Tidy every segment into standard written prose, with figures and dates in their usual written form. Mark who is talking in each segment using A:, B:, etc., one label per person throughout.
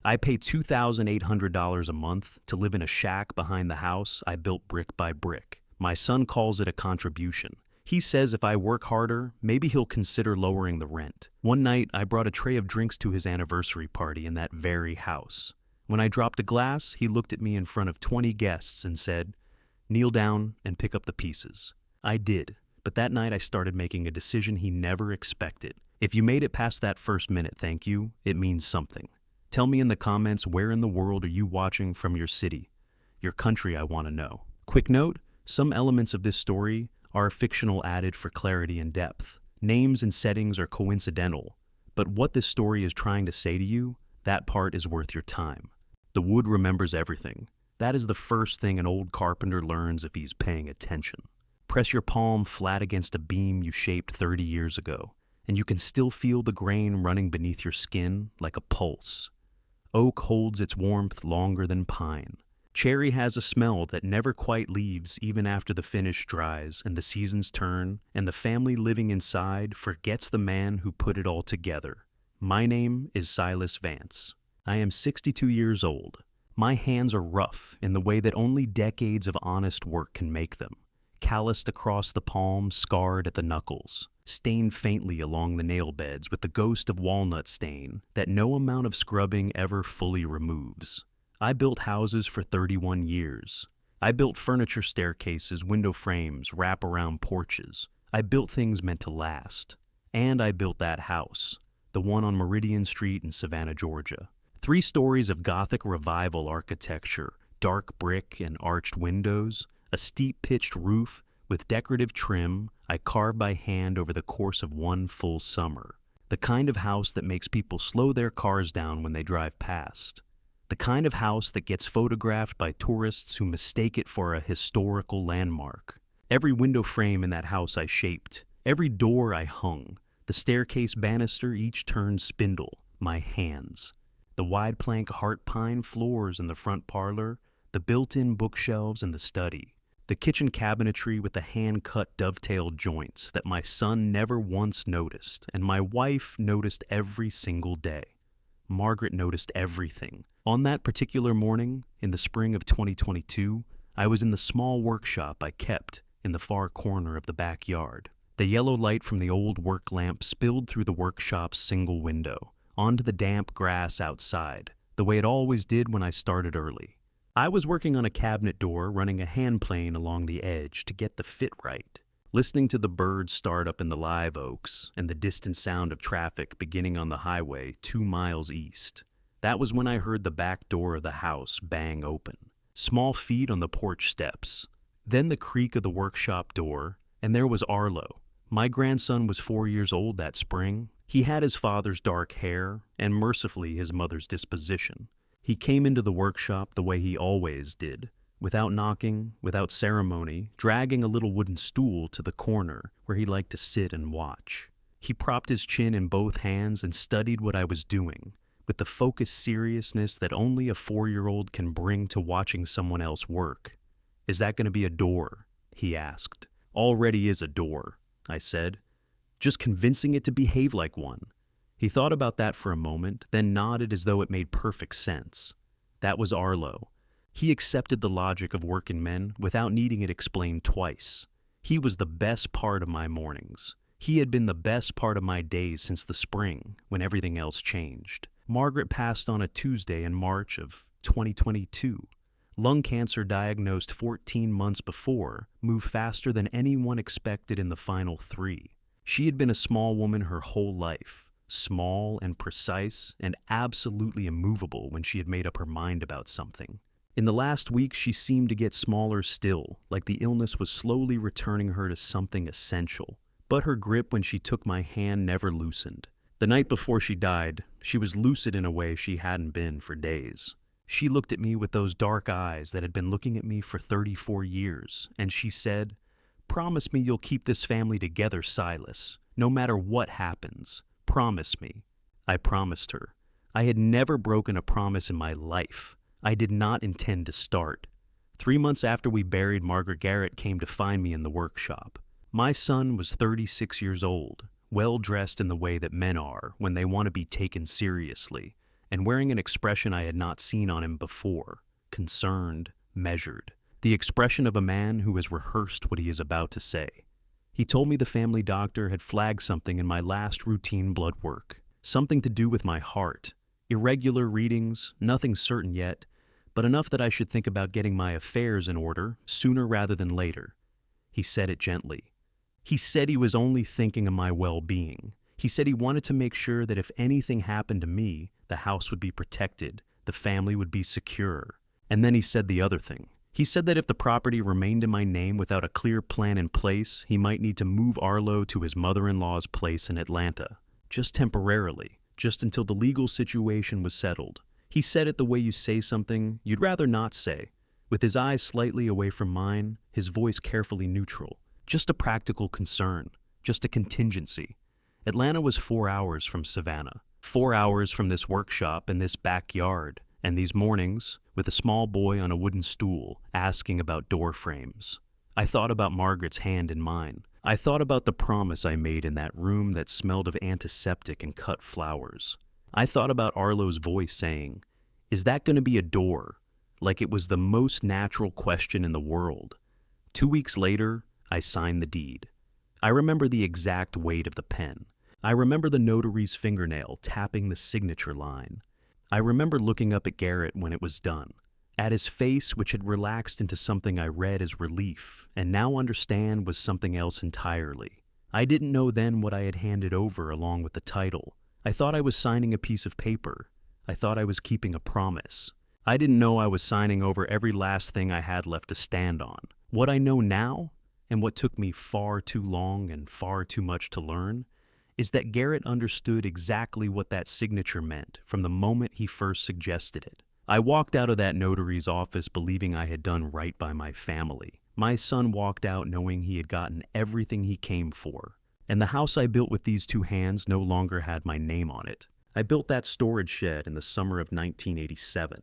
A: I pay $2,800 a month to live in a shack behind the house I built brick by brick. My son calls it a contribution. He says if I work harder, maybe he'll consider lowering the rent. One night, I brought a tray of drinks to his anniversary party in that very house. When I dropped a glass, he looked at me in front of 20 guests and said, "Kneel down and pick up the pieces." I did, but that night I started making a decision he never expected. If you made it past that first minute, thank you, it means something. Tell me in the comments, where in the world are you watching from? Your city, your country, I want to know. Quick note, some elements of this story are fictional, added for clarity and depth. Names and settings are coincidental, but what this story is trying to say to you, that part is worth your time. The wood remembers everything. That is the first thing an old carpenter learns if he's paying attention. Press your palm flat against a beam you shaped 30 years ago, and you can still feel the grain running beneath your skin like a pulse. Oak holds its warmth longer than pine. Cherry has a smell that never quite leaves even after the finish dries and the seasons turn, and the family living inside forgets the man who put it all together. My name is Silas Vance. I am 62 years old. My hands are rough in the way that only decades of honest work can make them. Calloused across the palm, scarred at the knuckles, stained faintly along the nail beds with the ghost of walnut stain that no amount of scrubbing ever fully removes. I built houses for 31 years. I built furniture staircases, window frames, wraparound porches. I built things meant to last. And I built that house, the one on Meridian Street in Savannah, Georgia. 3 stories of Gothic revival architecture, dark brick and arched windows, a steep pitched roof with decorative trim I carved by hand over the course of one full summer. The kind of house that makes people slow their cars down when they drive past. The kind of house that gets photographed by tourists who mistake it for a historical landmark. Every window frame in that house I shaped, every door I hung, the staircase banister each turned spindle, my hands. The wide plank heart pine floors in the front parlor, the built-in bookshelves in the study, the kitchen cabinetry with the hand-cut dovetail joints that my son never once noticed, and my wife noticed every single day. Margaret noticed everything. On that particular morning, in the spring of 2022, I was in the small workshop I kept in the far corner of the backyard. The yellow light from the old work lamp spilled through the workshop's single window, onto the damp grass outside, the way it always did when I started early. I was working on a cabinet door, running a hand plane along the edge to get the fit right, listening to the birds start up in the live oaks and the distant sound of traffic beginning on the highway 2 miles east. That was when I heard the back door of the house bang open. Small feet on the porch steps. Then the creak of the workshop door, and there was Arlo. My grandson was 4 years old that spring. He had his father's dark hair and mercifully his mother's disposition. He came into the workshop the way he always did, without knocking, without ceremony, dragging a little wooden stool to the corner where he liked to sit and watch. He propped his chin in both hands and studied what I was doing, with the focused seriousness that only a 4-year-old can bring to watching someone else work. "Is that going to be a door?" he asked. "Already is a door," I said. "Just convincing it to behave like one." He thought about that for a moment, then nodded as though it made perfect sense. That was Arlo. He accepted the logic of working men without needing it explained twice. He was the best part of my mornings. He had been the best part of my days since the spring, when everything else changed. Margaret passed on a Tuesday in March of 2022. Lung cancer diagnosed 14 months before moved faster than anyone expected in the final 3. She had been a small woman her whole life. Small and precise and absolutely immovable when she had made up her mind about something. In the last week, she seemed to get smaller still, like the illness was slowly returning her to something essential. But her grip when she took my hand never loosened. The night before she died, she was lucid in a way she hadn't been for days. She looked at me with those dark eyes that had been looking at me for 34 years, and she said, "Promise me you'll keep this family together, Silas, no matter what happens. Promise me." I promised her. I had never broken a promise in my life. I did not intend to start. 3 months after we buried Margaret came to find me in the workshop. My son was 36 years old, well-dressed in the way that men are when they want to be taken seriously, and wearing an expression I had not seen on him before, concerned, measured. The expression of a man who has rehearsed what he is about to say. He told me the family doctor had flagged something in my last routine blood work, something to do with my heart. Irregular readings, nothing certain yet, but enough that I should think about getting my affairs in order sooner rather than later. He said it gently. He said he was only thinking of my well-being. He said he wanted to make sure that if anything happened to me, the house would be protected, the family would be secure. And then he said the other thing. He said that if the property remained in my name without a clear plan in place, he might need to move Arlo to his mother-in-law's place in Atlanta, just temporarily, just until the legal situation was settled. He said it the way you say something you'd rather not say, with his eyes slightly away from mine, his voice carefully neutral. Just a practical concern, just a contingency. Atlanta was 4 hours from Savannah, 4 hours from this workshop and this backyard, and these mornings, with a small boy on a wooden stool, asking about door frames. I thought about Margaret's hand in mine. I thought about the promise I made in that room that smelled of antiseptic and cut flowers. I thought about Arlo's voice saying, "Is that going to be a door?" Like it was the most natural question in the world. 2 weeks later, I signed the deed. I remember the exact weight of the pen. I remember the notary's fingernail tapping the signature line. I remember looking up at Garrett when it was done, at his face which had relaxed into something I read as relief, and now understand was something else entirely. I didn't know then what I had handed over along with the title. I thought I was signing a piece of paper. I thought I was keeping a promise. I didn't know I was signing over every last thing I had left to stand on. What I know now, and what took me far too long and far too much to learn, is that Garrett understood exactly what that signature meant from the moment he first suggested it. I walked out of that notary's office believing I had done right by my family. My son walked out knowing he had gotten everything he came for. And the house I built with these two hands no longer had my name on it. I built that storage shed in the summer of 1987.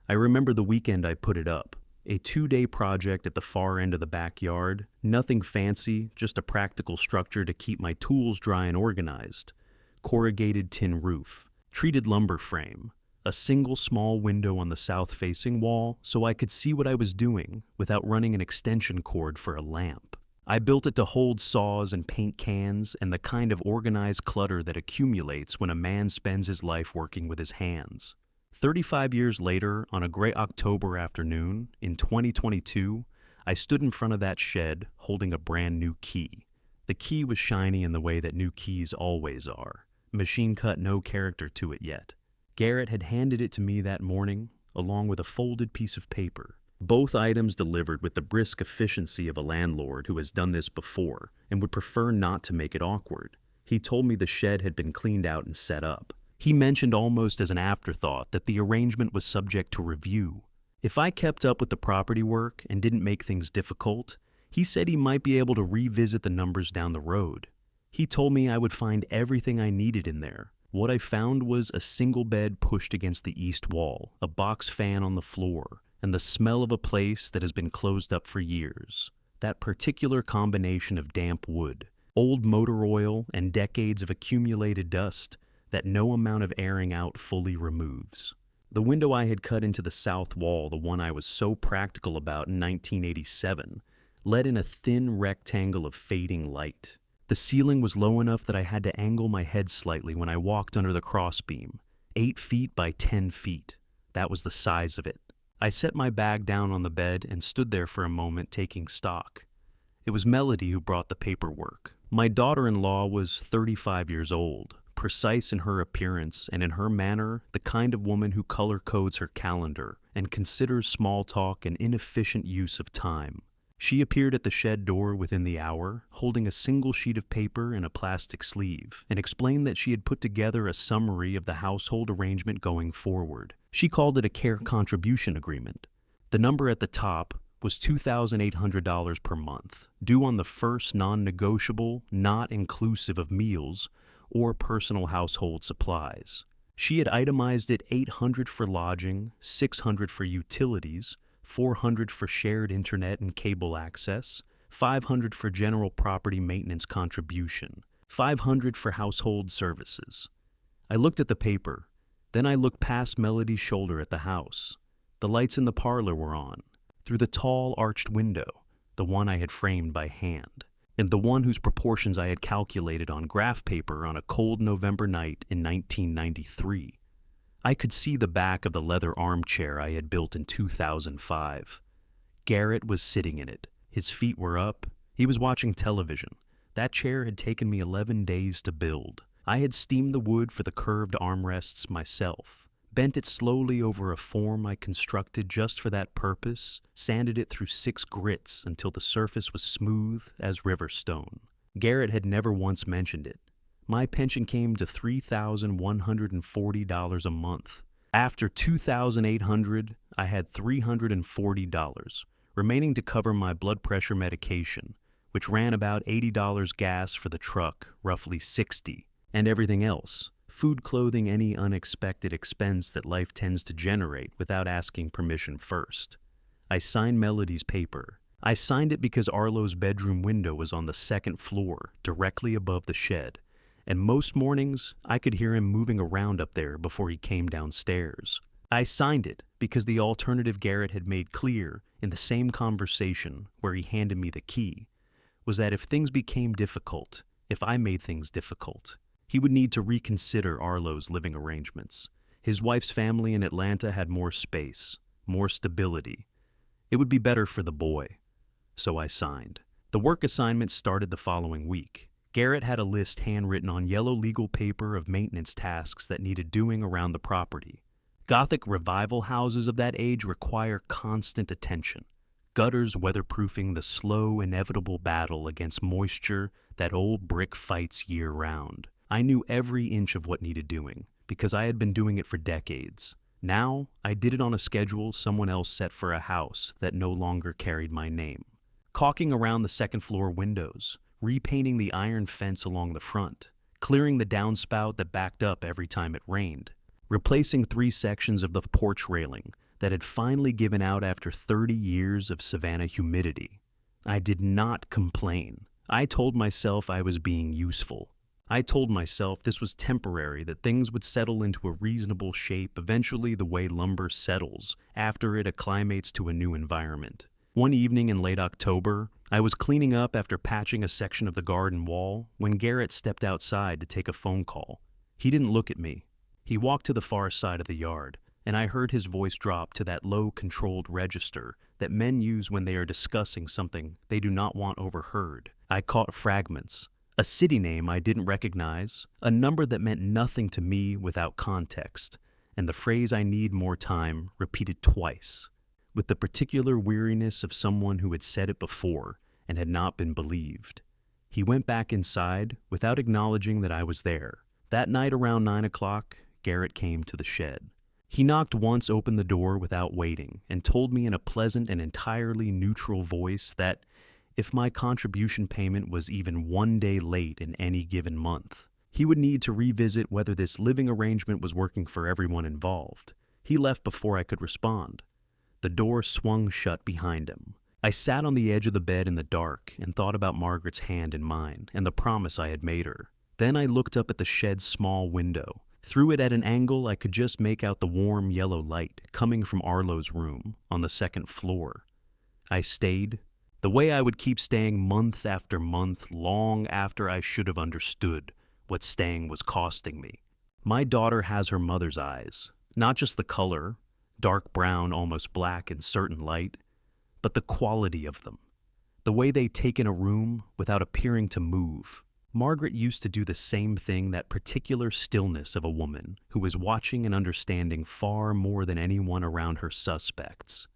A: I remember the weekend I put it up. A 2-day project at the far end of the backyard. Nothing fancy, just a practical structure to keep my tools dry and organized. Corrugated tin roof. Treated lumber frame. A single small window on the south-facing wall so I could see what I was doing without running an extension cord for a lamp. I built it to hold saws and paint cans and the kind of organized clutter that accumulates when a man spends his life working with his hands. 35 years later, on a gray October afternoon, in 2022, I stood in front of that shed holding a brand new key. The key was shiny in the way that new keys always are. Machine cut no character to it yet. Garrett had handed it to me that morning, along with a folded piece of paper. Both items delivered with the brisk efficiency of a landlord who has done this before and would prefer not to make it awkward. He told me the shed had been cleaned out and set up. He mentioned almost as an afterthought that the arrangement was subject to review. If I kept up with the property work and didn't make things difficult, he said he might be able to revisit the numbers down the road. He told me I would find everything I needed in there. What I found was a single bed pushed against the east wall, a box fan on the floor, and the smell of a place that has been closed up for years. That particular combination of damp wood, old motor oil, and decades of accumulated dust that no amount of airing out fully removes. The window I had cut into the south wall, the one I was so practical about in 1987, let in a thin rectangle of fading light. The ceiling was low enough that I had to angle my head slightly when I walked under the crossbeam, 8 feet by 10 feet. That was the size of it. I set my bag down on the bed and stood there for a moment taking stock. It was Melody who brought the paperwork. My daughter-in-law was 35 years old, precise in her appearance and in her manner, the kind of woman who color codes her calendar and considers small talk an inefficient use of time. She appeared at the shed door within the hour, holding a single sheet of paper in a plastic sleeve, and explained that she had put together a summary of the household arrangement going forward. She called it a care contribution agreement. The number at the top was $2,800 per month, due on the first non-negotiable, not inclusive of meals or personal household supplies. She had itemized it $800 for lodging, $600 for utilities, $400 for shared internet and cable access, $500 for general property maintenance contribution, $500 for household services. I looked at the paper. Then I looked past Melody's shoulder at the house. The lights in the parlor were on, through the tall arched window, the one I had framed by hand, and the one whose proportions I had calculated on graph paper on a cold November night in 1993. I could see the back of the leather armchair I had built in 2005. Garrett was sitting in it. His feet were up. He was watching television. That chair had taken me 11 days to build. I had steamed the wood for the curved armrests myself, bent it slowly over a form I constructed just for that purpose, sanded it through 6 grits until the surface was smooth as river stone. Garrett had never once mentioned it. My pension came to $3,140 a month. After $2,800, I had $340, remaining to cover my blood pressure medication, which ran about $80 gas for the truck, roughly $60, and everything else. Food, clothing, any unexpected expense that life tends to generate without asking permission first. I signed Melody's paper. I signed it because Arlo's bedroom window was on the 2nd floor, directly above the shed, and most mornings I could hear him moving around up there before he came downstairs. I signed it because the alternative Garrett had made clear in the same conversation where he handed me the key was that if things became difficult, if I made things difficult, he would need to reconsider Arlo's living arrangements. His wife's family in Atlanta had more space, more stability. It would be better for the boy. So I signed. The work assignment started the following week. Garrett had a list handwritten on yellow legal paper of maintenance tasks that needed doing around the property. Gothic revival houses of that age require constant attention. Gutters weatherproofing the slow, inevitable battle against moisture that old brick fights year-round. I knew every inch of what needed doing, because I had been doing it for decades. Now, I did it on a schedule someone else set for a house that no longer carried my name. Caulking around the 2nd floor windows, repainting the iron fence along the front, clearing the downspout that backed up every time it rained, replacing 3 sections of the porch railing that had finally given out after 30 years of Savannah humidity. I did not complain. I told myself I was being useful. I told myself this was temporary, that things would settle into a reasonable shape eventually the way lumber settles after it acclimates to a new environment. One evening in late October, I was cleaning up after patching a section of the garden wall when Garrett stepped outside to take a phone call. He didn't look at me. He walked to the far side of the yard, and I heard his voice drop to that low, controlled register that men use when they are discussing something they do not want overheard. I caught fragments. A city name I didn't recognize, a number that meant nothing to me without context, and the phrase "I need more time" repeated twice, with the particular weariness of someone who had said it before and had not been believed. He went back inside without acknowledging that I was there. That night around 9 o'clock, Garrett came to the shed. He knocked once, opened the door without waiting, and told me in a pleasant and entirely neutral voice that if my contribution payment was even 1 day late in any given month, he would need to revisit whether this living arrangement was working for everyone involved. He left before I could respond. The door swung shut behind him. I sat on the edge of the bed in the dark and thought about Margaret's hand in mine and the promise I had made her. Then I looked up at the shed's small window. Through it at an angle I could just make out the warm yellow light coming from Arlo's room on the 2nd floor. I stayed, the way I would keep staying month after month, long after I should have understood what staying was costing me. My daughter has her mother's eyes, not just the color, dark brown, almost black in certain light, but the quality of them, the way they take in a room without appearing to move. Margaret used to do the same thing, that particular stillness of a woman who is watching and understanding far more than anyone around her suspects.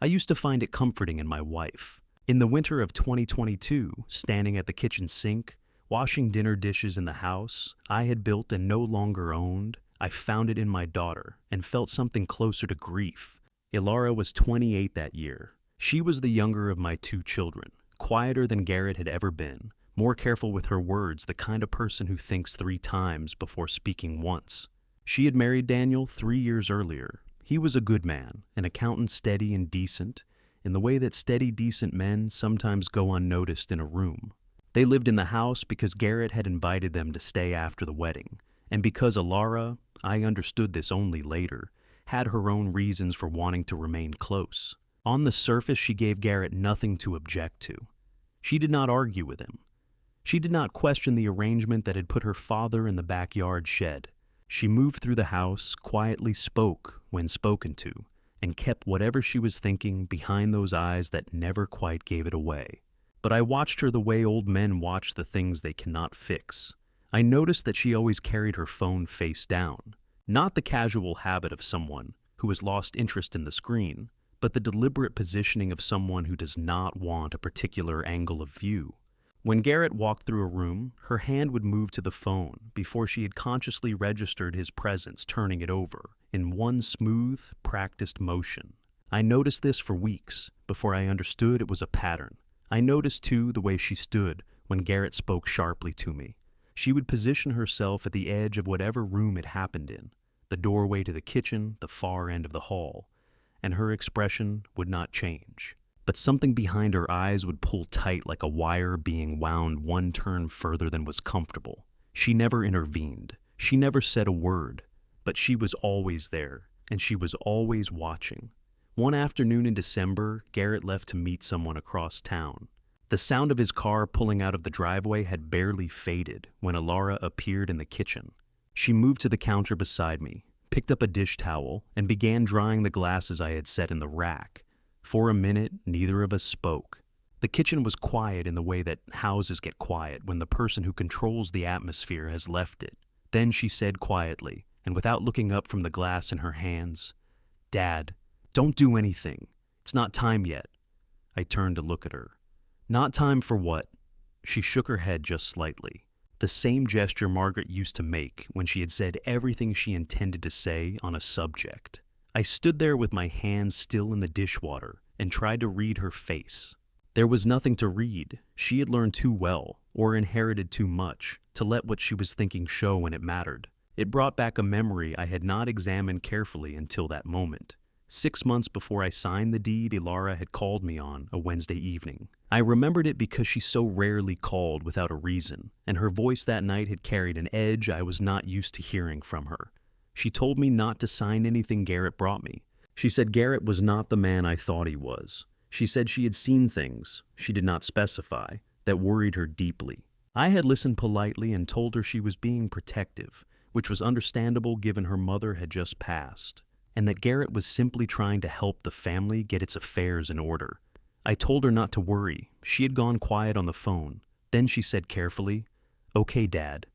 A: I used to find it comforting in my wife. In the winter of 2022, standing at the kitchen sink, washing dinner dishes in the house I had built and no longer owned, I found it in my daughter and felt something closer to grief. Ilara was 28 that year. She was the younger of my 2 children, quieter than Garrett had ever been, more careful with her words, the kind of person who thinks 3 times before speaking once. She had married Daniel 3 years earlier. He was a good man, an accountant, steady and decent, in the way that steady, decent men sometimes go unnoticed in a room. They lived in the house because Garrett had invited them to stay after the wedding, And because Alara, I understood this only later, had her own reasons for wanting to remain close. On the surface, she gave Garrett nothing to object to. She did not argue with him. She did not question the arrangement that had put her father in the backyard shed. She moved through the house, quietly spoke when spoken to, and kept whatever she was thinking behind those eyes that never quite gave it away. But I watched her the way old men watch the things they cannot fix. I noticed that she always carried her phone face down, not the casual habit of someone who has lost interest in the screen, but the deliberate positioning of someone who does not want a particular angle of view. When Garrett walked through a room, her hand would move to the phone before she had consciously registered his presence, turning it over in one smooth, practiced motion. I noticed this for weeks before I understood it was a pattern. I noticed, too, the way she stood when Garrett spoke sharply to me. She would position herself at the edge of whatever room it happened in, the doorway to the kitchen, the far end of the hall, and her expression would not change. But something behind her eyes would pull tight like a wire being wound one turn further than was comfortable. She never intervened. She never said a word, but she was always there, and she was always watching. One afternoon in December, Garrett left to meet someone across town. The sound of his car pulling out of the driveway had barely faded when Alara appeared in the kitchen. She moved to the counter beside me, picked up a dish towel, and began drying the glasses I had set in the rack. For a minute, neither of us spoke. The kitchen was quiet in the way that houses get quiet when the person who controls the atmosphere has left it. Then she said quietly, and without looking up from the glass in her hands, "Dad, don't do anything. It's not time yet." I turned to look at her. "Not time for what?" She shook her head just slightly. The same gesture Margaret used to make when she had said everything she intended to say on a subject. I stood there with my hands still in the dishwater and tried to read her face. There was nothing to read. She had learned too well, or inherited too much, to let what she was thinking show when it mattered. It brought back a memory I had not examined carefully until that moment. 6 months before I signed the deed, Alara had called me on a Wednesday evening. I remembered it because she so rarely called without a reason, and her voice that night had carried an edge I was not used to hearing from her. She told me not to sign anything Garrett brought me. She said Garrett was not the man I thought he was. She said she had seen things, she did not specify, that worried her deeply. I had listened politely and told her she was being protective, which was understandable given her mother had just passed, and that Garrett was simply trying to help the family get its affairs in order. I told her not to worry. She had gone quiet on the phone. Then she said carefully, "Okay, Dad."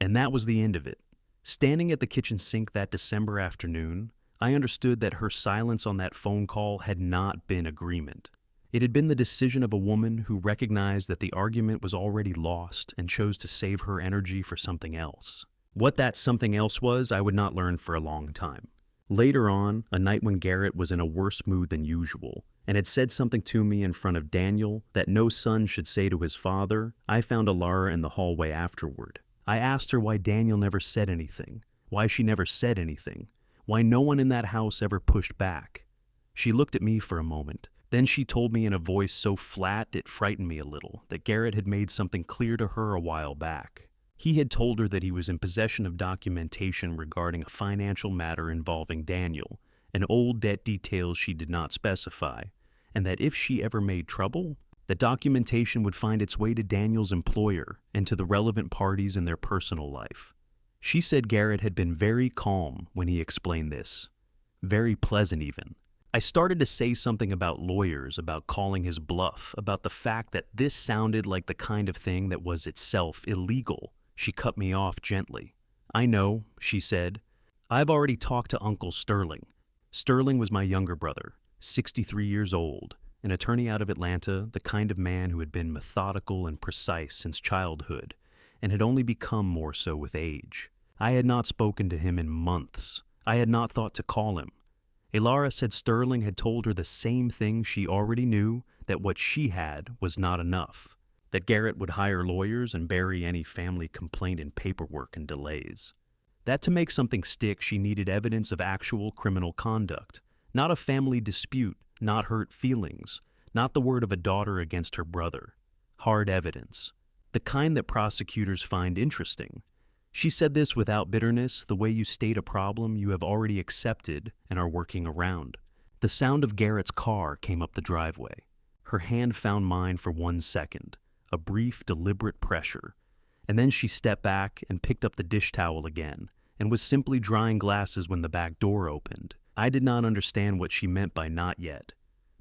A: And that was the end of it. Standing at the kitchen sink that December afternoon, I understood that her silence on that phone call had not been agreement. It had been the decision of a woman who recognized that the argument was already lost and chose to save her energy for something else. What that something else was, I would not learn for a long time. Later on, a night when Garrett was in a worse mood than usual and had said something to me in front of Daniel that no son should say to his father, I found Alara in the hallway afterward. I asked her why Daniel never said anything, why she never said anything, why no one in that house ever pushed back. She looked at me for a moment. Then she told me in a voice so flat it frightened me a little that Garrett had made something clear to her a while back. He had told her that he was in possession of documentation regarding a financial matter involving Daniel, and old debt details she did not specify, and that if she ever made trouble, the documentation would find its way to Daniel's employer and to the relevant parties in their personal life. She said Garrett had been very calm when he explained this, very pleasant even. I started to say something about lawyers, about calling his bluff, about the fact that this sounded like the kind of thing that was itself illegal. She cut me off gently. I know, she said. I've already talked to Uncle Sterling. Sterling was my younger brother, 63 years old, an attorney out of Atlanta, the kind of man who had been methodical and precise since childhood, and had only become more so with age. I had not spoken to him in months. I had not thought to call him. Alara said Sterling had told her the same thing she already knew, that what she had was not enough, that Garrett would hire lawyers and bury any family complaint in paperwork and delays. That to make something stick, she needed evidence of actual criminal conduct, not a family dispute, not hurt feelings, not the word of a daughter against her brother. Hard evidence. The kind that prosecutors find interesting. She said this without bitterness, the way you state a problem you have already accepted and are working around. The sound of Garrett's car came up the driveway. Her hand found mine for 1 second, a brief, deliberate pressure. And then she stepped back and picked up the dish towel again, and was simply drying glasses when the back door opened. I did not understand what she meant by not yet,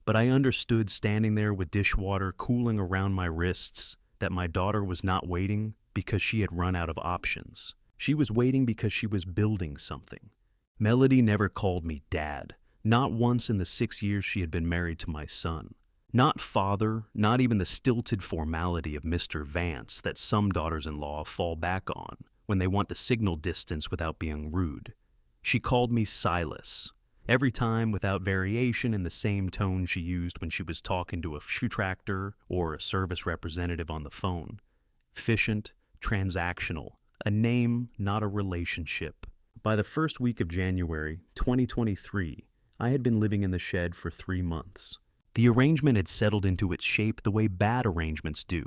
A: but I understood standing there with dishwater cooling around my wrists that my daughter was not waiting because she had run out of options. She was waiting because she was building something. Melody never called me dad, not once in the 6 years she had been married to my son. Not father, not even the stilted formality of Mr. Vance that some daughters-in-law fall back on when they want to signal distance without being rude. She called me Silas, every time without variation in the same tone she used when she was talking to a shoe tractor or a service representative on the phone. Efficient, transactional, a name, not a relationship. By the first week of January 2023, I had been living in the shed for 3 months. The arrangement had settled into its shape the way bad arrangements do,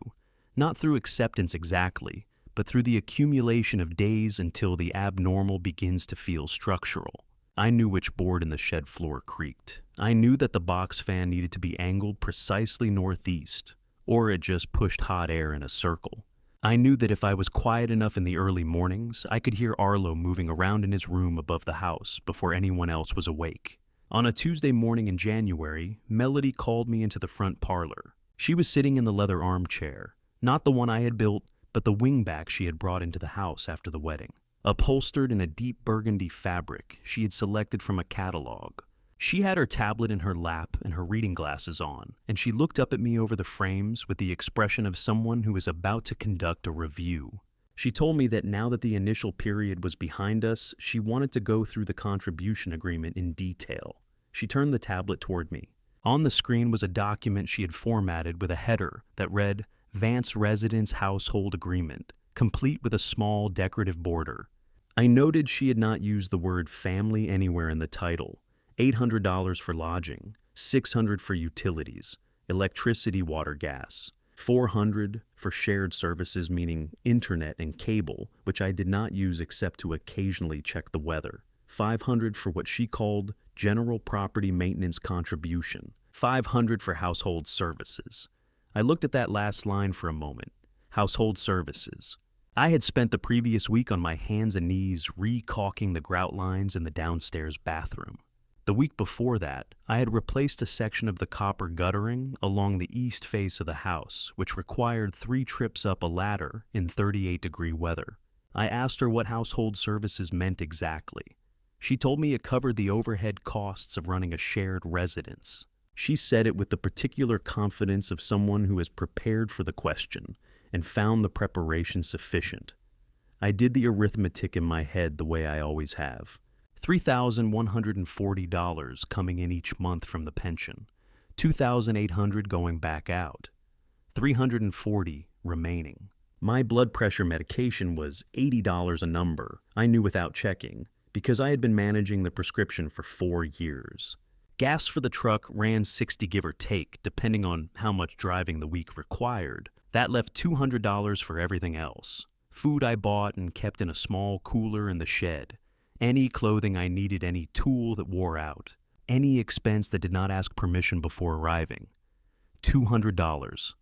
A: not through acceptance exactly, but through the accumulation of days until the abnormal begins to feel structural. I knew which board in the shed floor creaked. I knew that the box fan needed to be angled precisely northeast, or it just pushed hot air in a circle. I knew that if I was quiet enough in the early mornings, I could hear Arlo moving around in his room above the house before anyone else was awake. On a Tuesday morning in January, Melody called me into the front parlor. She was sitting in the leather armchair, not the one I had built, but the wingback she had brought into the house after the wedding. Upholstered in a deep burgundy fabric she had selected from a catalog. She had her tablet in her lap and her reading glasses on, and she looked up at me over the frames with the expression of someone who is about to conduct a review. She told me that now that the initial period was behind us, she wanted to go through the contribution agreement in detail. She turned the tablet toward me. On the screen was a document she had formatted with a header that read, Vance Residence Household Agreement, complete with a small decorative border. I noted she had not used the word family anywhere in the title. $800 for lodging, $600 for utilities, electricity, water, gas, $400 for shared services, meaning internet and cable, which I did not use except to occasionally check the weather, $500 for what she called general property maintenance contribution, $500 for household services. I looked at that last line for a moment. Household services. I had spent the previous week on my hands and knees re-caulking the grout lines in the downstairs bathroom. The week before that, I had replaced a section of the copper guttering along the east face of the house, which required 3 trips up a ladder in 38-degree weather. I asked her what household services meant exactly. She told me it covered the overhead costs of running a shared residence. She said it with the particular confidence of someone who has prepared for the question and found the preparation sufficient. I did the arithmetic in my head the way I always have. $3,140 coming in each month from the pension, $2,800 going back out, $340 remaining. My blood pressure medication was $80 a number, I knew without checking, because I had been managing the prescription for 4 years. Gas for the truck ran $60 give or take, depending on how much driving the week required. That left $200 for everything else. Food I bought and kept in a small cooler in the shed. Any clothing I needed, any tool that wore out. Any expense that did not ask permission before arriving. $200.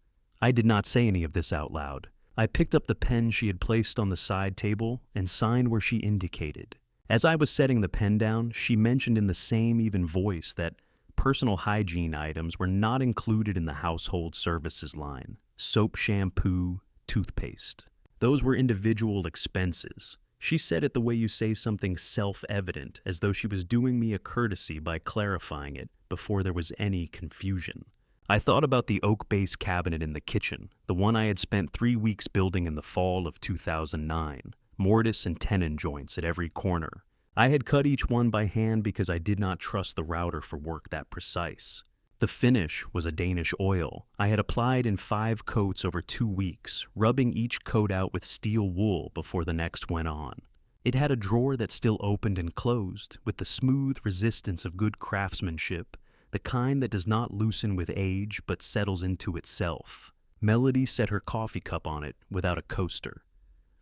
A: I did not say any of this out loud. I picked up the pen she had placed on the side table and signed where she indicated. As I was setting the pen down, she mentioned in the same even voice that personal hygiene items were not included in the household services line. Soap, shampoo, toothpaste. Those were individual expenses. She said it the way you say something self-evident, as though she was doing me a courtesy by clarifying it before there was any confusion. I thought about the oak base cabinet in the kitchen, the one I had spent 3 weeks building in the fall of 2009, mortise and tenon joints at every corner. I had cut each one by hand because I did not trust the router for work that precise. The finish was a Danish oil I had applied in 5 coats over 2 weeks, rubbing each coat out with steel wool before the next went on. It had a drawer that still opened and closed, with the smooth resistance of good craftsmanship, the kind that does not loosen with age but settles into itself. Melody set her coffee cup on it without a coaster.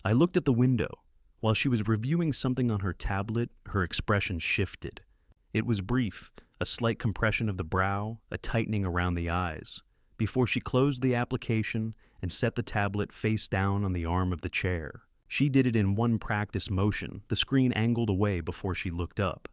A: I looked at the window. While she was reviewing something on her tablet, her expression shifted. It was brief, a slight compression of the brow, a tightening around the eyes, before she closed the application and set the tablet face down on the arm of the chair. She did it in one practice motion, the screen angled away before she looked up.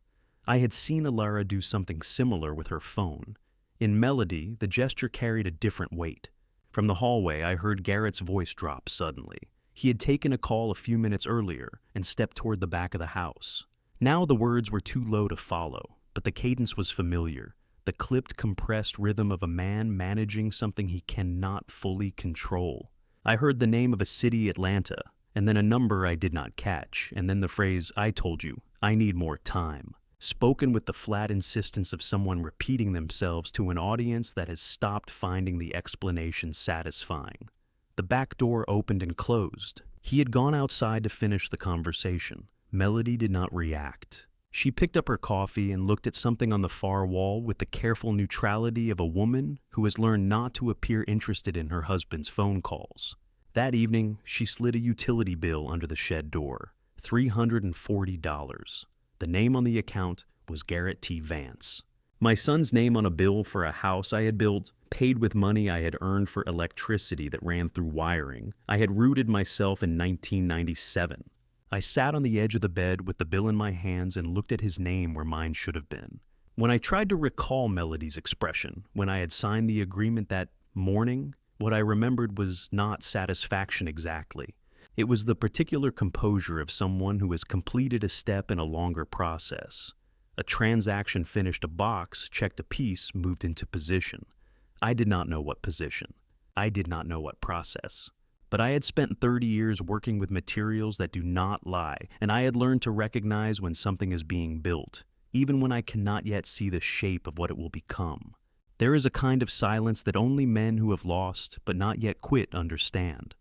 A: I had seen Alara do something similar with her phone. In melody, the gesture carried a different weight. From the hallway, I heard Garrett's voice drop suddenly. He had taken a call a few minutes earlier and stepped toward the back of the house. Now the words were too low to follow, but the cadence was familiar, the clipped, compressed rhythm of a man managing something he cannot fully control. I heard the name of a city, Atlanta, and then a number I did not catch, and then the phrase, "I told you, I need more time," spoken with the flat insistence of someone repeating themselves to an audience that has stopped finding the explanation satisfying. The back door opened and closed. He had gone outside to finish the conversation. Melody did not react. She picked up her coffee and looked at something on the far wall with the careful neutrality of a woman who has learned not to appear interested in her husband's phone calls. That evening, she slid a utility bill under the shed door, $340. The name on the account was Garrett T. Vance. My son's name on a bill for a house I had built, paid with money I had earned for electricity that ran through wiring. I had rooted myself in 1997. I sat on the edge of the bed with the bill in my hands and looked at his name where mine should have been. When I tried to recall Melody's expression, when I had signed the agreement that morning, what I remembered was not satisfaction exactly. It was the particular composure of someone who has completed a step in a longer process. A transaction finished a box, checked a piece, moved into position. I did not know what position. I did not know what process. But I had spent 30 years working with materials that do not lie, and I had learned to recognize when something is being built, even when I cannot yet see the shape of what it will become. There is a kind of silence that only men who have lost but not yet quit understand.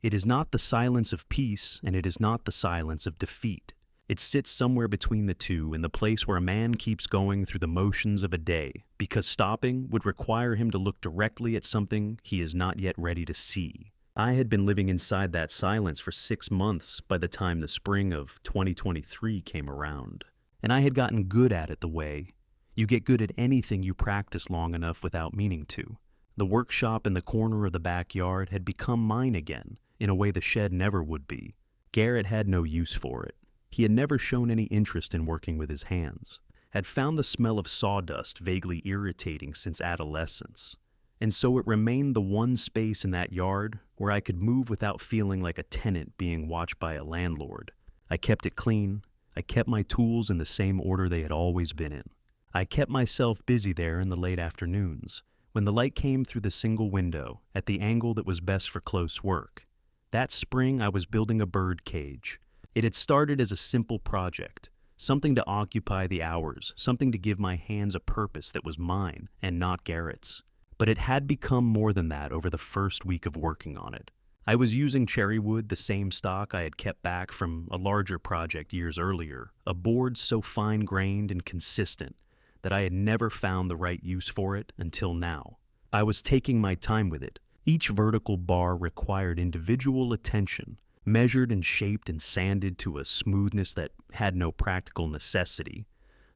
A: It is not the silence of peace, and it is not the silence of defeat. It sits somewhere between the two, in the place where a man keeps going through the motions of a day, because stopping would require him to look directly at something he is not yet ready to see. I had been living inside that silence for 6 months by the time the spring of 2023 came around, and I had gotten good at it the way you get good at anything you practice long enough without meaning to. The workshop in the corner of the backyard had become mine again, in a way the shed never would be. Garrett had no use for it. He had never shown any interest in working with his hands, had found the smell of sawdust vaguely irritating since adolescence, and so it remained the one space in that yard where I could move without feeling like a tenant being watched by a landlord. I kept it clean. I kept my tools in the same order they had always been in. I kept myself busy there in the late afternoons, when the light came through the single window at the angle that was best for close work. That spring, I was building a bird cage. It had started as a simple project, something to occupy the hours, something to give my hands a purpose that was mine and not Garrett's. But it had become more than that over the first week of working on it. I was using cherry wood, the same stock I had kept back from a larger project years earlier, a board so fine-grained and consistent that I had never found the right use for it until now. I was taking my time with it. Each vertical bar required individual attention, measured and shaped and sanded to a smoothness that had no practical necessity.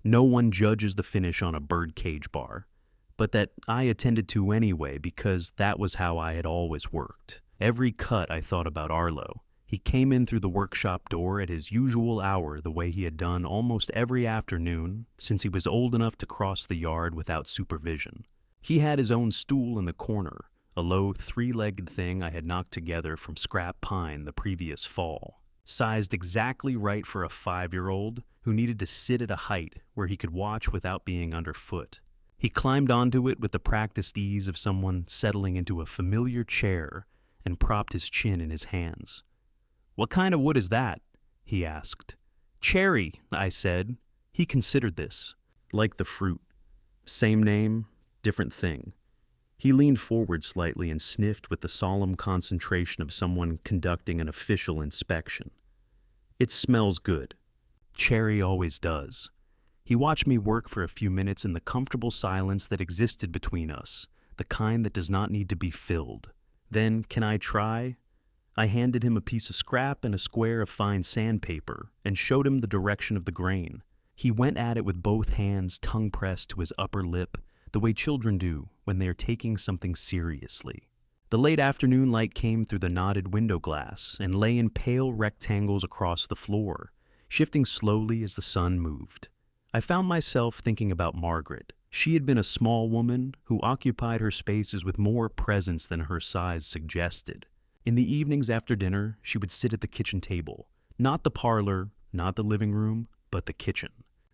A: No one judges the finish on a birdcage bar, but that I attended to anyway because that was how I had always worked. Every cut I thought about Arlo. He came in through the workshop door at his usual hour the way he had done almost every afternoon since he was old enough to cross the yard without supervision. He had his own stool in the corner, a low three-legged thing I had knocked together from scrap pine the previous fall, sized exactly right for a 5-year-old who needed to sit at a height where he could watch without being underfoot. He climbed onto it with the practiced ease of someone settling into a familiar chair and propped his chin in his hands. "What kind of wood is that?" he asked. "Cherry," I said. He considered this. Like the fruit. Same name, different thing. He leaned forward slightly and sniffed with the solemn concentration of someone conducting an official inspection. "It smells good. Cherry always does." He watched me work for a few minutes in the comfortable silence that existed between us, the kind that does not need to be filled. Then, "Can I try?" I handed him a piece of scrap and a square of fine sandpaper and showed him the direction of the grain. He went at it with both hands, tongue pressed to his upper lip, the way children do when they are taking something seriously. The late afternoon light came through the knotted window glass and lay in pale rectangles across the floor, shifting slowly as the sun moved. I found myself thinking about Margaret. She had been a small woman who occupied her spaces with more presence than her size suggested. In the evenings after dinner, she would sit at the kitchen table. Not the parlor, not the living room, but the kitchen.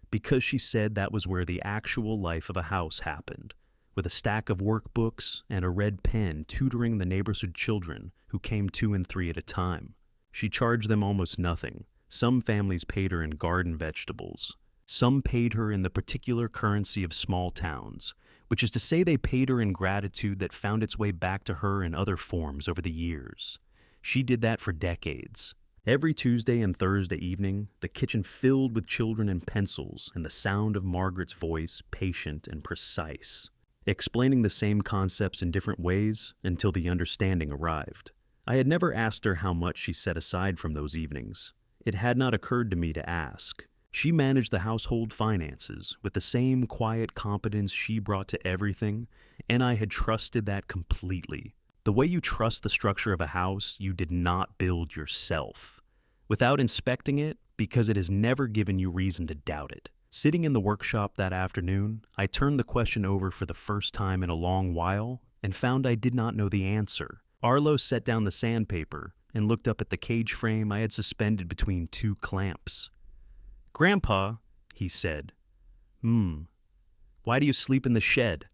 A: Because she said that was where the actual life of a house happened, with a stack of workbooks and a red pen tutoring the neighborhood children who came 2 and 3 at a time. She charged them almost nothing. Some families paid her in garden vegetables. Some paid her in the particular currency of small towns, which is to say they paid her in gratitude that found its way back to her in other forms over the years. She did that for decades. Every Tuesday and Thursday evening, the kitchen filled with children and pencils and the sound of Margaret's voice, patient and precise, explaining the same concepts in different ways until the understanding arrived. I had never asked her how much she set aside from those evenings. It had not occurred to me to ask. She managed the household finances with the same quiet competence she brought to everything, and I had trusted that completely. The way you trust the structure of a house you did not build yourself, without inspecting it because it has never given you reason to doubt it. Sitting in the workshop that afternoon, I turned the question over for the first time in a long while and found I did not know the answer. Arlo set down the sandpaper and looked up at the cage frame I had suspended between 2 clamps. "Grandpa," he said, "why do you sleep in the shed?"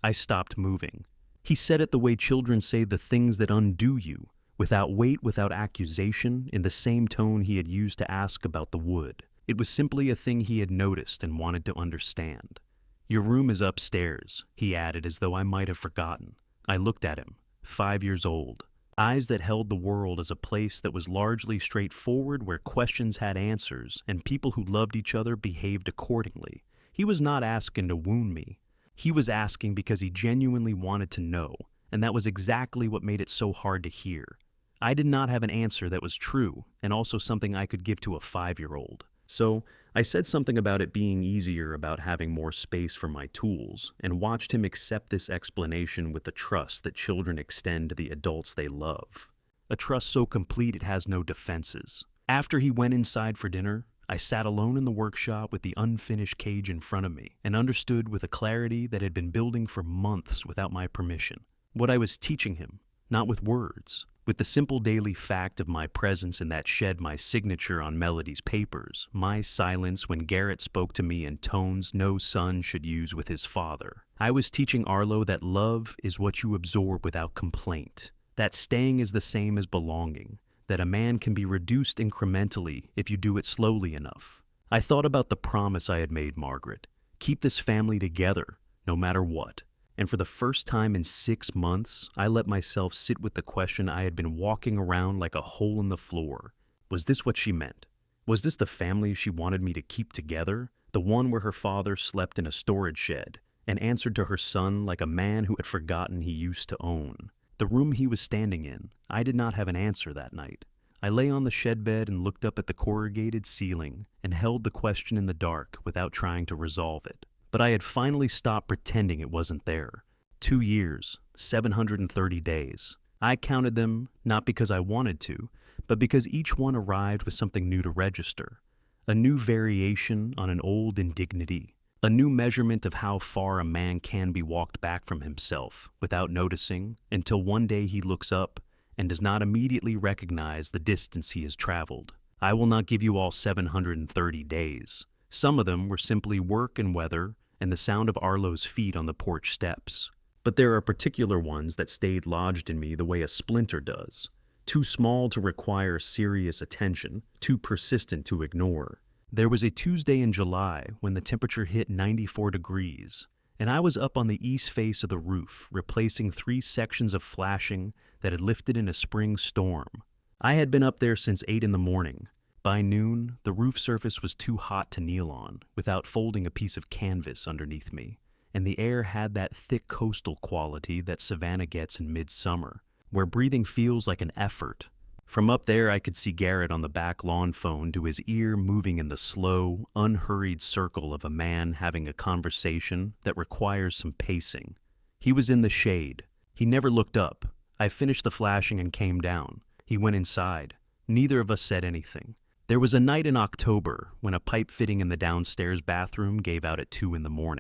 A: I stopped moving. He said it the way children say the things that undo you, without weight, without accusation, in the same tone he had used to ask about the wood. It was simply a thing he had noticed and wanted to understand. "Your room is upstairs," he added as though I might have forgotten. I looked at him, 5 years old, eyes that held the world as a place that was largely straightforward where questions had answers and people who loved each other behaved accordingly. He was not asking to wound me. He was asking because he genuinely wanted to know, and that was exactly what made it so hard to hear. I did not have an answer that was true, and also something I could give to a 5-year-old. So I said something about it being easier about having more space for my tools, and watched him accept this explanation with the trust that children extend to the adults they love. A trust so complete it has no defenses. After he went inside for dinner, I sat alone in the workshop with the unfinished cage in front of me and understood with a clarity that had been building for months without my permission what I was teaching him, not with words, with the simple daily fact of my presence in that shed, my signature on Melody's papers, my silence when Garrett spoke to me in tones no son should use with his father. I was teaching Arlo that love is what you absorb without complaint, that staying is the same as belonging, that a man can be reduced incrementally if you do it slowly enough. I thought about the promise I had made Margaret. Keep this family together, no matter what. And for the first time in 6 months, I let myself sit with the question I had been walking around like a hole in the floor. Was this what she meant? Was this the family she wanted me to keep together? The one where her father slept in a storage shed and answered to her son like a man who had forgotten he used to own. The room he was standing in, I did not have an answer that night. I lay on the shed bed and looked up at the corrugated ceiling and held the question in the dark without trying to resolve it. But I had finally stopped pretending it wasn't there. 2 years, 730 days. I counted them not because I wanted to, but because each one arrived with something new to register. A new variation on an old indignity. A new measurement of how far a man can be walked back from himself without noticing until one day he looks up and does not immediately recognize the distance he has traveled. I will not give you all 730 days. Some of them were simply work and weather and the sound of Arlo's feet on the porch steps. But there are particular ones that stayed lodged in me the way a splinter does, too small to require serious attention, too persistent to ignore. There was a Tuesday in July when the temperature hit 94 degrees, and I was up on the east face of the roof, replacing 3 sections of flashing that had lifted in a spring storm. I had been up there since 8 in the morning. By noon, the roof surface was too hot to kneel on, without folding a piece of canvas underneath me, and the air had that thick coastal quality that Savannah gets in midsummer. where breathing feels like an effort. From up there, I could see Garrett on the back lawn phone to his ear moving in the slow, unhurried circle of a man having a conversation that requires some pacing. He was in the shade. He never looked up. I finished the flashing and came down. He went inside. Neither of us said anything. There was a night in October when a pipe fitting in the downstairs bathroom gave out at 2 a.m.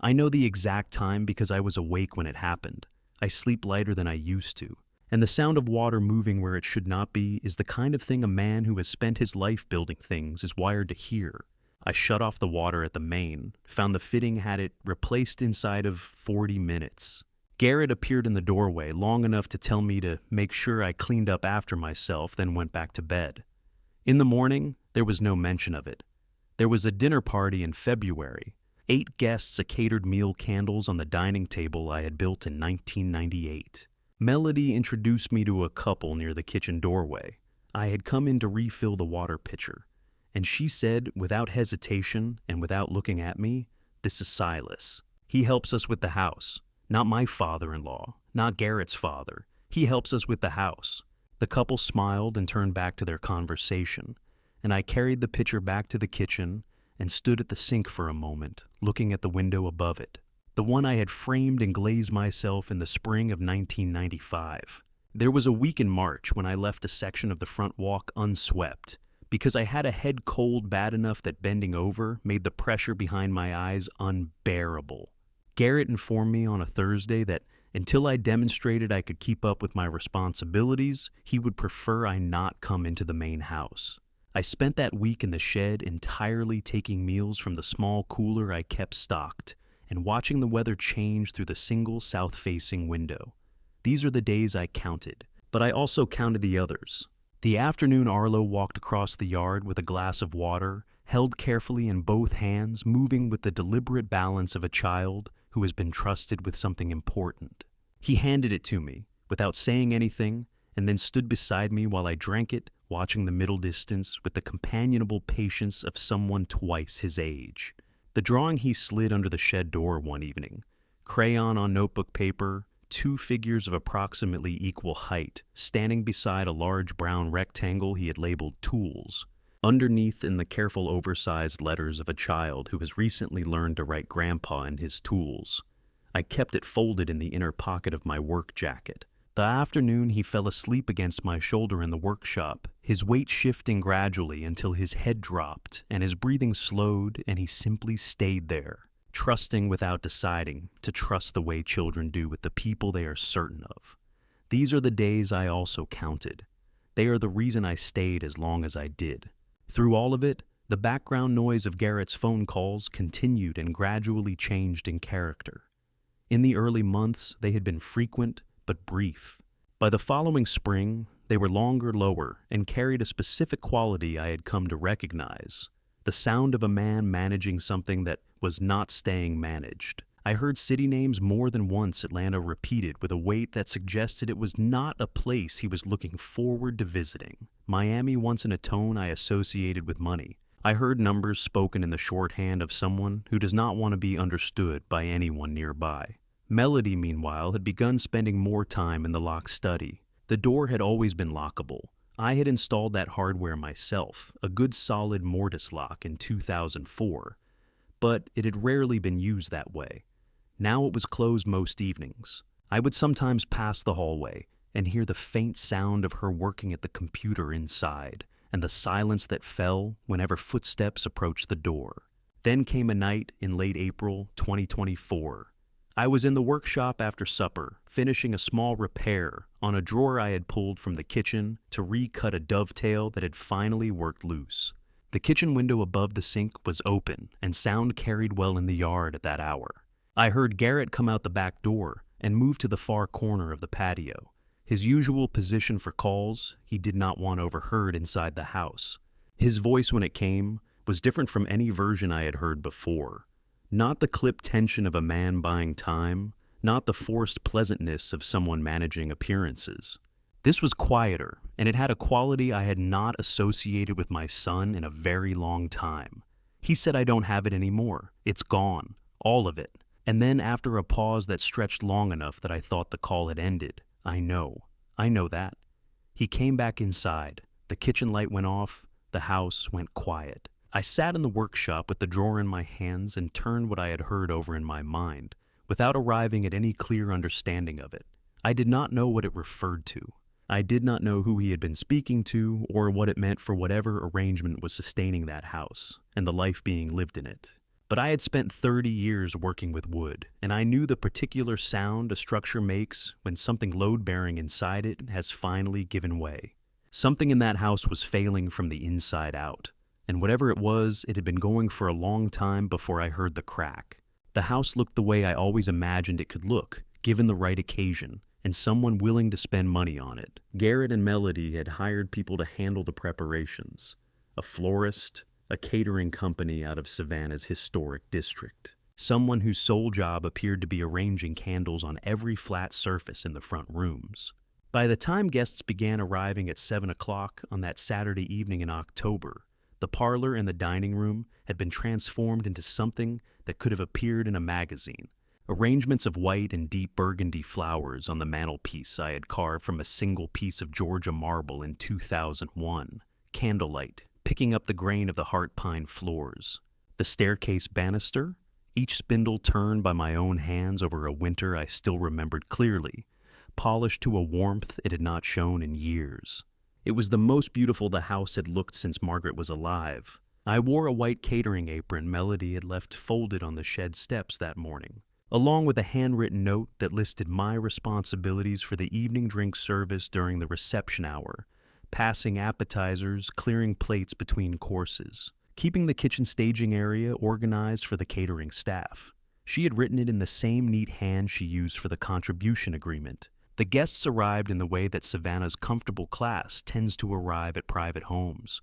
A: I know the exact time because I was awake when it happened. I sleep lighter than I used to. And the sound of water moving where it should not be is the kind of thing a man who has spent his life building things is wired to hear. I shut off the water at the main, found the fitting had it replaced inside of 40 minutes. Garrett appeared in the doorway long enough to tell me to make sure I cleaned up after myself, then went back to bed. In the morning, there was no mention of it. There was a dinner party in February. 8 guests, a catered meal, candles on the dining table I had built in 1998. Melody introduced me to a couple near the kitchen doorway. I had come in to refill the water pitcher, and she said, without hesitation and without looking at me, "This is Silas. He helps us with the house. Not my father-in-law, not Garrett's father. He helps us with the house." The couple smiled and turned back to their conversation, and I carried the pitcher back to the kitchen and stood at the sink for a moment, looking at the window above it, the one I had framed and glazed myself in the spring of 1995. There was a week in March when I left a section of the front walk unswept, because I had a head cold bad enough that bending over made the pressure behind my eyes unbearable. Garrett informed me on a Thursday that until I demonstrated I could keep up with my responsibilities, he would prefer I not come into the main house. I spent that week in the shed entirely taking meals from the small cooler I kept stocked and watching the weather change through the single south-facing window. These are the days I counted, but I also counted the others. The afternoon Arlo walked across the yard with a glass of water, held carefully in both hands, moving with the deliberate balance of a child who has been trusted with something important. He handed it to me, without saying anything, and then stood beside me while I drank it, watching the middle distance with the companionable patience of someone twice his age. The drawing he slid under the shed door one evening, crayon on notebook paper, 2 figures of approximately equal height, standing beside a large brown rectangle he had labeled tools. Underneath, in the careful oversized letters of a child who has recently learned to write grandpa in his tools. I kept it folded in the inner pocket of my work jacket. The afternoon he fell asleep against my shoulder in the workshop, his weight shifting gradually until his head dropped and his breathing slowed, and he simply stayed there, trusting without deciding to trust the way children do with the people they are certain of. These are the days I also counted. They are the reason I stayed as long as I did. Through all of it, the background noise of Garrett's phone calls continued and gradually changed in character. In the early months, they had been frequent but brief. By the following spring, they were longer, lower, and carried a specific quality I had come to recognize: the sound of a man managing something that was not staying managed. I heard city names more than once Atlanta repeated with a weight that suggested it was not a place he was looking forward to visiting. Miami once in a tone I associated with money. I heard numbers spoken in the shorthand of someone who does not want to be understood by anyone nearby. Melody, meanwhile, had begun spending more time in the locked study. The door had always been lockable. I had installed that hardware myself, a good solid mortise lock, in 2004, but it had rarely been used that way. Now it was closed most evenings. I would sometimes pass the hallway and hear the faint sound of her working at the computer inside, and the silence that fell whenever footsteps approached the door. Then came a night in late April 2024. I was in the workshop after supper, finishing a small repair on a drawer I had pulled from the kitchen to recut a dovetail that had finally worked loose. The kitchen window above the sink was open, and sound carried well in the yard at that hour. I heard Garrett come out the back door and move to the far corner of the patio. His usual position for calls he did not want overheard inside the house. His voice, when it came, was different from any version I had heard before. Not the clipped tension of a man buying time, not the forced pleasantness of someone managing appearances. This was quieter, and it had a quality I had not associated with my son in a very long time. He said, "I don't have it anymore. It's gone. All of it." And then, after a pause that stretched long enough that I thought the call had ended, "I know. I know that. He came back inside. The kitchen light went off. The house went quiet. I sat in the workshop with the drawer in my hands and turned what I had heard over in my mind, without arriving at any clear understanding of it. I did not know what it referred to. I did not know who he had been speaking to or what it meant for whatever arrangement was sustaining that house and the life being lived in it. But I had spent 30 years working with wood, and I knew the particular sound a structure makes when something load-bearing inside it has finally given way. Something in that house was failing from the inside out, and whatever it was, it had been going for a long time before I heard the crack. The house looked the way I always imagined it could look, given the right occasion, and someone willing to spend money on it. Garrett and Melody had hired people to handle the preparations. A florist, a catering company out of Savannah's historic district. Someone whose sole job appeared to be arranging candles on every flat surface in the front rooms. By the time guests began arriving at 7 o'clock on that Saturday evening in October, the parlor and the dining room had been transformed into something that could have appeared in a magazine. Arrangements of white and deep burgundy flowers on the mantelpiece I had carved from a single piece of Georgia marble in 2001. Candlelight, picking up the grain of the heart pine floors. The staircase banister, each spindle turned by my own hands over a winter I still remembered clearly, polished to a warmth it had not shown in years. It was the most beautiful the house had looked since Margaret was alive. I wore a white catering apron Melody had left folded on the shed steps that morning, along with a handwritten note that listed my responsibilities for the evening drink service during the reception hour, passing appetizers, clearing plates between courses, keeping the kitchen staging area organized for the catering staff. She had written it in the same neat hand she used for the contribution agreement. The guests arrived in the way that Savannah's comfortable class tends to arrive at private homes,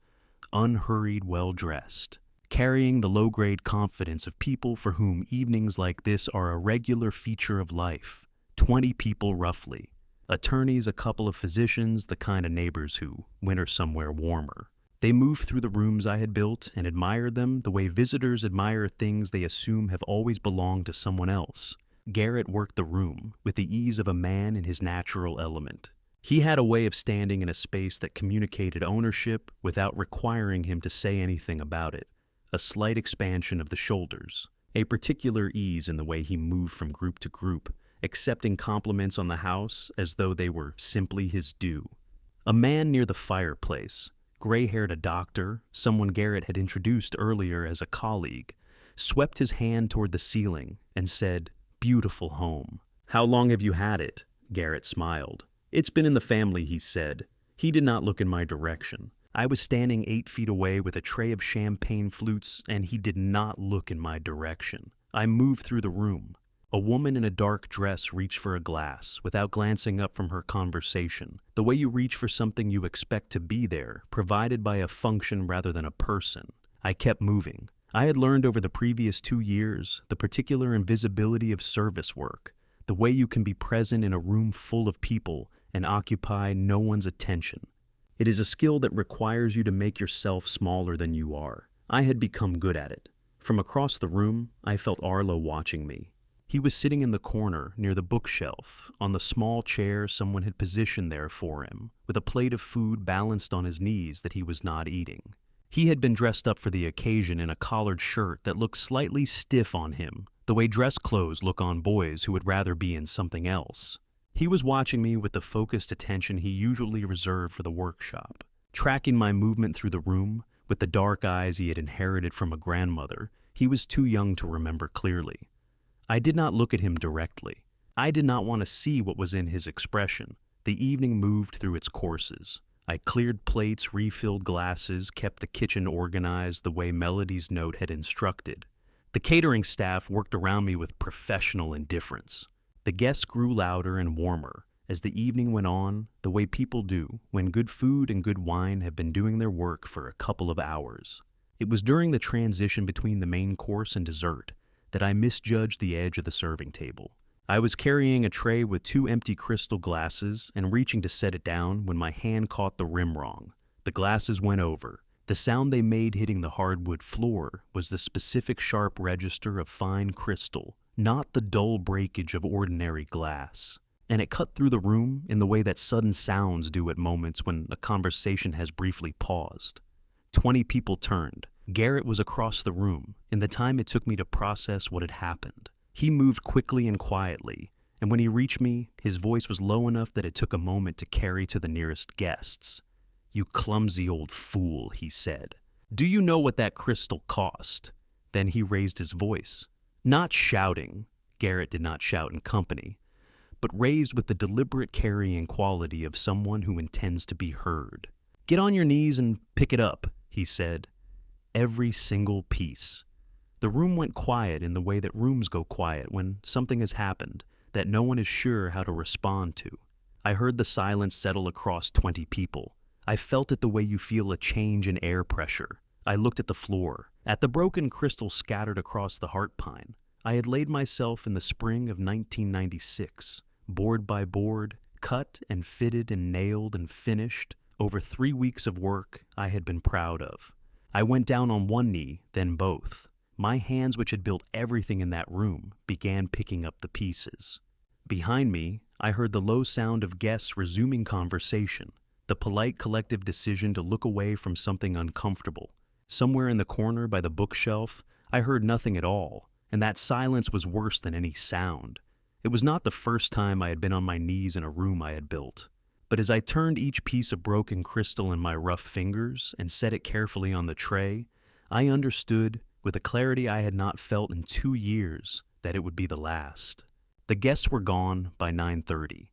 A: unhurried, well-dressed, carrying the low-grade confidence of people for whom evenings like this are a regular feature of life. 20 people roughly. Attorneys, a couple of physicians, the kind of neighbors who winter somewhere warmer. They moved through the rooms I had built and admired them the way visitors admire things they assume have always belonged to someone else. Garrett worked the room with the ease of a man in his natural element. He had a way of standing in a space that communicated ownership without requiring him to say anything about it. A slight expansion of the shoulders, a particular ease in the way he moved from group to group, accepting compliments on the house as though they were simply his due. A man near the fireplace, gray-haired a doctor, someone Garrett had introduced earlier as a colleague, swept his hand toward the ceiling and said, "Beautiful home." "How long have you had it?" Garrett smiled. "It's been in the family," he said. He did not look in my direction. I was standing 8 feet away with a tray of champagne flutes, and he did not look in my direction. I moved through the room. A woman in a dark dress reached for a glass, without glancing up from her conversation, the way you reach for something you expect to be there, provided by a function rather than a person. I kept moving. I had learned over the previous 2 years the particular invisibility of service work, the way you can be present in a room full of people and occupy no one's attention. It is a skill that requires you to make yourself smaller than you are. I had become good at it. From across the room, I felt Arlo watching me. He was sitting in the corner near the bookshelf, on the small chair someone had positioned there for him, with a plate of food balanced on his knees that he was not eating. He had been dressed up for the occasion in a collared shirt that looked slightly stiff on him, the way dress clothes look on boys who would rather be in something else. He was watching me with the focused attention he usually reserved for the workshop, tracking my movement through the room with the dark eyes he had inherited from a grandmother he was too young to remember clearly. I did not look at him directly. I did not want to see what was in his expression. The evening moved through its courses. I cleared plates, refilled glasses, kept the kitchen organized the way Melody's note had instructed. The catering staff worked around me with professional indifference. The guests grew louder and warmer as the evening went on, the way people do when good food and good wine have been doing their work for a couple of hours. It was during the transition between the main course and dessert that I misjudged the edge of the serving table. I was carrying a tray with 2 empty crystal glasses and reaching to set it down when my hand caught the rim wrong. The glasses went over. The sound they made hitting the hardwood floor was the specific sharp register of fine crystal, not the dull breakage of ordinary glass. and it cut through the room in the way that sudden sounds do at moments when a conversation has briefly paused. 20 people turned. Garrett was across the room, in the time it took me to process what had happened. He moved quickly and quietly, and when he reached me, his voice was low enough that it took a moment to carry to the nearest guests. "You clumsy old fool," he said. "Do you know what that crystal cost?" Then he raised his voice. Not shouting, Garrett did not shout in company, but raised with the deliberate carrying quality of someone who intends to be heard. "Get on your knees and pick it up," he said. "Every single piece." The room went quiet in the way that rooms go quiet when something has happened that no one is sure how to respond to. I heard the silence settle across 20 people. I felt it the way you feel a change in air pressure. I looked at the floor, at the broken crystal scattered across the heart pine. I had laid myself in the spring of 1996, board by board, cut and fitted and nailed and finished, over 3 weeks of work I had been proud of. I went down on one knee, then both. My hands, which had built everything in that room, began picking up the pieces. Behind me, I heard the low sound of guests resuming conversation, the polite collective decision to look away from something uncomfortable. Somewhere in the corner by the bookshelf, I heard nothing at all, and that silence was worse than any sound. It was not the first time I had been on my knees in a room I had built. But as I turned each piece of broken crystal in my rough fingers and set it carefully on the tray, I understood, with a clarity I had not felt in 2 years, that it would be the last. The guests were gone by 9:30.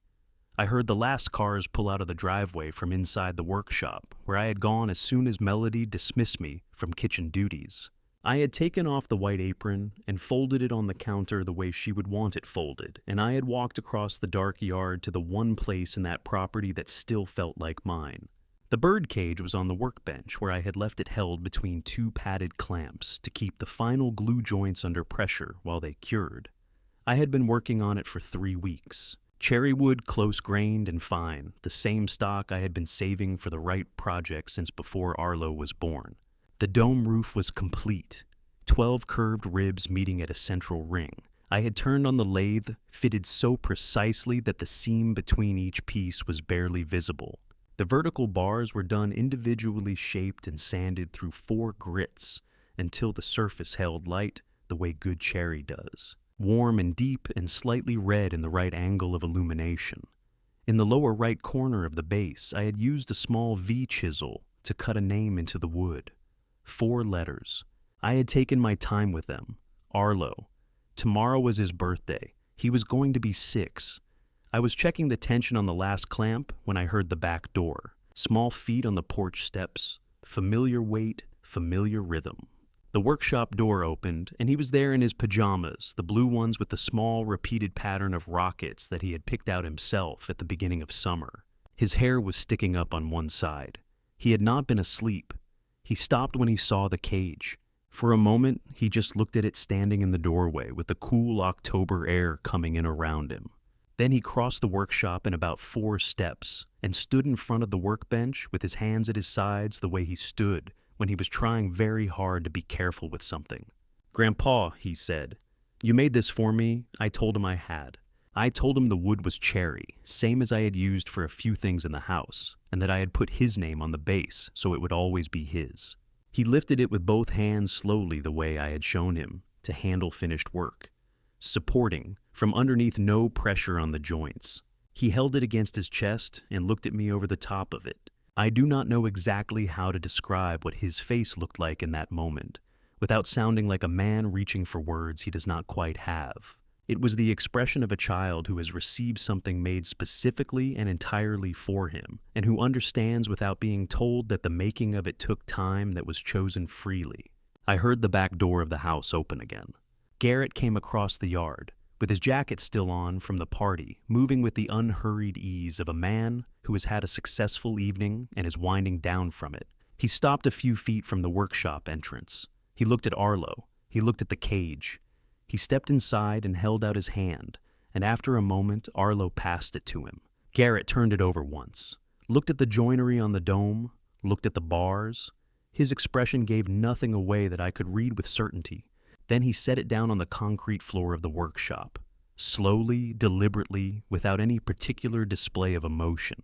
A: I heard the last cars pull out of the driveway from inside the workshop, where I had gone as soon as Melody dismissed me from kitchen duties. I had taken off the white apron and folded it on the counter the way she would want it folded, and I had walked across the dark yard to the one place in that property that still felt like mine. The bird cage was on the workbench where I had left it held between 2 padded clamps to keep the final glue joints under pressure while they cured. I had been working on it for 3 weeks. Cherry wood, close-grained and fine, the same stock I had been saving for the right project since before Arlo was born. The dome roof was complete, 12 curved ribs meeting at a central ring. I had turned on the lathe, fitted so precisely that the seam between each piece was barely visible. The vertical bars were done individually shaped and sanded through 4 grits until the surface held light the way good cherry does. Warm and deep and slightly red in the right angle of illumination. In the lower right corner of the base, I had used a small V chisel to cut a name into the wood. 4 letters. I had taken my time with them. Arlo. Tomorrow was his birthday. He was going to be 6. I was checking the tension on the last clamp when I heard the back door. Small feet on the porch steps. Familiar weight, familiar rhythm. The workshop door opened, and he was there in his pajamas, the blue ones with the small, repeated pattern of rockets that he had picked out himself at the beginning of summer. His hair was sticking up on one side. He had not been asleep. He stopped when he saw the cage. For a moment, he just looked at it standing in the doorway with the cool October air coming in around him. Then he crossed the workshop in about 4 steps and stood in front of the workbench with his hands at his sides the way he stood when he was trying very hard to be careful with something. "Grandpa," he said, "you made this for me." I told him I had. I told him the wood was cherry, same as I had used for a few things in the house, and that I had put his name on the base so it would always be his. He lifted it with both hands slowly the way I had shown him, to handle finished work, supporting, from underneath no pressure on the joints. He held it against his chest and looked at me over the top of it. I do not know exactly how to describe what his face looked like in that moment, without sounding like a man reaching for words he does not quite have. It was the expression of a child who has received something made specifically and entirely for him, and who understands without being told that the making of it took time that was chosen freely. I heard the back door of the house open again. Garrett came across the yard, with his jacket still on from the party, moving with the unhurried ease of a man who has had a successful evening and is winding down from it. He stopped a few feet from the workshop entrance. He looked at Arlo. He looked at the cage. He stepped inside and held out his hand, and after a moment, Arlo passed it to him. Garrett turned it over once, looked at the joinery on the dome, looked at the bars. His expression gave nothing away that I could read with certainty. Then he set it down on the concrete floor of the workshop. slowly, deliberately, without any particular display of emotion,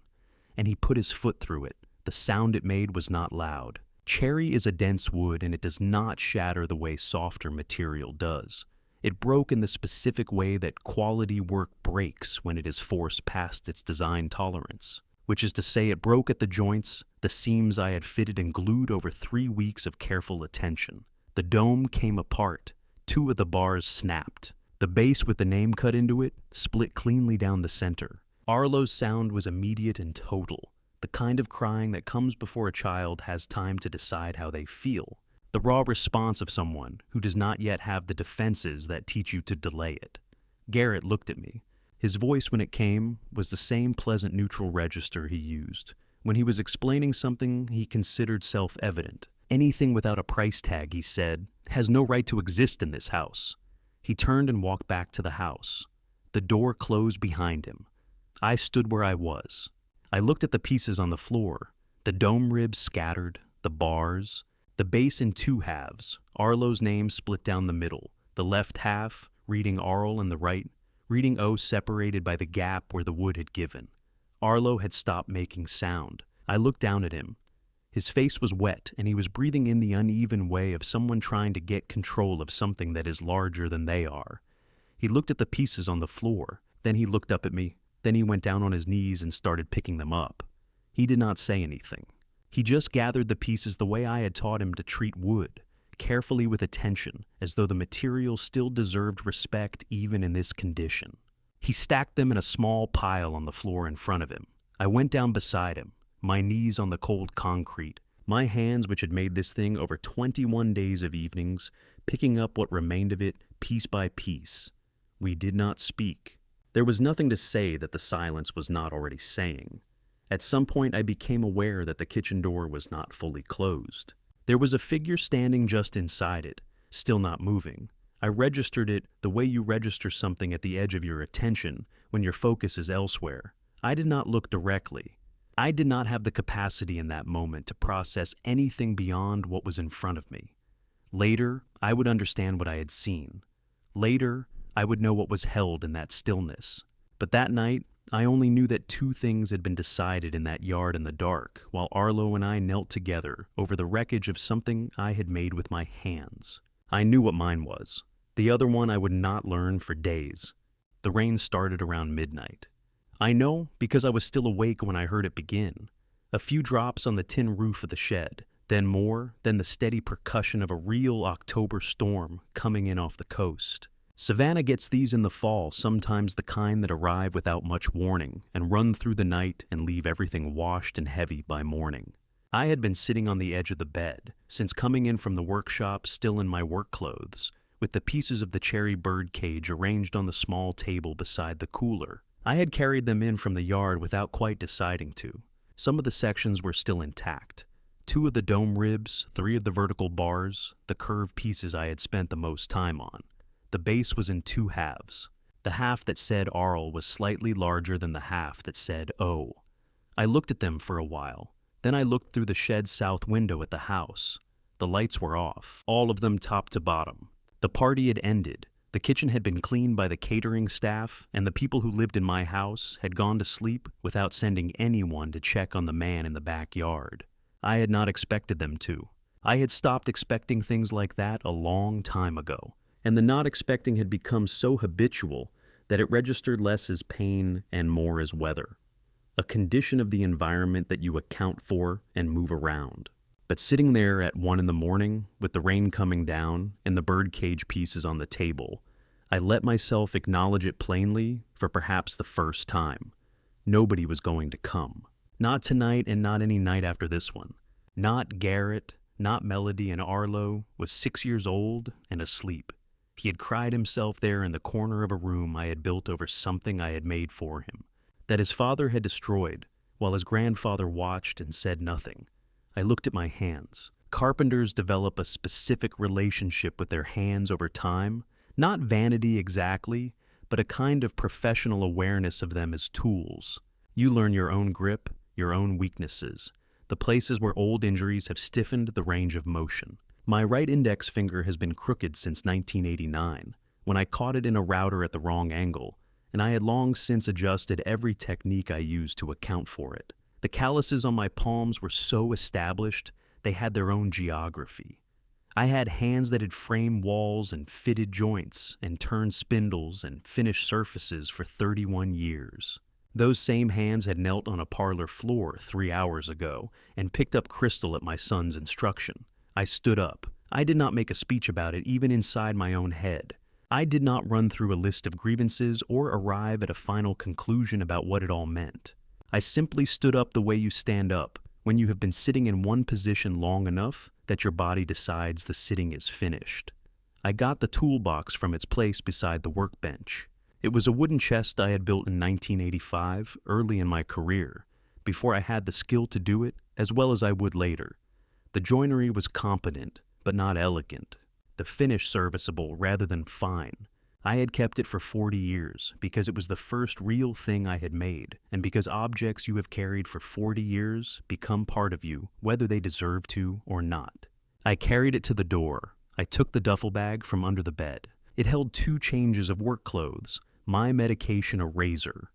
A: and he put his foot through it. The sound it made was not loud. Cherry is a dense wood, and it does not shatter the way softer material does. It broke in the specific way that quality work breaks when it is forced past its design tolerance, which is to say it broke at the joints, the seams I had fitted and glued over 3 weeks of careful attention. The dome came apart. 2 of the bars snapped. The base with the name cut into it split cleanly down the center. Arlo's sound was immediate and total, the kind of crying that comes before a child has time to decide how they feel, the raw response of someone who does not yet have the defenses that teach you to delay it. Garrett looked at me. His voice, when it came, was the same pleasant neutral register he used when he was explaining something he considered self-evident. Anything without a price tag, he said, has no right to exist in this house. He turned and walked back to the house. The door closed behind him. I stood where I was. I looked at the pieces on the floor, the dome ribs scattered, the bars, the base in 2 halves, Arlo's name split down the middle, the left half reading Arl and the right reading O separated by the gap where the wood had given. Arlo had stopped making sound. I looked down at him. His face was wet, and he was breathing in the uneven way of someone trying to get control of something that is larger than they are. He looked at the pieces on the floor, then he looked up at me. Then he went down on his knees and started picking them up. He did not say anything. He just gathered the pieces the way I had taught him to treat wood, carefully with attention, as though the material still deserved respect even in this condition. He stacked them in a small pile on the floor in front of him. I went down beside him, my knees on the cold concrete, my hands which had made this thing over 21 days of evenings, picking up what remained of it piece by piece. We did not speak. There was nothing to say that the silence was not already saying. At some point I became aware that the kitchen door was not fully closed. There was a figure standing just inside it, still not moving. I registered it the way you register something at the edge of your attention when your focus is elsewhere. I did not look directly. I did not have the capacity in that moment to process anything beyond what was in front of me. Later, I would understand what I had seen. Later, I would know what was held in that stillness. But that night, I only knew that 2 things had been decided in that yard in the dark, while Arlo and I knelt together over the wreckage of something I had made with my hands. I knew what mine was. The other one I would not learn for days. The rain started around midnight. I know because I was still awake when I heard it begin. A few drops on the tin roof of the shed, then more, then the steady percussion of a real October storm coming in off the coast. Savannah gets these in the fall, sometimes the kind that arrive without much warning and run through the night and leave everything washed and heavy by morning. I had been sitting on the edge of the bed, since coming in from the workshop still in my work clothes, with the pieces of the cherry bird cage arranged on the small table beside the cooler. I had carried them in from the yard without quite deciding to. Some of the sections were still intact. 2 of the dome ribs, 3 of the vertical bars, the curved pieces I had spent the most time on. The base was in 2 halves. The half that said Arl was slightly larger than the half that said O. I looked at them for a while. Then I looked through the shed's south window at the house. The lights were off, all of them top to bottom. The party had ended. The kitchen had been cleaned by the catering staff, and the people who lived in my house had gone to sleep without sending anyone to check on the man in the backyard. I had not expected them to. I had stopped expecting things like that a long time ago. And the not expecting had become so habitual that it registered less as pain and more as weather, a condition of the environment that you account for and move around. But sitting there at 1 in the morning, with the rain coming down and the birdcage pieces on the table, I let myself acknowledge it plainly for perhaps the first time. Nobody was going to come. Not tonight and not any night after this one. Not Garrett, not Melody, and Arlo was 6 years old and asleep. He had cried himself there in the corner of a room I had built over something I had made for him, that his father had destroyed, while his grandfather watched and said nothing. I looked at my hands. Carpenters develop a specific relationship with their hands over time, not vanity exactly, but a kind of professional awareness of them as tools. You learn your own grip, your own weaknesses, the places where old injuries have stiffened the range of motion. My right index finger has been crooked since 1989, when I caught it in a router at the wrong angle, and I had long since adjusted every technique I used to account for it. The calluses on my palms were so established, they had their own geography. I had hands that had framed walls and fitted joints and turned spindles and finished surfaces for 31 years. Those same hands had knelt on a parlor floor 3 hours ago and picked up crystal at my son's instruction. I stood up. I did not make a speech about it even inside my own head. I did not run through a list of grievances or arrive at a final conclusion about what it all meant. I simply stood up the way you stand up when you have been sitting in one position long enough that your body decides the sitting is finished. I got the toolbox from its place beside the workbench. It was a wooden chest I had built in 1985, early in my career, before I had the skill to do it, as well as I would later. The joinery was competent, but not elegant. The finish serviceable rather than fine. I had kept it for 40 years because it was the first real thing I had made, and because objects you have carried for 40 years become part of you, whether they deserve to or not. I carried it to the door. I took the duffel bag from under the bed. It held 2 changes of work clothes, my medication a razor.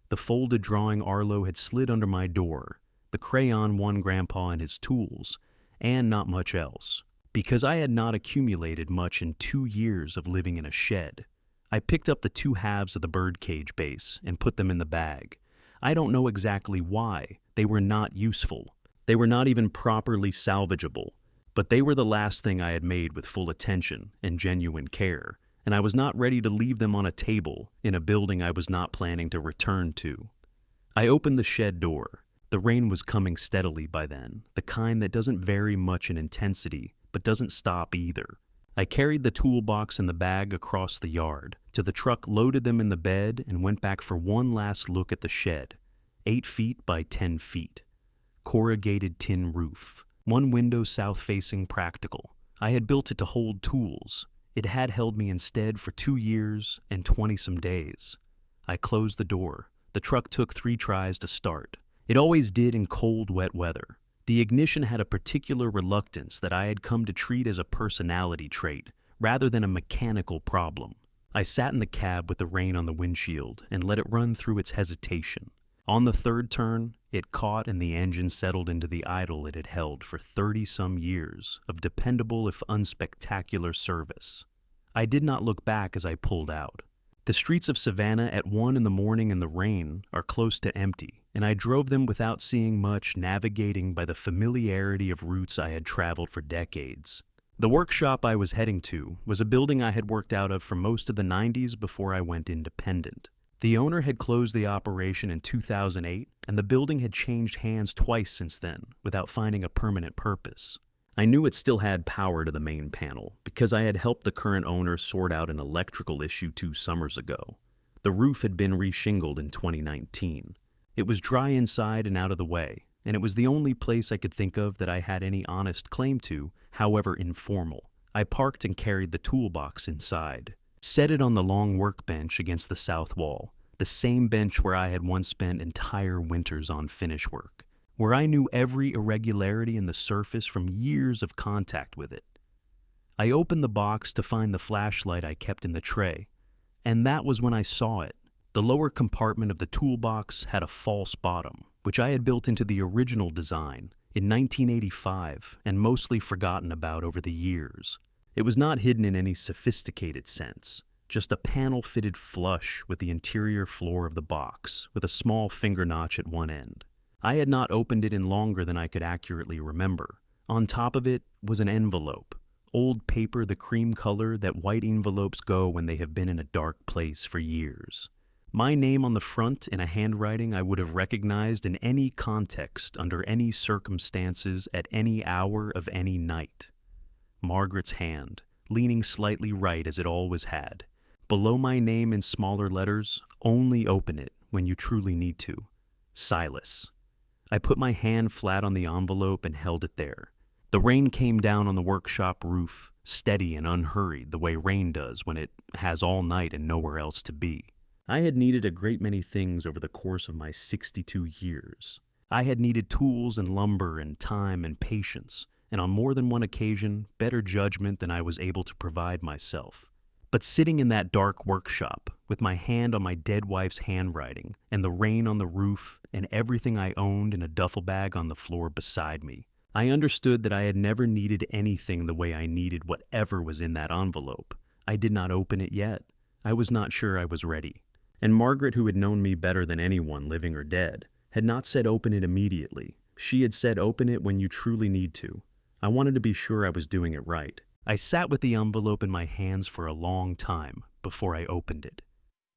A: The folded drawing Arlo had slid under my door, the crayon one Grandpa and his tools, and not much else. Because I had not accumulated much in 2 years of living in a shed. I picked up the 2 halves of the birdcage base and put them in the bag. I don't know exactly why. They were not useful. They were not even properly salvageable. But they were the last thing I had made with full attention and genuine care, and I was not ready to leave them on a table in a building I was not planning to return to. I opened the shed door. The rain was coming steadily by then, the kind that doesn't vary much in intensity, but doesn't stop either. I carried the toolbox and the bag across the yard, to the truck, loaded them in the bed, and went back for one last look at the shed. 8 feet by 10 feet. Corrugated tin roof. 1 window south-facing practical. I had built it to hold tools. It had held me instead for 2 years and 20-some days. I closed the door. The truck took 3 tries to start. It always did in cold, wet weather. The ignition had a particular reluctance that I had come to treat as a personality trait, rather than a mechanical problem. I sat in the cab with the rain on the windshield and let it run through its hesitation. On the 3rd turn, it caught and the engine settled into the idle it had held for 30-some years of dependable if unspectacular service. I did not look back as I pulled out. The streets of Savannah at 1 in the morning in the rain are close to empty, and I drove them without seeing much, navigating by the familiarity of routes I had traveled for decades. The workshop I was heading to was a building I had worked out of for most of the 90s before I went independent. The owner had closed the operation in 2008, and the building had changed hands twice since then, without finding a permanent purpose. I knew it still had power to the main panel, because I had helped the current owner sort out an electrical issue 2 summers ago. The roof had been reshingled in 2019. It was dry inside and out of the way, and it was the only place I could think of that I had any honest claim to, however informal. I parked and carried the toolbox inside. Set it on the long workbench against the south wall, the same bench where I had once spent entire winters on finish work, where I knew every irregularity in the surface from years of contact with it. I opened the box to find the flashlight I kept in the tray, and that was when I saw it. The lower compartment of the toolbox had a false bottom, which I had built into the original design in 1985 and mostly forgotten about over the years. It was not hidden in any sophisticated sense, just a panel fitted flush with the interior floor of the box, with a small finger notch at one end. I had not opened it in longer than I could accurately remember. On top of it was an envelope, old paper the cream color that white envelopes go when they have been in a dark place for years. My name on the front in a handwriting I would have recognized in any context, under any circumstances, at any hour of any night. Margaret's hand, leaning slightly right as it always had. Below my name in smaller letters, only open it when you truly need to. Silas. I put my hand flat on the envelope and held it there. The rain came down on the workshop roof, steady and unhurried the way rain does when it has all night and nowhere else to be. I had needed a great many things over the course of my 62 years. I had needed tools and lumber and time and patience, and on more than one occasion, better judgment than I was able to provide myself. But sitting in that dark workshop, with my hand on my dead wife's handwriting, and the rain on the roof, and everything I owned in a duffel bag on the floor beside me, I understood that I had never needed anything the way I needed whatever was in that envelope. I did not open it yet. I was not sure I was ready. And Margaret, who had known me better than anyone, living or dead, had not said open it immediately. She had said open it when you truly need to. I wanted to be sure I was doing it right. I sat with the envelope in my hands for a long time before I opened it.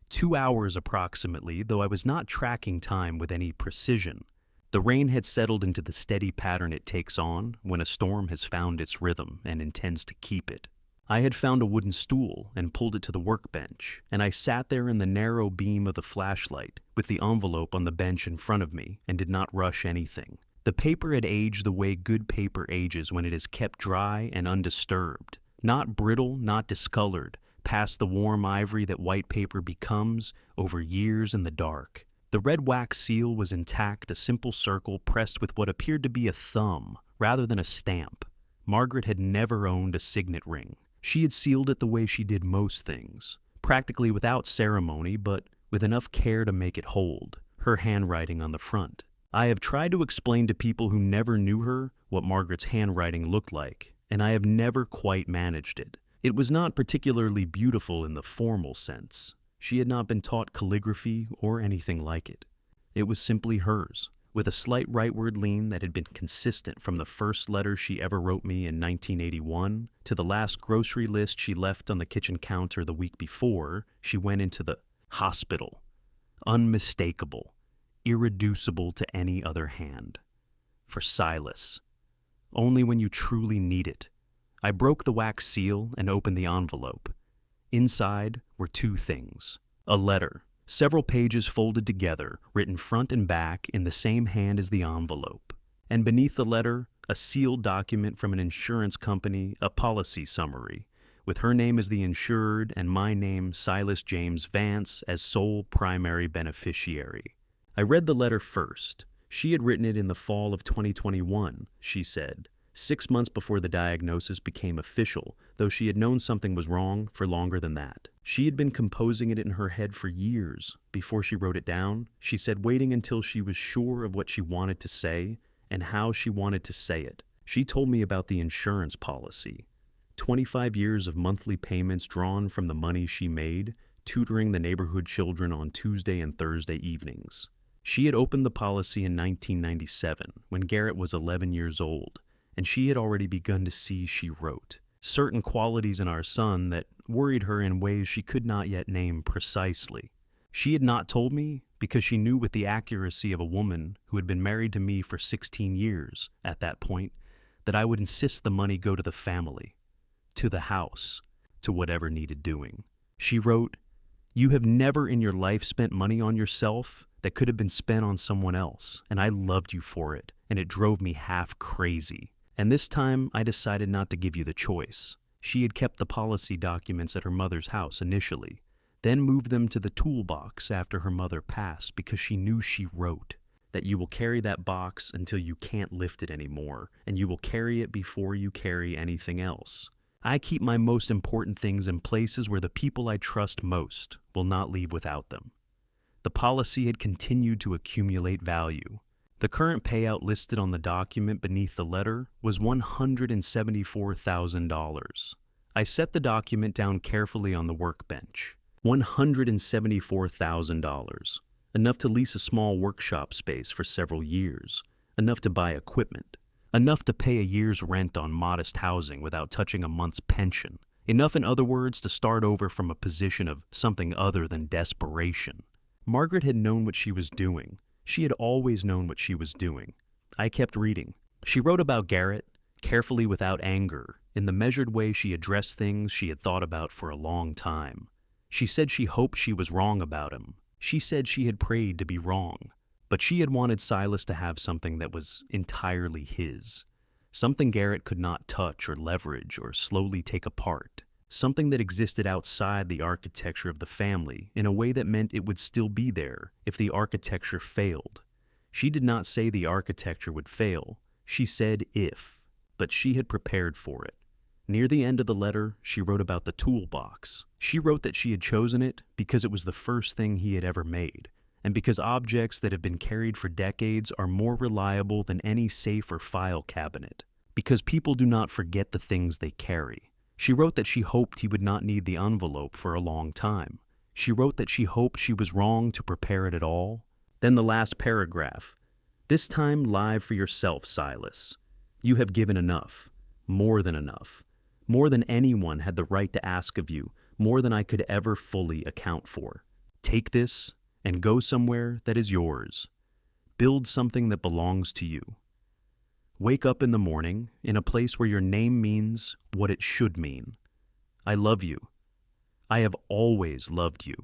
A: 2 hours approximately, though I was not tracking time with any precision. The rain had settled into the steady pattern it takes on when a storm has found its rhythm and intends to keep it. I had found a wooden stool and pulled it to the workbench, and I sat there in the narrow beam of the flashlight with the envelope on the bench in front of me and did not rush anything. The paper had aged the way good paper ages when it is kept dry and undisturbed, not brittle, not discolored, past the warm ivory that white paper becomes over years in the dark. The red wax seal was intact, a simple circle pressed with what appeared to be a thumb rather than a stamp. Margaret had never owned a signet ring. She had sealed it the way she did most things, practically without ceremony, but with enough care to make it hold, her handwriting on the front. I have tried to explain to people who never knew her what Margaret's handwriting looked like, and I have never quite managed it. It was not particularly beautiful in the formal sense. She had not been taught calligraphy or anything like it. It was simply hers, with a slight rightward lean that had been consistent from the first letter she ever wrote me in 1981 to the last grocery list she left on the kitchen counter the week before she went into the hospital. Unmistakable, irreducible to any other hand. For Silas. Only when you truly need it. I broke the wax seal and opened the envelope. Inside were 2 things. A letter, several pages folded together, written front and back in the same hand as the envelope. And beneath the letter, a sealed document from an insurance company, a policy summary, with her name as the insured and my name, Silas James Vance, as sole primary beneficiary. I read the letter first. She had written it in the fall of 2021, she said, 6 months before the diagnosis became official, though she had known something was wrong for longer than that. She had been composing it in her head for years before she wrote it down. She said waiting until she was sure of what she wanted to say and how she wanted to say it. She told me about the insurance policy. 25 years of monthly payments drawn from the money she made, tutoring the neighborhood children on Tuesday and Thursday evenings. She had opened the policy in 1997 when Garrett was 11 years old, and she had already begun to see, she wrote, certain qualities in our son that worried her in ways she could not yet name precisely. She had not told me because she knew with the accuracy of a woman who had been married to me for 16 years at that point that I would insist the money go to the family, to the house, to whatever needed doing. She wrote, "You have never in your life spent money on yourself that could have been spent on someone else, and I loved you for it, and it drove me half crazy. And this time, I decided not to give you the choice." She had kept the policy documents at her mother's house initially, then moved them to the toolbox after her mother passed because she knew, she wrote, that you will carry that box until you can't lift it anymore, and you will carry it before you carry anything else. I keep my most important things in places where the people I trust most will not leave without them. The policy had continued to accumulate value. The current payout listed on the document beneath the letter was $174,000. I set the document down carefully on the workbench. $174,000. Enough to lease a small workshop space for several years. Enough to buy equipment. Enough to pay a year's rent on modest housing without touching a month's pension. Enough, in other words, to start over from a position of something other than desperation. Margaret had known what she was doing. She had always known what she was doing. I kept reading. She wrote about Garrett, carefully without anger, in the measured way she addressed things she had thought about for a long time. She said she hoped she was wrong about him. She said she had prayed to be wrong. But she had wanted Silas to have something that was entirely his. Something Garrett could not touch or leverage or slowly take apart. Something that existed outside the architecture of the family in a way that meant it would still be there if the architecture failed. She did not say the architecture would fail. She said if, but she had prepared for it. Near the end of the letter, she wrote about the toolbox. She wrote that she had chosen it because it was the first thing he had ever made, and because objects that have been carried for decades are more reliable than any safe or file cabinet, because people do not forget the things they carry. She wrote that she hoped he would not need the envelope for a long time. She wrote that she hoped she was wrong to prepare it at all. Then the last paragraph. This time live for yourself, Silas. You have given enough, more than enough, more than anyone had the right to ask of you, more than I could ever fully account for. Take this and go somewhere that is yours. Build something that belongs to you. Wake up in the morning in a place where your name means what it should mean. I love you. I have always loved you.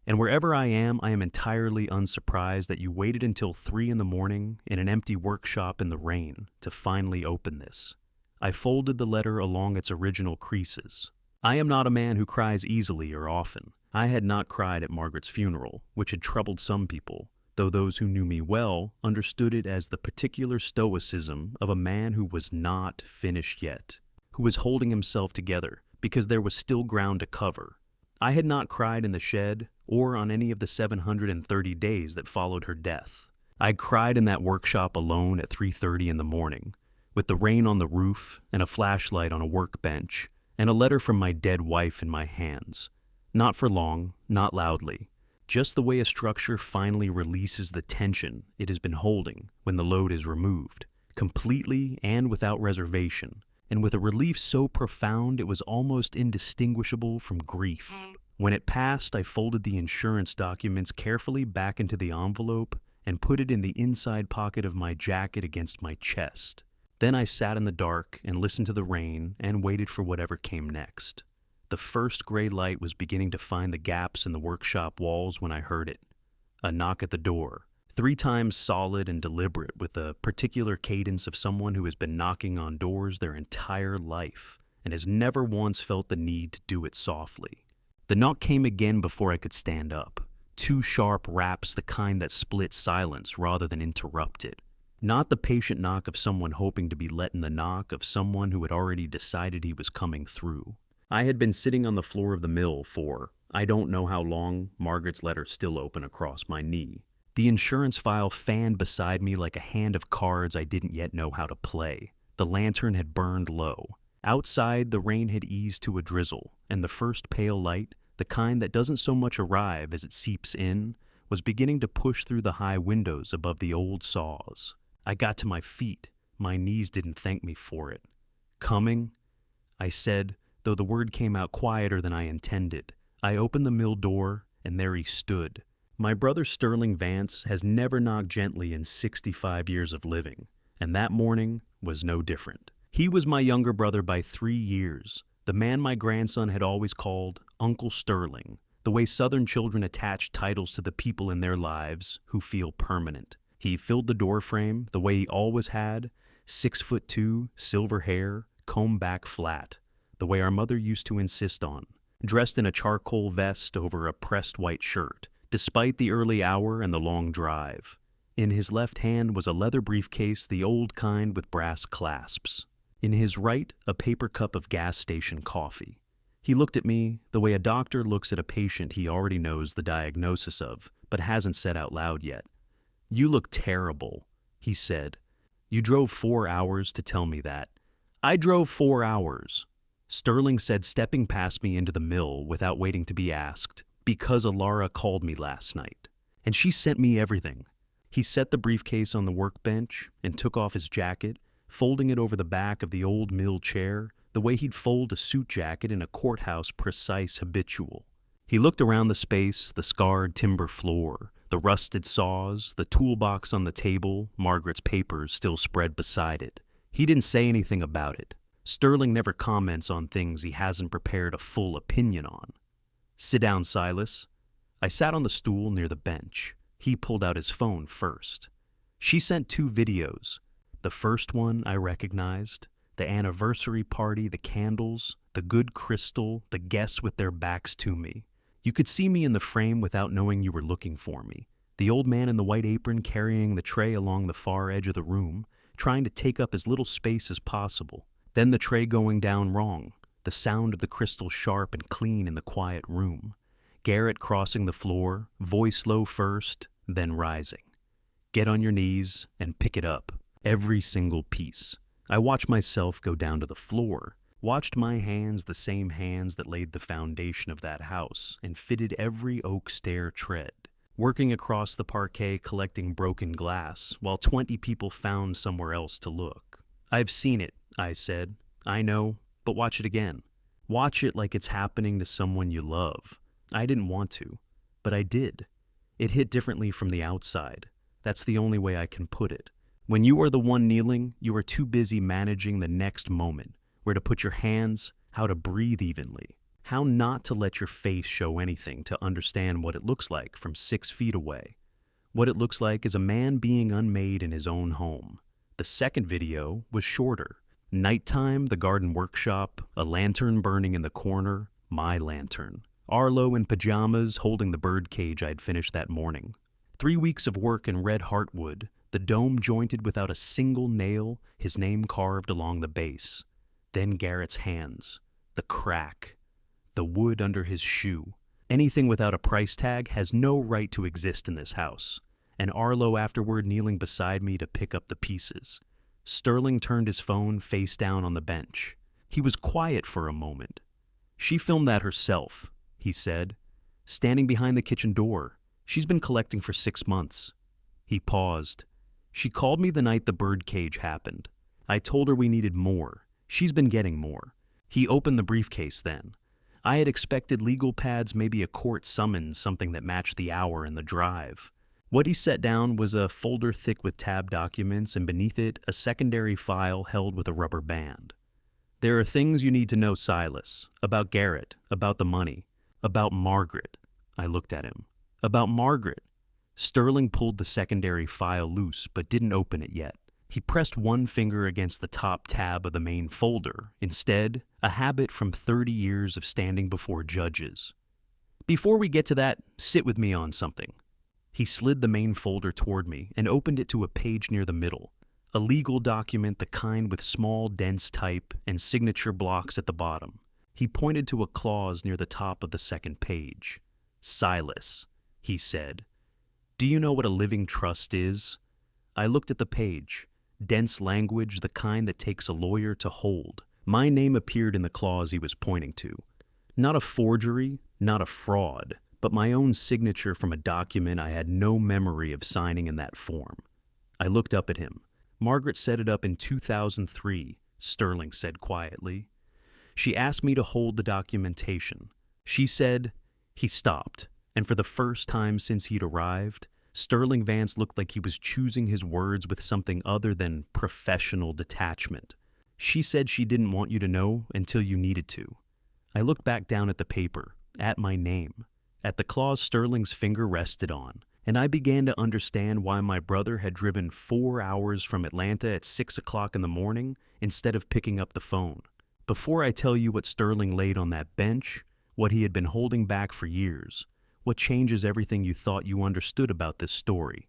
A: And wherever I am entirely unsurprised that you waited until 3 a.m. in an empty workshop in the rain to finally open this. I folded the letter along its original creases. I am not a man who cries easily or often. I had not cried at Margaret's funeral, which had troubled some people, though those who knew me well understood it as the particular stoicism of a man who was not finished yet, who was holding himself together because there was still ground to cover. I had not cried in the shed or on any of the 730 days that followed her death. I cried in that workshop alone at 3:30 in the morning, with the rain on the roof and a flashlight on a workbench and a letter from my dead wife in my hands. Not for long, not loudly, just the way a structure finally releases the tension it has been holding when the load is removed, completely and without reservation, and with a relief so profound it was almost indistinguishable from grief. When it passed, I folded the insurance documents carefully back into the envelope and put it in the inside pocket of my jacket against my chest. Then I sat in the dark and listened to the rain and waited for whatever came next. The first gray light was beginning to find the gaps in the workshop walls when I heard it. A knock at the door, 3 times solid and deliberate, with a particular cadence of someone who has been knocking on doors their entire life and has never once felt the need to do it softly. The knock came again before I could stand up. 2 sharp raps, the kind that split silence rather than interrupt it. Not the patient knock of someone hoping to be let in, the knock of someone who had already decided he was coming through. I had been sitting on the floor of the mill for, I don't know how long, Margaret's letter still open across my knee. The insurance file fanned beside me like a hand of cards I didn't yet know how to play. The lantern had burned low. Outside, the rain had eased to a drizzle, and the first pale light, the kind that doesn't so much arrive as it seeps in, was beginning to push through the high windows above the old saws. I got to my feet. My knees didn't thank me for it. Coming? I said, though the word came out quieter than I intended. I opened the mill door, and there he stood. My brother Sterling Vance has never knocked gently in 65 years of living, and that morning was no different. He was my younger brother by 3 years, the man my grandson had always called Uncle Sterling, the way Southern children attach titles to the people in their lives who feel permanent. He filled the doorframe the way he always had, 6'2", silver hair, combed back flat, the way our mother used to insist on, dressed in a charcoal vest over a pressed white shirt, despite the early hour and the long drive. In his left hand was a leather briefcase, the old kind with brass clasps. In his right, a paper cup of gas station coffee. He looked at me the way a doctor looks at a patient he already knows the diagnosis of, but hasn't said out loud yet. "You look terrible," he said. "You drove 4 hours to tell me that." "I drove 4 hours," Sterling said, stepping past me into the mill without waiting to be asked, "because Alara called me last night, and she sent me everything." He set the briefcase on the workbench and took off his jacket, folding it over the back of the old mill chair, the way he'd fold a suit jacket in a courthouse precise habitual. He looked around the space, the scarred timber floor, the rusted saws, the toolbox on the table, Margaret's papers still spread beside it. He didn't say anything about it. Sterling never comments on things he hasn't prepared a full opinion on. "Sit down, Silas." I sat on the stool near the bench. He pulled out his phone first. She sent 2 videos. The first one I recognized. The anniversary party, the candles, the good crystal, the guests with their backs to me. You could see me in the frame without knowing you were looking for me. The old man in the white apron carrying the tray along the far edge of the room, trying to take up as little space as possible. Then the tray going down wrong, the sound of the crystal sharp and clean in the quiet room. Garrett crossing the floor, voice low first, then rising. Get on your knees and pick it up, every single piece. I watched myself go down to the floor, watched my hands, the same hands that laid the foundation of that house and fitted every oak stair tread, working across the parquet collecting broken glass while 20 people found somewhere else to look. I've seen it, I said. I know, but watch it again. Watch it like it's happening to someone you love. I didn't want to, but I did. It hit differently from the outside. That's the only way I can put it. When you are the one kneeling, you are too busy managing the next moment, where to put your hands, how to breathe evenly, how not to let your face show anything to understand what it looks like from 6 feet away. What it looks like is a man being unmade in his own home. The second video was shorter. Nighttime, the garden workshop, a lantern burning in the corner, my lantern. Arlo in pajamas holding the bird cage I'd finished that morning. 3 weeks of work in red heartwood, the dome jointed without a single nail, his name carved along the base. Then Garrett's hands, the crack, the wood under his shoe. Anything without a price tag has no right to exist in this house. And Arlo afterward kneeling beside me to pick up the pieces. Sterling turned his phone face down on the bench. He was quiet for a moment. She filmed that herself, he said, standing behind the kitchen door. She's been collecting for 6 months. He paused. She called me the night the bird cage happened. I told her we needed more. She's been getting more. He opened the briefcase then. I had expected legal pads, maybe a court summons, something that matched the hour and the drive. What he set down was a folder thick with tab documents, and beneath it, a secondary file held with a rubber band. There are things you need to know, Silas, about Garrett, about the money, about Margaret. I looked at him. About Margaret. Sterling pulled the secondary file loose, but didn't open it yet. He pressed one finger against the top tab of the main folder. Instead, a habit from 30 years of standing before judges. Before we get to that, sit with me on something. He slid the main folder toward me and opened it to a page near the middle. A legal document, the kind with small, dense type and signature blocks at the bottom. He pointed to a clause near the top of the second page. Silas, he said. Do you know what a living trust is? I looked at the page. Dense language, the kind that takes a lawyer to hold. My name appeared in the clause he was pointing to. Not a forgery, not a fraud, but my own signature from a document I had no memory of signing in that form. I looked up at him. Margaret set it up in 2003, Sterling said quietly. She asked me to hold the documentation. She said, he stopped, and for the first time since he'd arrived, Sterling Vance looked like he was choosing his words with something other than professional detachment. She said she didn't want you to know until you needed to. I looked back down at the paper, at my name, at the clause Sterling's finger rested on, and I began to understand why my brother had driven 4 hours from Atlanta at 6 o'clock in the morning instead of picking up the phone. Before I tell you what Sterling laid on that bench, what he had been holding back for years, what changes everything you thought you understood about this story,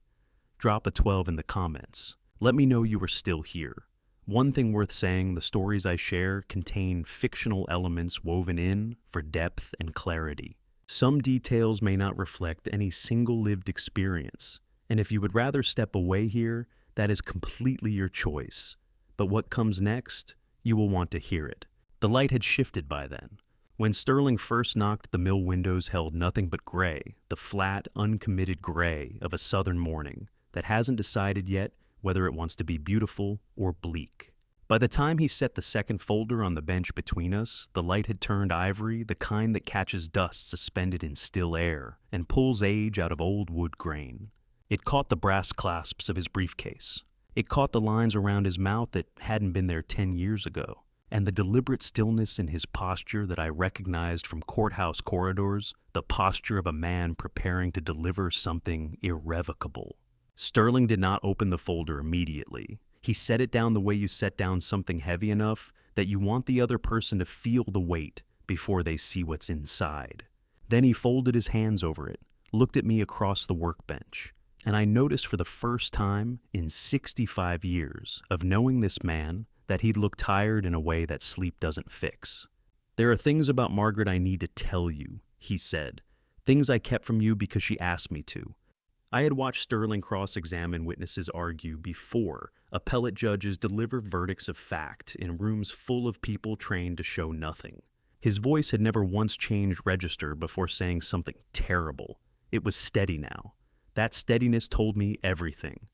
A: drop a 12 in the comments. Let me know you are still here. One thing worth saying, the stories I share contain fictional elements woven in for depth and clarity. Some details may not reflect any single lived experience, and if you would rather step away here, that is completely your choice. But what comes next, you will want to hear it. The light had shifted by then. When Sterling first knocked, the mill windows held nothing but gray, the flat, uncommitted gray of a southern morning that hasn't decided yet whether it wants to be beautiful or bleak. By the time he set the second folder on the bench between us, the light had turned ivory, the kind that catches dust suspended in still air and pulls age out of old wood grain. It caught the brass clasps of his briefcase. It caught the lines around his mouth that hadn't been there 10 years ago, and the deliberate stillness in his posture that I recognized from courthouse corridors, the posture of a man preparing to deliver something irrevocable. Sterling did not open the folder immediately. He set it down the way you set down something heavy enough that you want the other person to feel the weight before they see what's inside. Then he folded his hands over it, looked at me across the workbench, and I noticed for the first time in 65 years of knowing this man that he'd look tired in a way that sleep doesn't fix. "There are things about Margaret I need to tell you," he said. "Things I kept from you because she asked me to." I had watched Sterling cross-examine witnesses argue before appellate judges deliver verdicts of fact in rooms full of people trained to show nothing. His voice had never once changed register before saying something terrible. It was steady now. That steadiness told me everything.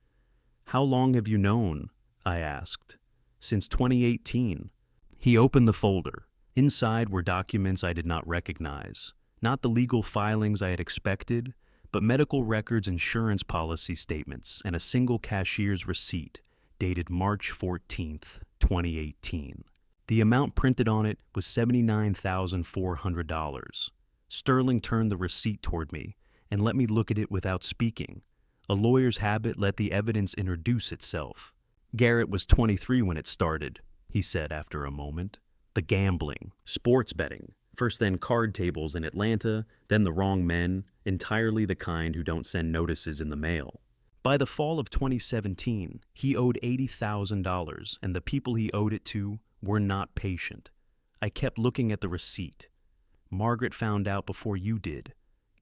A: "How long have you known?" I asked. "Since 2018. He opened the folder. Inside were documents I did not recognize. Not the legal filings I had expected, but medical records, insurance policy statements, and a single cashier's receipt dated March 14th, 2018. The amount printed on it was $79,400. Sterling turned the receipt toward me and let me look at it without speaking. A lawyer's habit let the evidence introduce itself. "Garrett was 23 when it started," he said after a moment. "The gambling, sports betting, first then card tables in Atlanta, then the wrong men, entirely the kind who don't send notices in the mail. By the fall of 2017, he owed $80,000, and the people he owed it to were not patient. I kept looking at the receipt. Margaret found out before you did.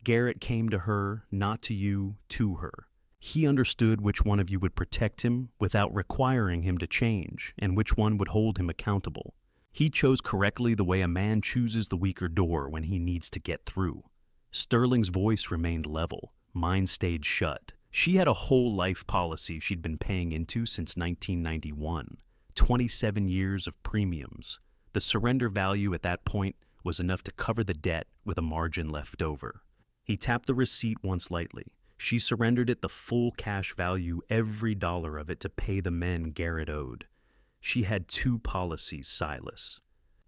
A: Garrett came to her, not to you, to her. He understood which one of you would protect him without requiring him to change, and which one would hold him accountable. He chose correctly the way a man chooses the weaker door when he needs to get through." Sterling's voice remained level. Mine stayed shut. She had a whole life policy she'd been paying into since 1991. 27 years of premiums. The surrender value at that point was enough to cover the debt with a margin left over. He tapped the receipt once lightly. She surrendered it the full cash value, every dollar of it, to pay the men Garrett owed. She had 2 policies, Silas.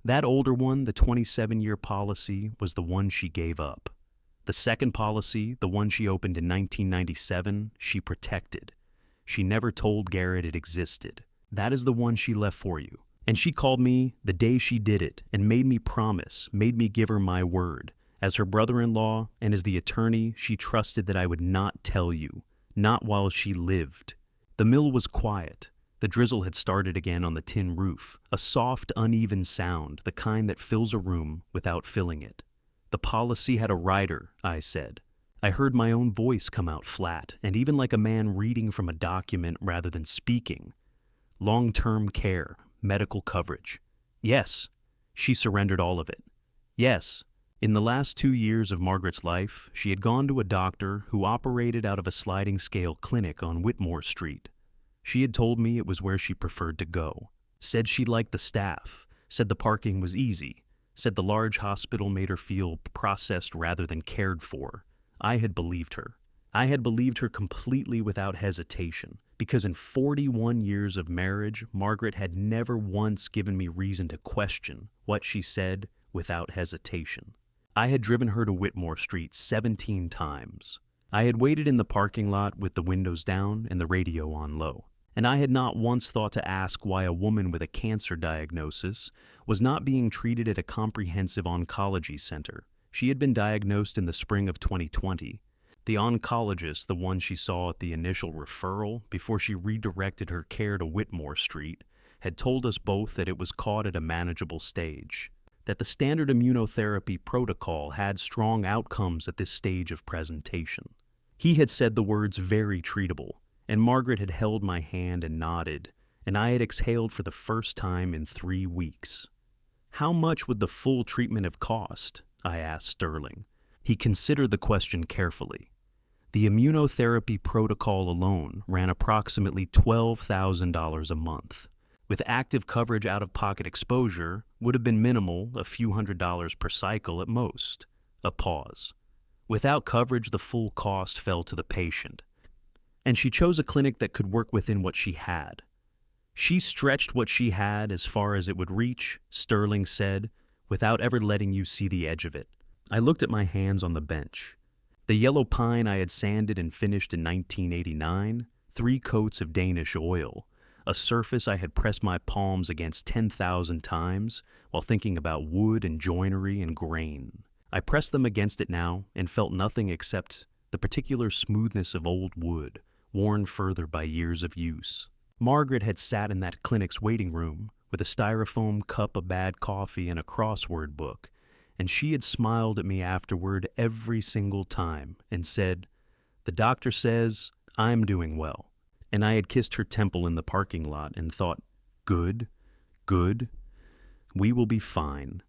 A: That older one, the 27-year policy, was the one she gave up. The second policy, the one she opened in 1997, she protected. She never told Garrett it existed. That is the one she left for you. And she called me the day she did it and made me promise, made me give her my word. As her brother-in-law and as the attorney, she trusted that I would not tell you, not while she lived. The mill was quiet. The drizzle had started again on the tin roof, a soft, uneven sound, the kind that fills a room without filling it. "The policy had a rider," I said. I heard my own voice come out flat, and even like a man reading from a document rather than speaking. "Long-term care, medical coverage." "Yes." She surrendered all of it. "Yes." In the last 2 years of Margaret's life, she had gone to a doctor who operated out of a sliding-scale clinic on Whitmore Street. She had told me it was where she preferred to go. Said she liked the staff. Said the parking was easy. Said the large hospital made her feel processed rather than cared for. I had believed her. I had believed her completely without hesitation, because in 41 years of marriage, Margaret had never once given me reason to question what she said without hesitation. I had driven her to Whitmore Street 17 times. I had waited in the parking lot with the windows down and the radio on low. And I had not once thought to ask why a woman with a cancer diagnosis was not being treated at a comprehensive oncology center. She had been diagnosed in the spring of 2020. The oncologist, the one she saw at the initial referral before she redirected her care to Whitmore Street, had told us both that it was caught at a manageable stage, that the standard immunotherapy protocol had strong outcomes at this stage of presentation. He had said the words "very treatable," and Margaret had held my hand and nodded, and I had exhaled for the first time in 3 weeks. "How much would the full treatment have cost?" I asked Sterling. He considered the question carefully. The immunotherapy protocol alone ran approximately $12,000 a month. With active coverage, out-of-pocket exposure would have been minimal, a few $100s per cycle at most. A pause. Without coverage, the full cost fell to the patient. And she chose a clinic that could work within what she had. She stretched what she had as far as it would reach, Sterling said, without ever letting you see the edge of it. I looked at my hands on the bench. The yellow pine I had sanded and finished in 1989, 3 coats of Danish oil, a surface I had pressed my palms against 10,000 times while thinking about wood and joinery and grain. I pressed them against it now and felt nothing except the particular smoothness of old wood, worn further by years of use. Margaret had sat in that clinic's waiting room, with a styrofoam cup of bad coffee and a crossword book, and she had smiled at me afterward every single time and said, "The doctor says I'm doing well." And I had kissed her temple in the parking lot and thought, good, good, we will be fine.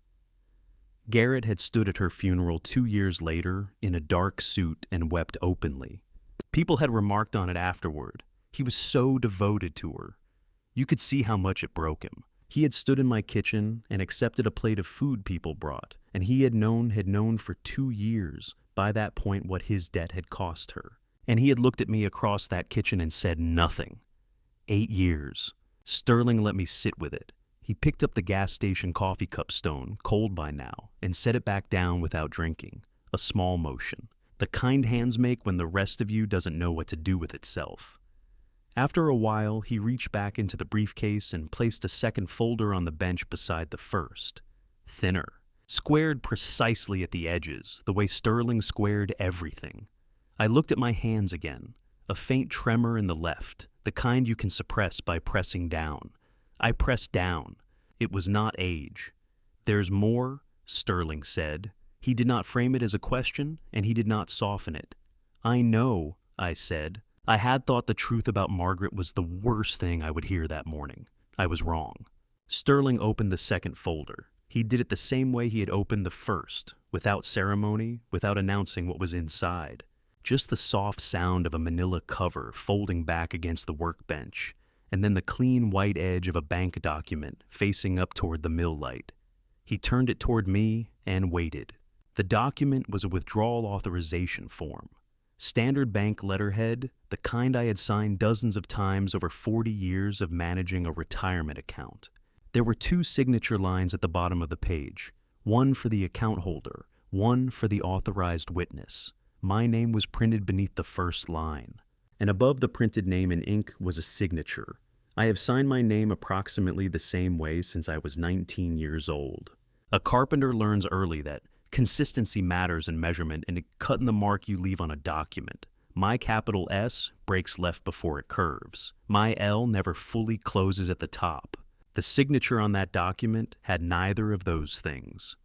A: Garrett had stood at her funeral 2 years later in a dark suit and wept openly. People had remarked on it afterward. He was so devoted to her. You could see how much it broke him. He had stood in my kitchen and accepted a plate of food people brought, and he had known for 2 years by that point what his debt had cost her. And he had looked at me across that kitchen and said nothing. 8 years. Sterling let me sit with it. He picked up the gas station coffee cup stone, cold by now, and set it back down without drinking. A small motion. The kind hands make when the rest of you doesn't know what to do with itself. After a while, he reached back into the briefcase and placed a second folder on the bench beside the first. Thinner. Squared precisely at the edges, the way Sterling squared everything. I looked at my hands again. A faint tremor in the left, the kind you can suppress by pressing down. I pressed down. It was not age. "There's more," Sterling said. He did not frame it as a question, and he did not soften it. "I know," I said. I had thought the truth about Margaret was the worst thing I would hear that morning. I was wrong. Sterling opened the second folder. He did it the same way he had opened the first, without ceremony, without announcing what was inside. Just the soft sound of a manila cover folding back against the workbench, and then the clean white edge of a bank document facing up toward the mill light. He turned it toward me and waited. The document was a withdrawal authorization form. Standard bank letterhead, the kind I had signed dozens of times over 40 years of managing a retirement account. There were 2 signature lines at the bottom of the page, one for the account holder, one for the authorized witness. My name was printed beneath the first line, and above the printed name in ink was a signature. I have signed my name approximately the same way since I was 19 years old. A carpenter learns early that consistency matters in measurement and cut in the mark you leave on a document. My capital S breaks left before it curves. My L never fully closes at the top. The signature on that document had neither of those things.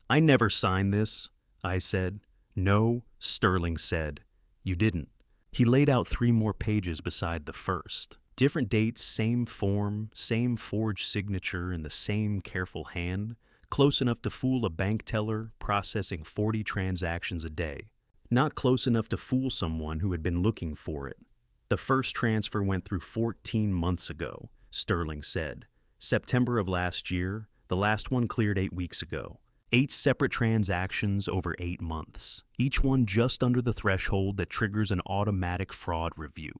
A: "I never signed this," I said. "No," Sterling said. "You didn't." He laid out 3 more pages beside the first. Different dates, same form, same forged signature in the same careful hand, close enough to fool a bank teller processing 40 transactions a day. Not close enough to fool someone who had been looking for it. "The first transfer went through 14 months ago," Sterling said. "September of last year, the last one cleared 8 weeks ago. 8 separate transactions over 8 months, each one just under the threshold that triggers an automatic fraud review."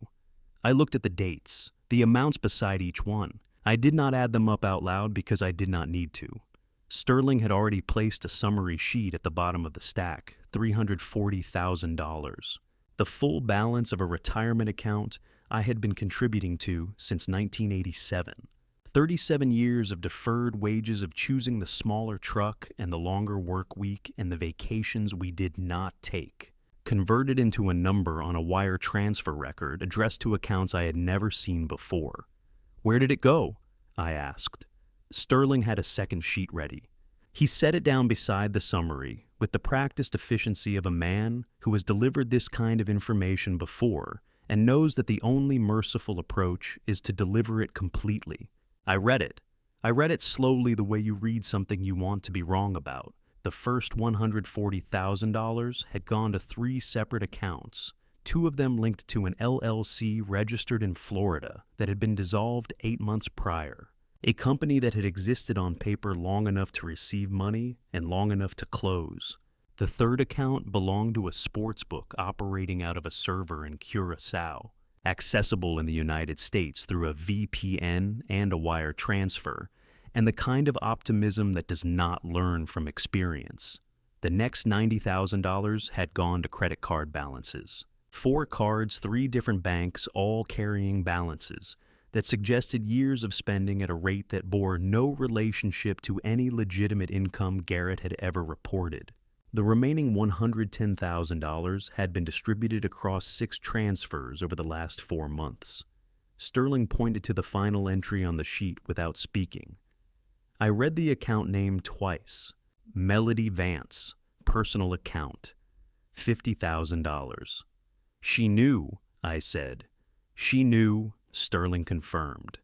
A: I looked at the dates, the amounts beside each one. I did not add them up out loud because I did not need to. Sterling had already placed a summary sheet at the bottom of the stack, $340,000. The full balance of a retirement account I had been contributing to since 1987. 37 years of deferred wages of choosing the smaller truck and the longer work week and the vacations we did not take, converted into a number on a wire transfer record addressed to accounts I had never seen before. "Where did it go?" I asked. Sterling had a second sheet ready. He set it down beside the summary with the practiced efficiency of a man who has delivered this kind of information before and knows that the only merciful approach is to deliver it completely. I read it. I read it slowly the way you read something you want to be wrong about. The first $140,000 had gone to 3 separate accounts, 2 of them linked to an LLC registered in Florida that had been dissolved 8 months prior. A company that had existed on paper long enough to receive money and long enough to close. The third account belonged to a sports book operating out of a server in Curacao, accessible in the United States through a VPN and a wire transfer, and the kind of optimism that does not learn from experience. The next $90,000 had gone to credit card balances. 4 cards, 3 different banks, all carrying balances that suggested years of spending at a rate that bore no relationship to any legitimate income Garrett had ever reported. The remaining $110,000 had been distributed across 6 transfers over the last 4 months. Sterling pointed to the final entry on the sheet without speaking. I read the account name twice. Melody Vance, personal account, $50,000. She knew, I said. She knew, Sterling confirmed.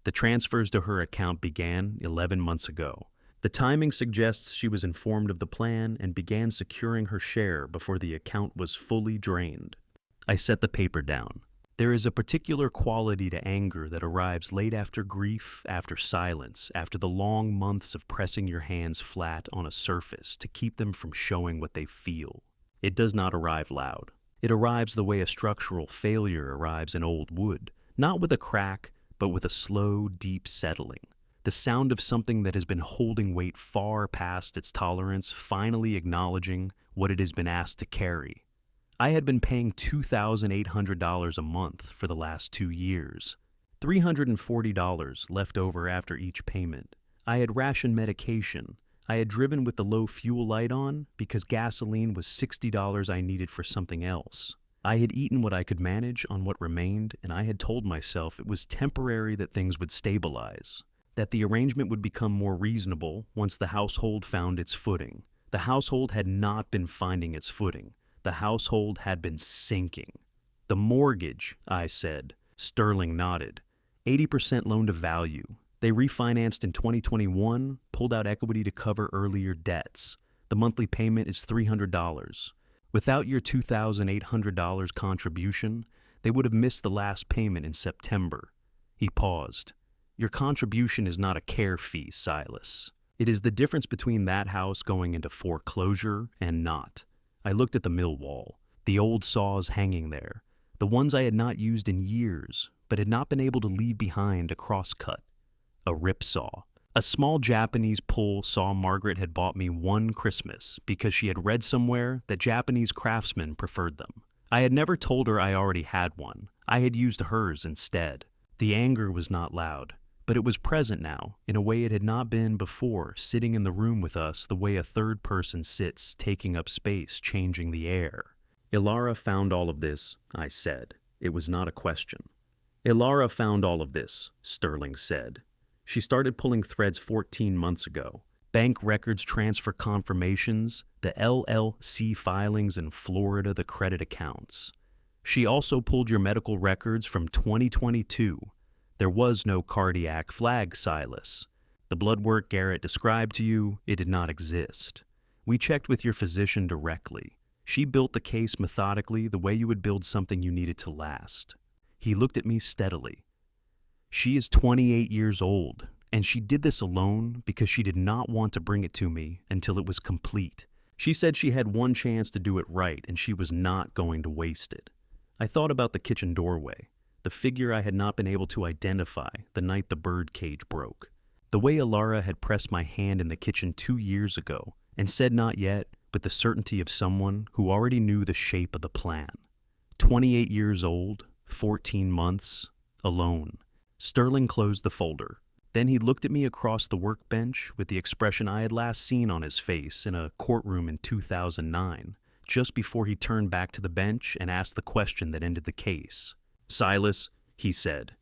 A: The transfers to her account began 11 months ago. The timing suggests she was informed of the plan and began securing her share before the account was fully drained. I set the paper down. There is a particular quality to anger that arrives late after grief, after silence, after the long months of pressing your hands flat on a surface to keep them from showing what they feel. It does not arrive loud. It arrives the way a structural failure arrives in old wood, not with a crack, but with a slow, deep settling. The sound of something that has been holding weight far past its tolerance, finally acknowledging what it has been asked to carry. I had been paying $2,800 a month for the last 2 years, $340 left over after each payment. I had rationed medication. I had driven with the low fuel light on because gasoline was $60 I needed for something else. I had eaten what I could manage on what remained, and I had told myself it was temporary, that things would stabilize, that the arrangement would become more reasonable once the household found its footing. The household had not been finding its footing. The household had been sinking. The mortgage, I said. Sterling nodded. 80% loan to value. They refinanced in 2021, pulled out equity to cover earlier debts. The monthly payment is $300. Without your $2,800 contribution, they would have missed the last payment in September. He paused. Your contribution is not a care fee, Silas. It is the difference between that house going into foreclosure and not. I looked at the mill wall, the old saws hanging there, the ones I had not used in years, but had not been able to leave behind a crosscut. A rip saw. A small Japanese pull saw Margaret had bought me one Christmas because she had read somewhere that Japanese craftsmen preferred them. I had never told her I already had one. I had used hers instead. The anger was not loud, but it was present now, in a way it had not been before, sitting in the room with us the way a third person sits, taking up space, changing the air. Ilara found all of this, I said. It was not a question. Ilara found all of this, Sterling said. She started pulling threads 14 months ago. Bank records, transfer confirmations, the LLC filings in Florida, the credit accounts. She also pulled your medical records from 2022. There was no cardiac flag, Silas. The blood work Garrett described to you, it did not exist. We checked with your physician directly. She built the case methodically, the way you would build something you needed to last. He looked at me steadily. She is 28 years old, and she did this alone because she did not want to bring it to me until it was complete. She said she had one chance to do it right, and she was not going to waste it. I thought about the kitchen doorway, the figure I had not been able to identify the night the bird cage broke. The way Ilara had pressed my hand in the kitchen 2 years ago and said not yet, but the certainty of someone who already knew the shape of the plan. 28 years old, 14 months, alone. Sterling closed the folder. Then he looked at me across the workbench with the expression I had last seen on his face in a courtroom in 2009, just before he turned back to the bench and asked the question that ended the case. Silas, he said,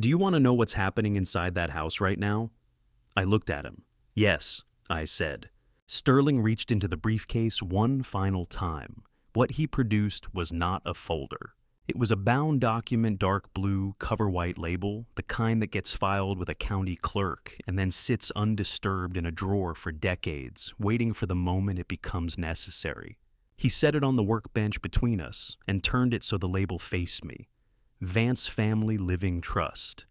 A: do you want to know what's happening inside that house right now? I looked at him. Yes, I said. Sterling reached into the briefcase one final time. What he produced was not a folder. It was a bound document, dark blue, cover white label, the kind that gets filed with a county clerk and then sits undisturbed in a drawer for decades, waiting for the moment it becomes necessary. He set it on the workbench between us and turned it so the label faced me. Vance Family Living Trust.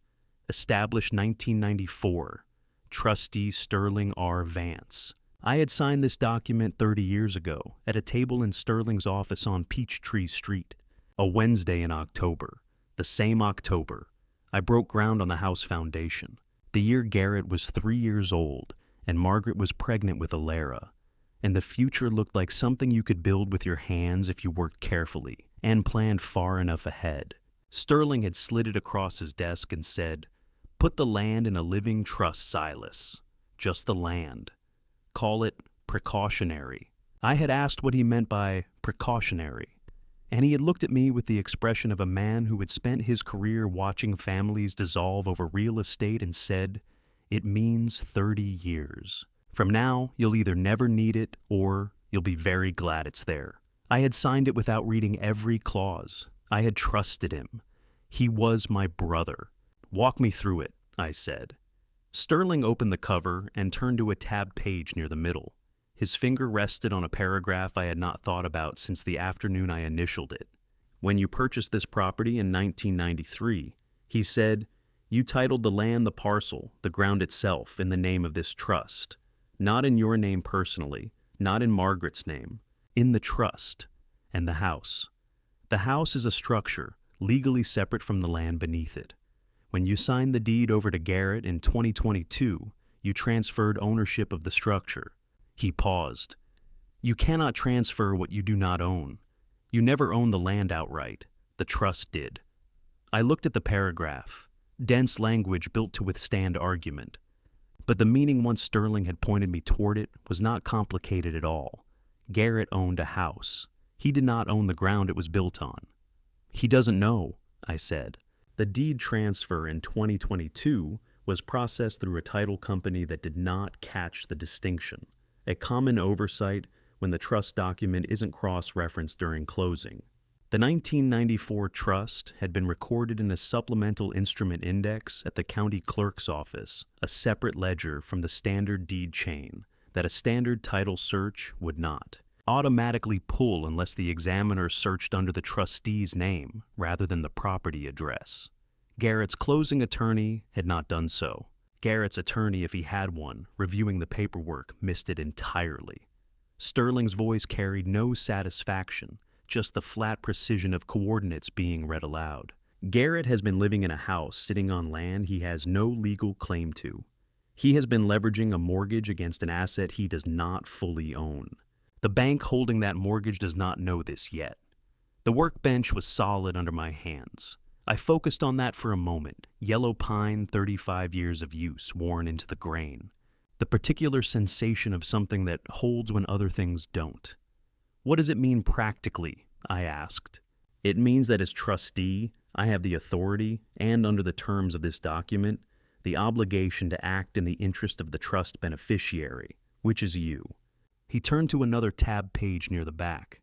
A: Established 1994. Trustee Sterling R. Vance. I had signed this document 30 years ago at a table in Sterling's office on Peachtree Street. A Wednesday in October, the same October, I broke ground on the house foundation. The year Garrett was 3 years old and Margaret was pregnant with Ilara, and the future looked like something you could build with your hands if you worked carefully and planned far enough ahead. Sterling had slid it across his desk and said, "Put the land in a living trust, Silas. Just the land. Call it precautionary." I had asked what he meant by precautionary, and he had looked at me with the expression of a man who had spent his career watching families dissolve over real estate and said, "It means 30 years. From now, you'll either never need it or you'll be very glad it's there." I had signed it without reading every clause. I had trusted him. He was my brother. "Walk me through it," I said. Sterling opened the cover and turned to a tabbed page near the middle. His finger rested on a paragraph I had not thought about since the afternoon I initialed it. "When you purchased this property in 1993, he said, you titled the land, the parcel, the ground itself in the name of this trust. Not in your name personally, not in Margaret's name, in the trust and the house. The house is a structure, legally separate from the land beneath it. When you signed the deed over to Garrett in 2022, you transferred ownership of the structure." He paused. "You cannot transfer what you do not own. You never owned the land outright. The trust did." I looked at the paragraph, dense language built to withstand argument. But the meaning once Sterling had pointed me toward it was not complicated at all. Garrett owned a house. He did not own the ground it was built on. "He doesn't know," I said. "The deed transfer in 2022 was processed through a title company that did not catch the distinction, a common oversight when the trust document isn't cross-referenced during closing. The 1994 trust had been recorded in a supplemental instrument index at the county clerk's office, a separate ledger from the standard deed chain that a standard title search would not automatically pull unless the examiner searched under the trustee's name rather than the property address. Garrett's closing attorney had not done so. Garrett's attorney, if he had one, reviewing the paperwork, missed it entirely. Sterling's voice carried no satisfaction, just the flat precision of coordinates being read aloud. "Garrett has been living in a house sitting on land he has no legal claim to. He has been leveraging a mortgage against an asset he does not fully own. The bank holding that mortgage does not know this yet." The workbench was solid under my hands. I focused on that for a moment. Yellow pine, 35 years of use, worn into the grain. The particular sensation of something that holds when other things don't. "What does it mean practically?" I asked. "It means that as trustee, I have the authority, and under the terms of this document, the obligation to act in the interest of the trust beneficiary, which is you." He turned to another tab page near the back.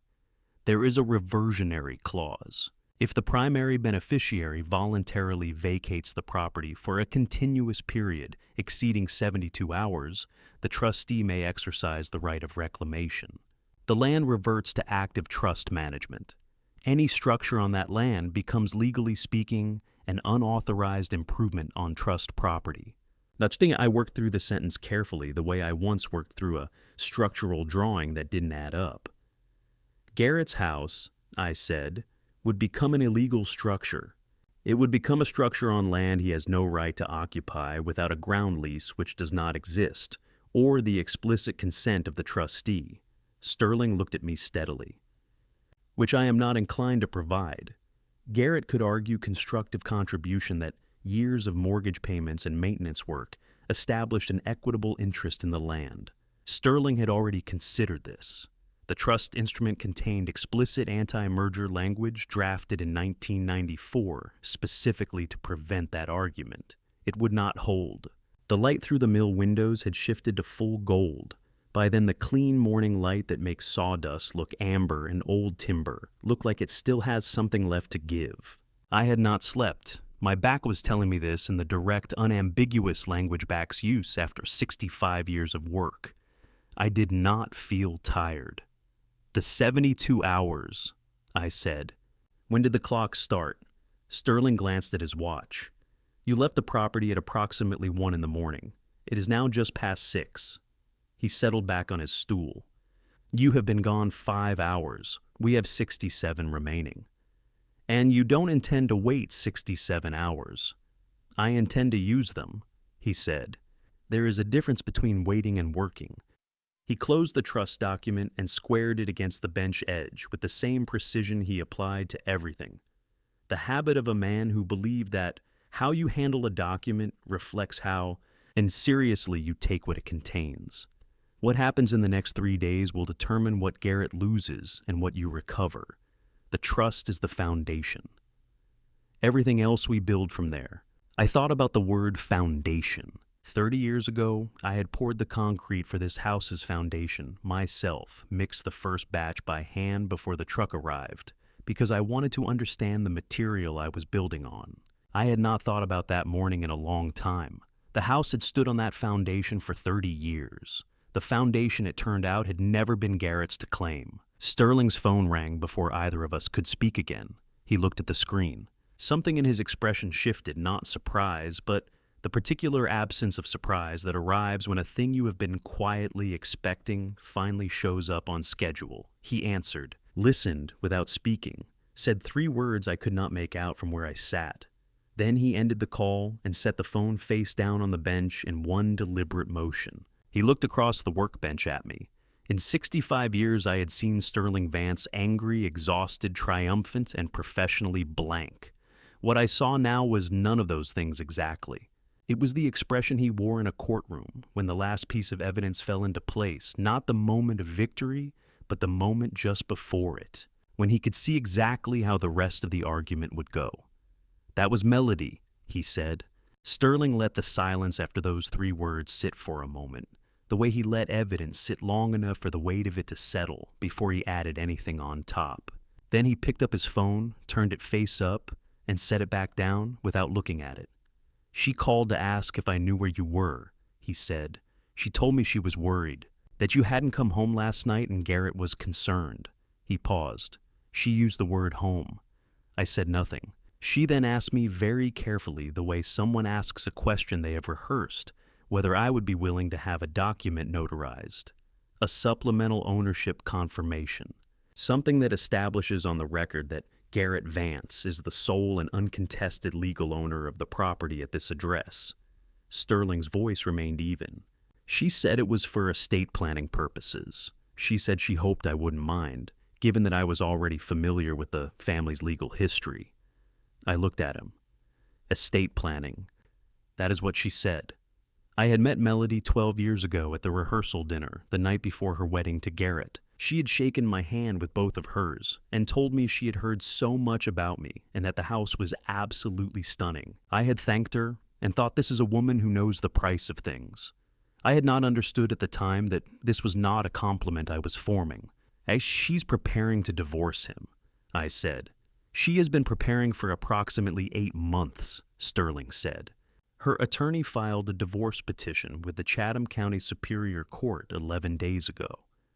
A: "There is a reversionary clause. If the primary beneficiary voluntarily vacates the property for a continuous period exceeding 72 hours, the trustee may exercise the right of reclamation. The land reverts to active trust management. Any structure on that land becomes, legally speaking, an unauthorized improvement on trust property." That's the thing, I worked through the sentence carefully, the way I once worked through a structural drawing that didn't add up. "Garrett's house," I said, "would become an illegal structure. It would become a structure on land he has no right to occupy without a ground lease which does not exist, or the explicit consent of the trustee." Sterling looked at me steadily. "Which I am not inclined to provide. Garrett could argue constructive contribution that years of mortgage payments and maintenance work established an equitable interest in the land. Sterling had already considered this. The trust instrument contained explicit anti-merger language drafted in 1994 specifically to prevent that argument. It would not hold. The light through the mill windows had shifted to full gold. By then, the clean morning light that makes sawdust look amber and old timber looked like it still has something left to give. I had not slept. My back was telling me this in the direct, unambiguous language back's use after 65 years of work. I did not feel tired. "The 72 hours, I said. "When did the clock start?" Sterling glanced at his watch. "You left the property at approximately 1 in the morning. It is now just past 6. He settled back on his stool. "You have been gone 5 hours. We have 67 remaining. And you don't intend to wait 67 hours. "I intend to use them," he said. "There is a difference between waiting and working." He closed the trust document and squared it against the bench edge with the same precision he applied to everything. The habit of a man who believed that how you handle a document reflects how, and seriously, you take what it contains. What happens in the next 3 days will determine what Garrett loses and what you recover. The trust is the foundation. Everything else we build from there. I thought about the word foundation. 30 years ago, I had poured the concrete for this house's foundation myself, mixed the first batch by hand before the truck arrived, because I wanted to understand the material I was building on. I had not thought about that morning in a long time. The house had stood on that foundation for 30 years. The foundation, it turned out, had never been Garrett's to claim. Sterling's phone rang before either of us could speak again. He looked at the screen. Something in his expression shifted, not surprise, but the particular absence of surprise that arrives when a thing you have been quietly expecting finally shows up on schedule. He answered, listened without speaking, said 3 words I could not make out from where I sat. Then he ended the call and set the phone face down on the bench in one deliberate motion. He looked across the workbench at me. In 65 years, I had seen Sterling Vance angry, exhausted, triumphant, and professionally blank. What I saw now was none of those things exactly. It was the expression he wore in a courtroom when the last piece of evidence fell into place, not the moment of victory, but the moment just before it, when he could see exactly how the rest of the argument would go. That was melody, he said. Sterling let the silence after those 3 words sit for a moment, the way he let evidence sit long enough for the weight of it to settle before he added anything on top. Then he picked up his phone, turned it face up, and set it back down without looking at it. She called to ask if I knew where you were, he said. She told me she was worried, that you hadn't come home last night and Garrett was concerned. He paused. She used the word home. I said nothing. She then asked me very carefully, the way someone asks a question they have rehearsed, whether I would be willing to have a document notarized, a supplemental ownership confirmation, something that establishes on the record that Garrett Vance is the sole and uncontested legal owner of the property at this address. Sterling's voice remained even. She said it was for estate planning purposes. She said she hoped I wouldn't mind, given that I was already familiar with the family's legal history. I looked at him. Estate planning. That is what she said. I had met Melody 12 years ago at the rehearsal dinner, the night before her wedding to Garrett. She had shaken my hand with both of hers and told me she had heard so much about me and that the house was absolutely stunning. I had thanked her and thought, this is a woman who knows the price of things. I had not understood at the time that this was not a compliment I was forming. As she's preparing to divorce him, I said. She has been preparing for approximately 8 months, Sterling said. Her attorney filed a divorce petition with the Chatham County Superior Court 11 days ago.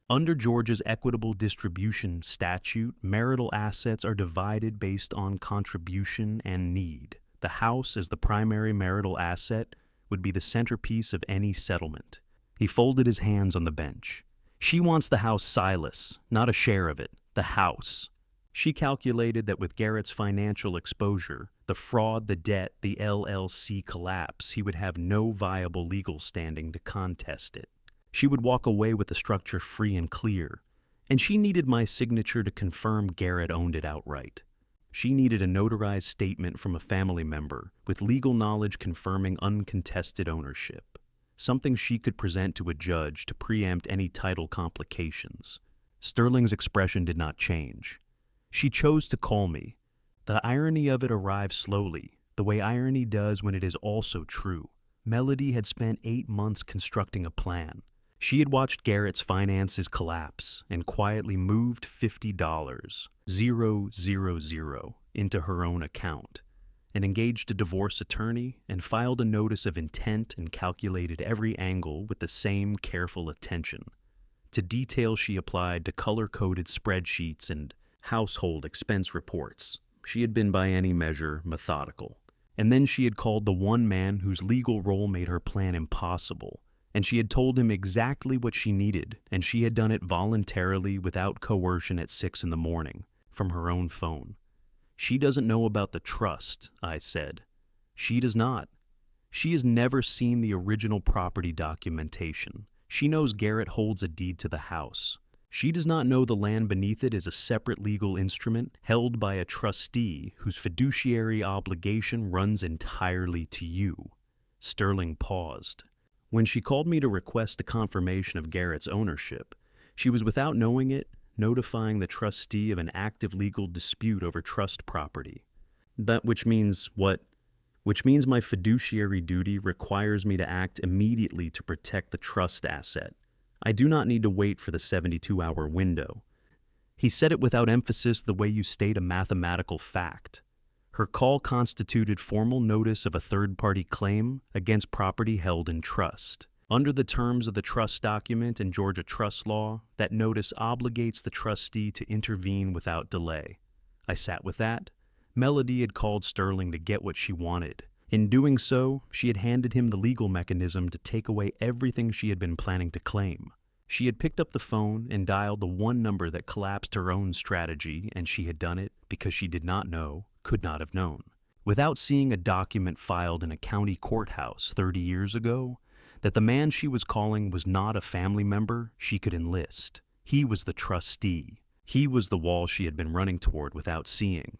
A: Under Georgia's equitable distribution statute, marital assets are divided based on contribution and need. The house, as the primary marital asset, would be the centerpiece of any settlement. He folded his hands on the bench. She wants the house Silas, not a share of it, the house. She calculated that with Garrett's financial exposure, the fraud, the debt, the LLC collapse, he would have no viable legal standing to contest it. She would walk away with the structure free and clear, and she needed my signature to confirm Garrett owned it outright. She needed a notarized statement from a family member with legal knowledge confirming uncontested ownership, something she could present to a judge to preempt any title complications. Sterling's expression did not change. She chose to call me. The irony of it arrived slowly, the way irony does when it is also true. Melody had spent 8 months constructing a plan. She had watched Garrett's finances collapse and quietly moved $50, 000, into her own account, and engaged a divorce attorney and filed a notice of intent and calculated every angle with the same careful attention. To detail she applied to color-coded spreadsheets and household expense reports. She had been by any measure methodical. And then she had called the one man whose legal role made her plan impossible, and she had told him exactly what she needed, and she had done it voluntarily without coercion at 6 a.m, from her own phone. She doesn't know about the trust, I said. She does not. She has never seen the original property documentation. She knows Garrett holds a deed to the house. She does not know the land beneath it is a separate legal instrument held by a trustee whose fiduciary obligation runs entirely to you. Sterling paused. When she called me to request a confirmation of Garrett's ownership, she was, without knowing it, notifying the trustee of an active legal dispute over trust property. Which means what? Which means my fiduciary duty requires me to act immediately to protect the trust asset. I do not need to wait for the 72-hour window. He said it without emphasis, the way you state a mathematical fact. Her call constituted formal notice of a third-party claim against property held in trust. Under the terms of the trust document and Georgia trust law, that notice obligates the trustee to intervene without delay. I sat with that. Melody had called Sterling to get what she wanted. In doing so, she had handed him the legal mechanism to take away everything she had been planning to claim. She had picked up the phone and dialed the one number that collapsed her own strategy, and she had done it because she did not know, could not have known. Without seeing a document filed in a county courthouse 30 years ago, that the man she was calling was not a family member she could enlist. He was the trustee. He was the wall she had been running toward without seeing.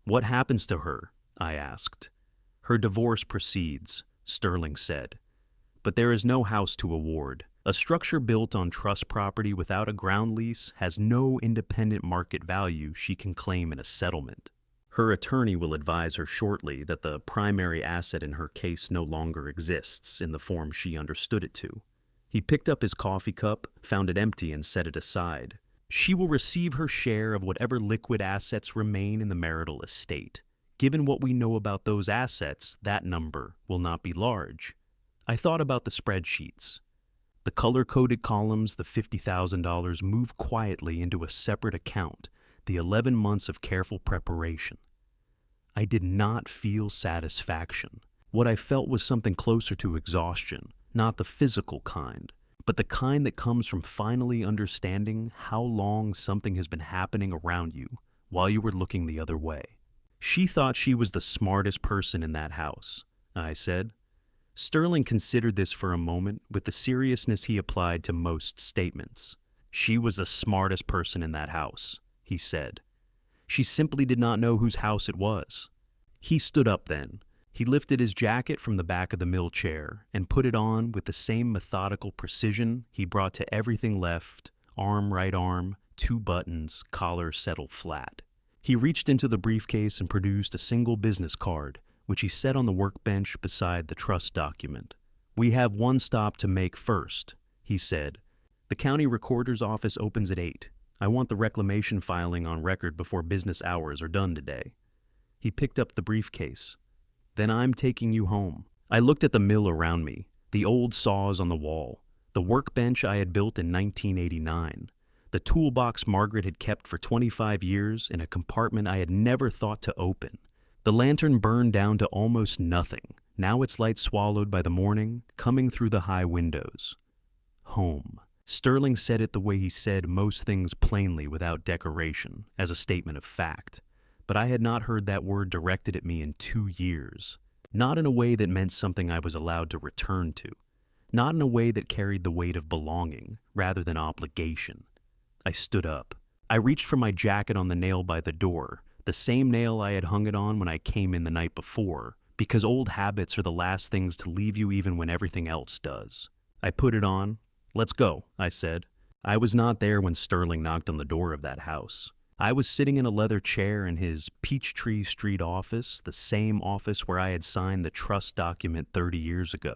A: "What happens to her?" I asked. "Her divorce proceeds," Sterling said. "But there is no house to award. A structure built on trust property without a ground lease has no independent market value she can claim in a settlement. Her attorney will advise her shortly that the primary asset in her case no longer exists in the form she understood it to." He picked up his coffee cup, found it empty, and set it aside. "She will receive her share of whatever liquid assets remain in the marital estate. Given what we know about those assets, that number will not be large." I thought about the spreadsheets. The color-coded columns, the $50,000, moved quietly into a separate account, the 11 months of careful preparation. I did not feel satisfaction. What I felt was something closer to exhaustion, not the physical kind, but the kind that comes from finally understanding how long something has been happening around you while you were looking the other way. "She thought she was the smartest person in that house," I said. Sterling considered this for a moment with the seriousness he applied to most statements. "She was the smartest person in that house," he said. "She simply did not know whose house it was." He stood up then. He lifted his jacket from the back of the mill chair and put it on with the same methodical precision he brought to everything left, arm, right arm, 2 buttons, collar settled flat. He reached into the briefcase and produced a single business card, which he set on the workbench beside the trust document. "We have one stop to make first," he said. "The county recorder's office opens at 8. I want the reclamation filing on record before business hours are done today." He picked up the briefcase. "Then I'm taking you home." I looked at the mill around me, the old saws on the wall, the workbench I had built in 1989, the toolbox Margaret had kept for 25 years in a compartment I had never thought to open. The lantern burned down to almost nothing, now its light swallowed by the morning, coming through the high windows. Home. Sterling said it the way he said most things plainly without decoration, as a statement of fact. But I had not heard that word directed at me in 2 years. Not in a way that meant something I was allowed to return to. Not in a way that carried the weight of belonging, rather than obligation. I stood up. I reached for my jacket on the nail by the door, the same nail I had hung it on when I came in the night before, because old habits are the last things to leave you even when everything else does. I put it on. "Let's go," I said. I was not there when Sterling knocked on the door of that house. I was sitting in a leather chair in his Peachtree Street office, the same office where I had signed the trust document 30 years ago.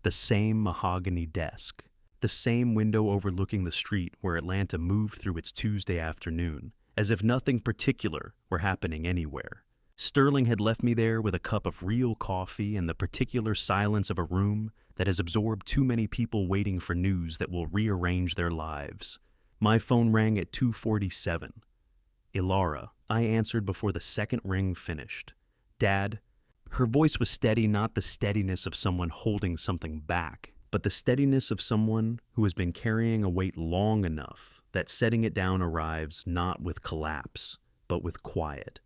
A: The same mahogany desk. The same window overlooking the street where Atlanta moved through its Tuesday afternoon, as if nothing particular were happening anywhere. Sterling had left me there with a cup of real coffee and the particular silence of a room that has absorbed too many people waiting for news that will rearrange their lives. My phone rang at 2:47. "Ilara," I answered before the second ring finished. "Dad." Her voice was steady, not the steadiness of someone holding something back, but the steadiness of someone who has been carrying a weight long enough that setting it down arrives not with collapse, but with quiet.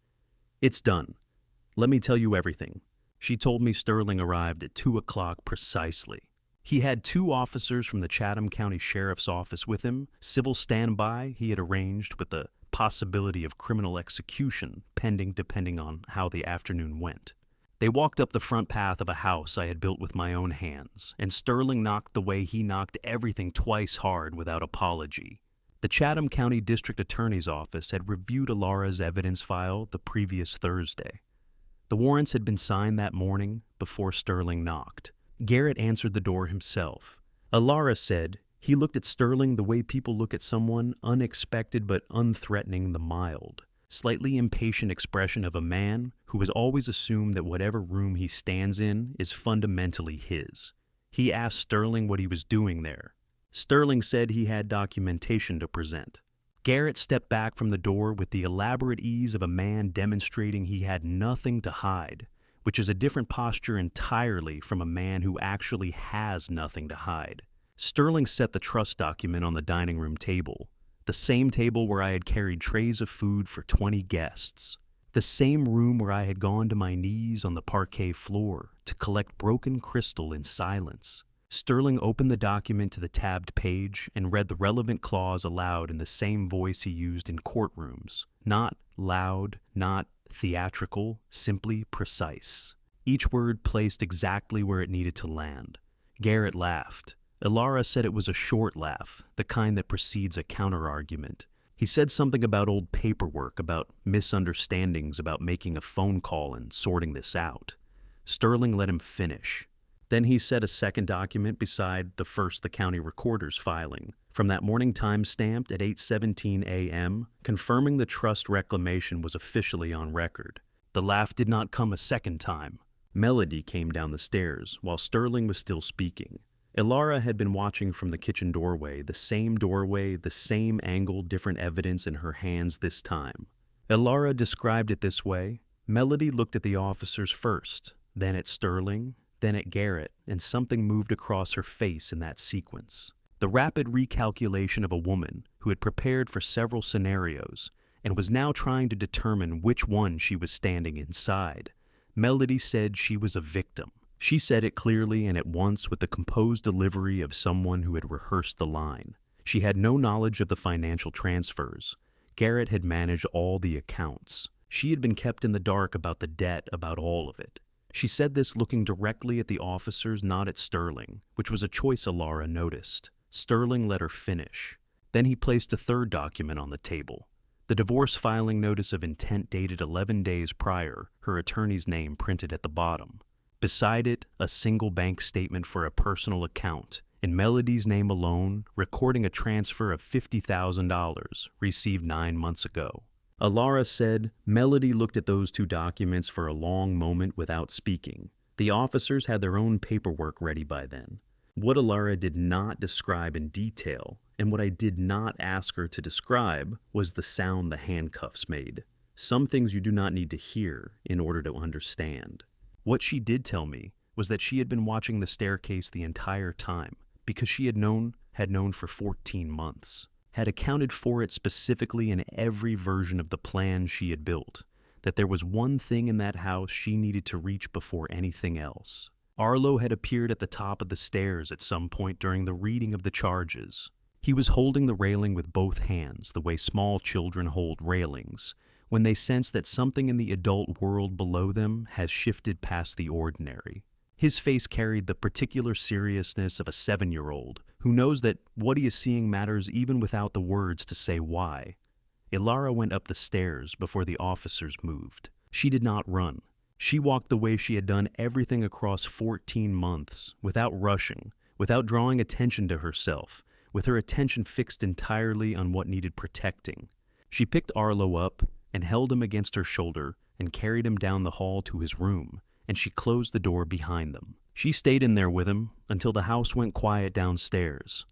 A: "It's done. Let me tell you everything." She told me Sterling arrived at 2 o'clock precisely. He had 2 officers from the Chatham County Sheriff's Office with him, civil standby he had arranged with the possibility of criminal execution pending depending on how the afternoon went. They walked up the front path of a house I had built with my own hands, and Sterling knocked the way he knocked everything twice hard without apology. The Chatham County District Attorney's Office had reviewed Alara's evidence file the previous Thursday. The warrants had been signed that morning before Sterling knocked. Garrett answered the door himself. Alara said he looked at Sterling the way people look at someone unexpected but unthreatening, the mild, slightly impatient expression of a man who has always assumed that whatever room he stands in is fundamentally his. He asked Sterling what he was doing there. Sterling said he had documentation to present. Garrett stepped back from the door with the elaborate ease of a man demonstrating he had nothing to hide, which is a different posture entirely from a man who actually has nothing to hide. Sterling set the trust document on the dining room table, the same table where I had carried trays of food for 20 guests, the same room where I had gone to my knees on the parquet floor to collect broken crystal in silence. Sterling opened the document to the tabbed page and read the relevant clause aloud in the same voice he used in courtrooms. Not loud, not theatrical, simply precise. Each word placed exactly where it needed to land. Garrett laughed. Alara said it was a short laugh, the kind that precedes a counter-argument. He said something about old paperwork, about misunderstandings, about making a phone call and sorting this out. Sterling let him finish. Then he set a second document beside the first the county recorder's filing, from that morning time stamped at 8:17 a.m., confirming the trust reclamation was officially on record. The laugh did not come a second time. Melody came down the stairs while Sterling was still speaking. Alara had been watching from the kitchen doorway, the same angle, different evidence in her hands this time. Alara described it this way. Melody looked at the officers first, then at Sterling, then at Garrett, and something moved across her face in that sequence. The rapid recalculation of a woman who had prepared for several scenarios and was now trying to determine which one she was standing inside. Melody said she was a victim. She said it clearly and at once with the composed delivery of someone who had rehearsed the line. She had no knowledge of the financial transfers. Garrett had managed all the accounts. She had been kept in the dark about the debt, about all of it. She said this looking directly at the officers, not at Sterling, which was a choice Alara noticed. Sterling let her finish. Then he placed a third document on the table. The divorce filing notice of intent dated 11 days prior, her attorney's name printed at the bottom. Beside it, a single bank statement for a personal account, in Melody's name alone, recording a transfer of $50,000 received 9 months ago. Alara said Melody looked at those two documents for a long moment without speaking. The officers had their own paperwork ready by then. What Alara did not describe in detail, and what I did not ask her to describe, was the sound the handcuffs made. Some things you do not need to hear in order to understand. What she did tell me was that she had been watching the staircase the entire time, because she had known for 14 months, had accounted for it specifically in every version of the plan she had built, that there was one thing in that house she needed to reach before anything else. Arlo had appeared at the top of the stairs at some point during the reading of the charges. He was holding the railing with both hands, the way small children hold railings, when they sense that something in the adult world below them has shifted past the ordinary. His face carried the particular seriousness of a 7-year-old who knows that what he is seeing matters even without the words to say why. Alara went up the stairs before the officers moved. She did not run. She walked the way she had done everything across 14 months, without rushing, without drawing attention to herself, with her attention fixed entirely on what needed protecting. She picked Arlo up and held him against her shoulder and carried him down the hall to his room, and she closed the door behind them. She stayed in there with him until the house went quiet downstairs.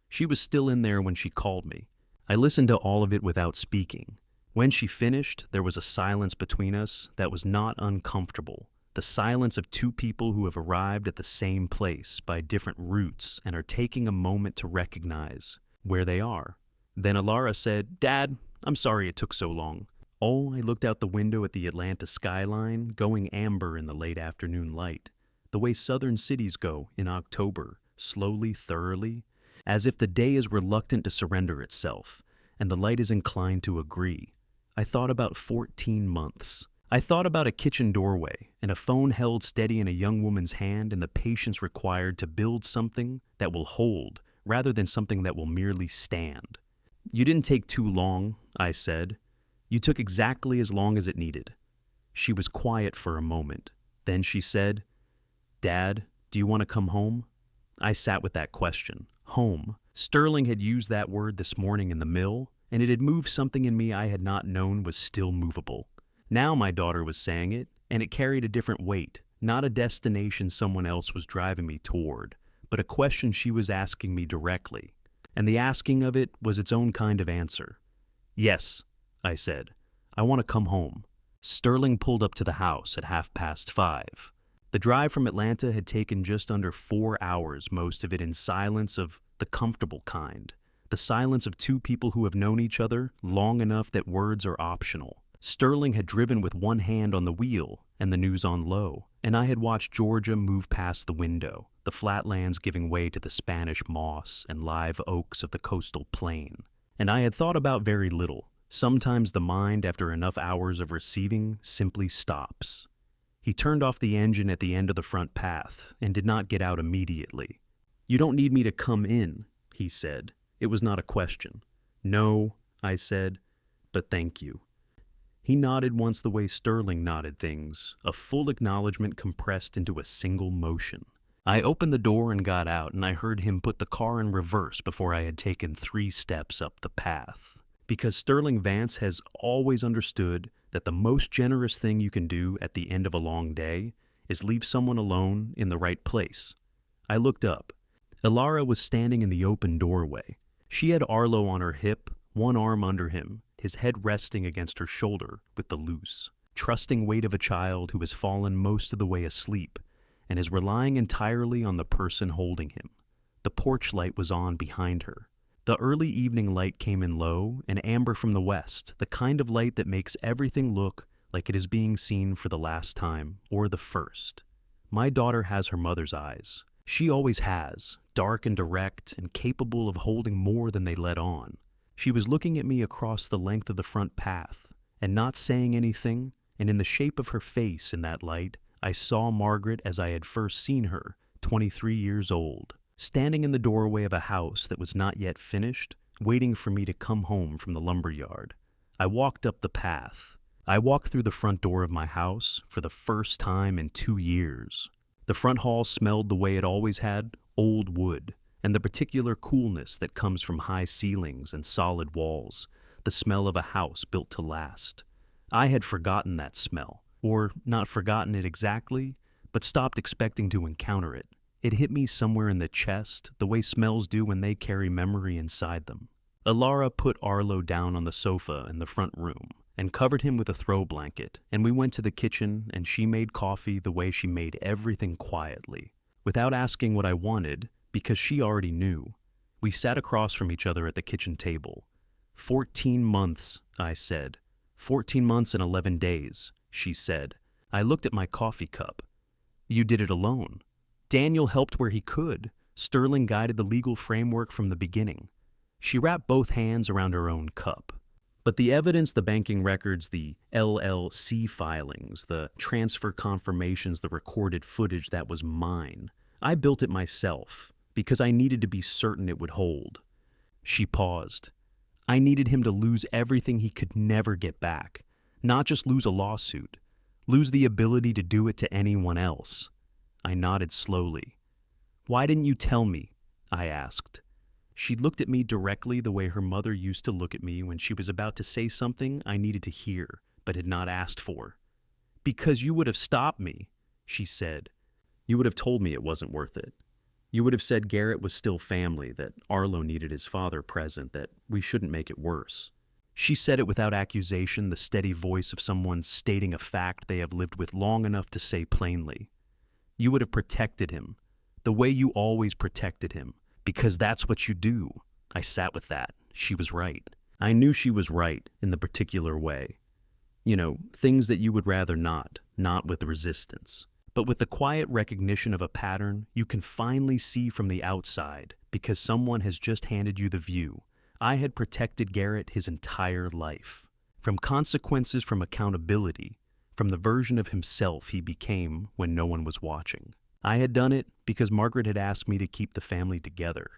A: She was still in there when she called me. I listened to all of it without speaking. When she finished, there was a silence between us that was not uncomfortable, the silence of two people who have arrived at the same place by different routes and are taking a moment to recognize where they are. Then Alara said, "Dad, I'm sorry it took so long." Oh, I looked out the window at the Atlanta skyline, going amber in the late afternoon light, the way southern cities go in October, slowly, thoroughly, as if the day is reluctant to surrender itself, and the light is inclined to agree. I thought about 14 months. I thought about a kitchen doorway and a phone held steady in a young woman's hand and the patience required to build something that will hold rather than something that will merely stand. You didn't take too long, I said. You took exactly as long as it needed. She was quiet for a moment. Then she said, Dad, do you want to come home? I sat with that question. Home. Sterling had used that word this morning in the mill, and it had moved something in me I had not known was still movable. Now my daughter was saying it, and it carried a different weight, not a destination someone else was driving me toward, but a question she was asking me directly. And the asking of it was its own kind of answer. Yes, I said. I want to come home. Sterling pulled up to the house at 5:30. The drive from Atlanta had taken just under 4 hours, most of it in silence of the comfortable kind, the silence of two people who have known each other long enough that words are optional. Sterling had driven with one hand on the wheel and the news on low, and I had watched Georgia move past the window, the flatlands giving way to the Spanish moss and live oaks of the coastal plain. And I had thought about very little. Sometimes the mind, after enough hours of receiving, simply stops. He turned off the engine at the end of the front path and did not get out immediately. You don't need me to come in, he said. It was not a question. No, I said, but thank you. He nodded once the way Sterling nodded things, a full acknowledgement compressed into a single motion. I opened the door and got out, and I heard him put the car in reverse before I had taken 3 steps up the path. Because Sterling Vance has always understood that the most generous thing you can do at the end of a long day is leave someone alone in the right place. I looked up. Ilara was standing in the open doorway. She had Arlo on her hip, one arm under him, his head resting against her shoulder with the loose, trusting weight of a child who has fallen most of the way asleep and is relying entirely on the person holding him. The porch light was on behind her. The early evening light came in low and amber from the west, the kind of light that makes everything look like it is being seen for the last time, or the first. My daughter has her mother's eyes. She always has, dark and direct and capable of holding more than they let on. She was looking at me across the length of the front path, and not saying anything, and in the shape of her face in that light, I saw Margaret as I had first seen her, 23 years old. Standing in the doorway of a house that was not yet finished, waiting for me to come home from the lumberyard. I walked up the path. I walked through the front door of my house for the first time in 2 years. The front hall smelled the way it always had, old wood, and the particular coolness that comes from high ceilings and solid walls, the smell of a house built to last. I had forgotten that smell, or not forgotten it exactly, but stopped expecting to encounter it. It hit me somewhere in the chest, the way smells do when they carry memory inside them. Ilara put Arlo down on the sofa in the front room and covered him with a throw blanket, and we went to the kitchen and she made coffee the way she made everything quietly, without asking what I wanted, because she already knew. We sat across from each other at the kitchen table. 14 months, I said. 14 months and 11 days, she said. I looked at my coffee cup. You did it alone. Daniel helped where he could. Sterling guided the legal framework from the beginning. She wrapped both hands around her own cup. But the evidence, the banking records, the LLC filings, the transfer confirmations, the recorded footage, that was mine. I built it myself because I needed to be certain it would hold. She paused. I needed him to lose everything he could never get back, not just lose a lawsuit, lose the ability to do it to anyone else. I nodded slowly. Why didn't you tell me? I asked. She looked at me directly the way her mother used to look at me when she was about to say something I needed to hear, but had not asked for. Because you would have stopped me, she said. You would have told me it wasn't worth it. You would have said Garrett was still family, that Arlo needed his father present, that we shouldn't make it worse. She said it without accusation, the steady voice of someone stating a fact they have lived with long enough to say plainly. You would have protected him, the way you always protected him, because that's what you do. I sat with that. She was right. I knew she was right in the particular way. You know, things that you would rather not with resistance. But with the quiet recognition of a pattern you can finally see from the outside because someone has just handed you the view. I had protected Garrett his entire life. From consequences, from accountability, from the version of himself he became when no one was watching. I had done it because Margaret had asked me to keep the family together,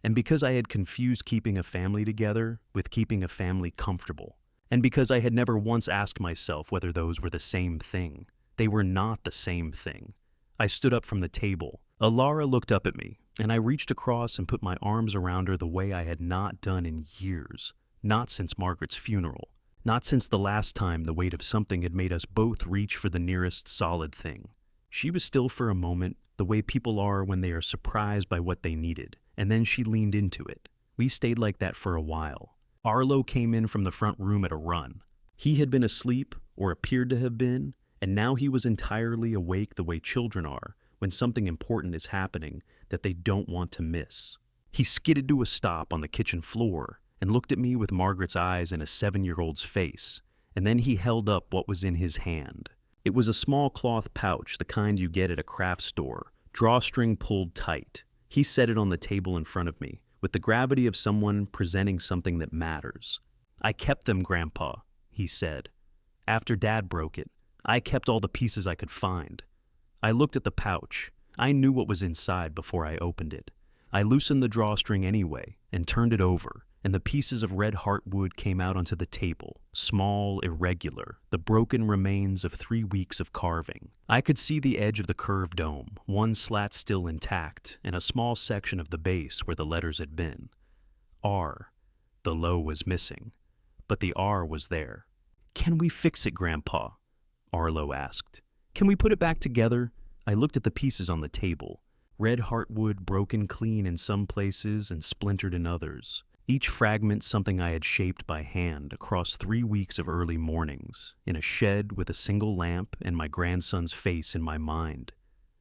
A: And because I had confused keeping a family together with keeping a family comfortable. And because I had never once asked myself whether those were the same thing. They were not the same thing. I stood up from the table. Alara looked up at me, and I reached across and put my arms around her the way I had not done in years. Not since Margaret's funeral. Not since the last time the weight of something had made us both reach for the nearest solid thing. She was still for a moment, the way people are when they are surprised by what they needed, and then she leaned into it. We stayed like that for a while. Arlo came in from the front room at a run. He had been asleep, or appeared to have been, and now he was entirely awake the way children are when something important is happening that they don't want to miss. He skidded to a stop on the kitchen floor and looked at me with Margaret's eyes in a 7-year-old's face, and then he held up what was in his hand. It was a small cloth pouch, the kind you get at a craft store, drawstring pulled tight. He set it on the table in front of me, with the gravity of someone presenting something that matters. "I kept them, Grandpa," he said. "After Dad broke it, I kept all the pieces I could find." I looked at the pouch. I knew what was inside before I opened it. I loosened the drawstring anyway and turned it over, and the pieces of red heartwood came out onto the table, small, irregular, the broken remains of 3 weeks of carving. I could see the edge of the curved dome, one slat still intact, and a small section of the base where the letters had been. R. The low was missing, but the R was there. "Can we fix it, Grandpa?" Arlo asked. "Can we put it back together?" I looked at the pieces on the table. Red heartwood broken clean in some places and splintered in others. Each fragment something I had shaped by hand across 3 weeks of early mornings, in a shed with a single lamp and my grandson's face in my mind.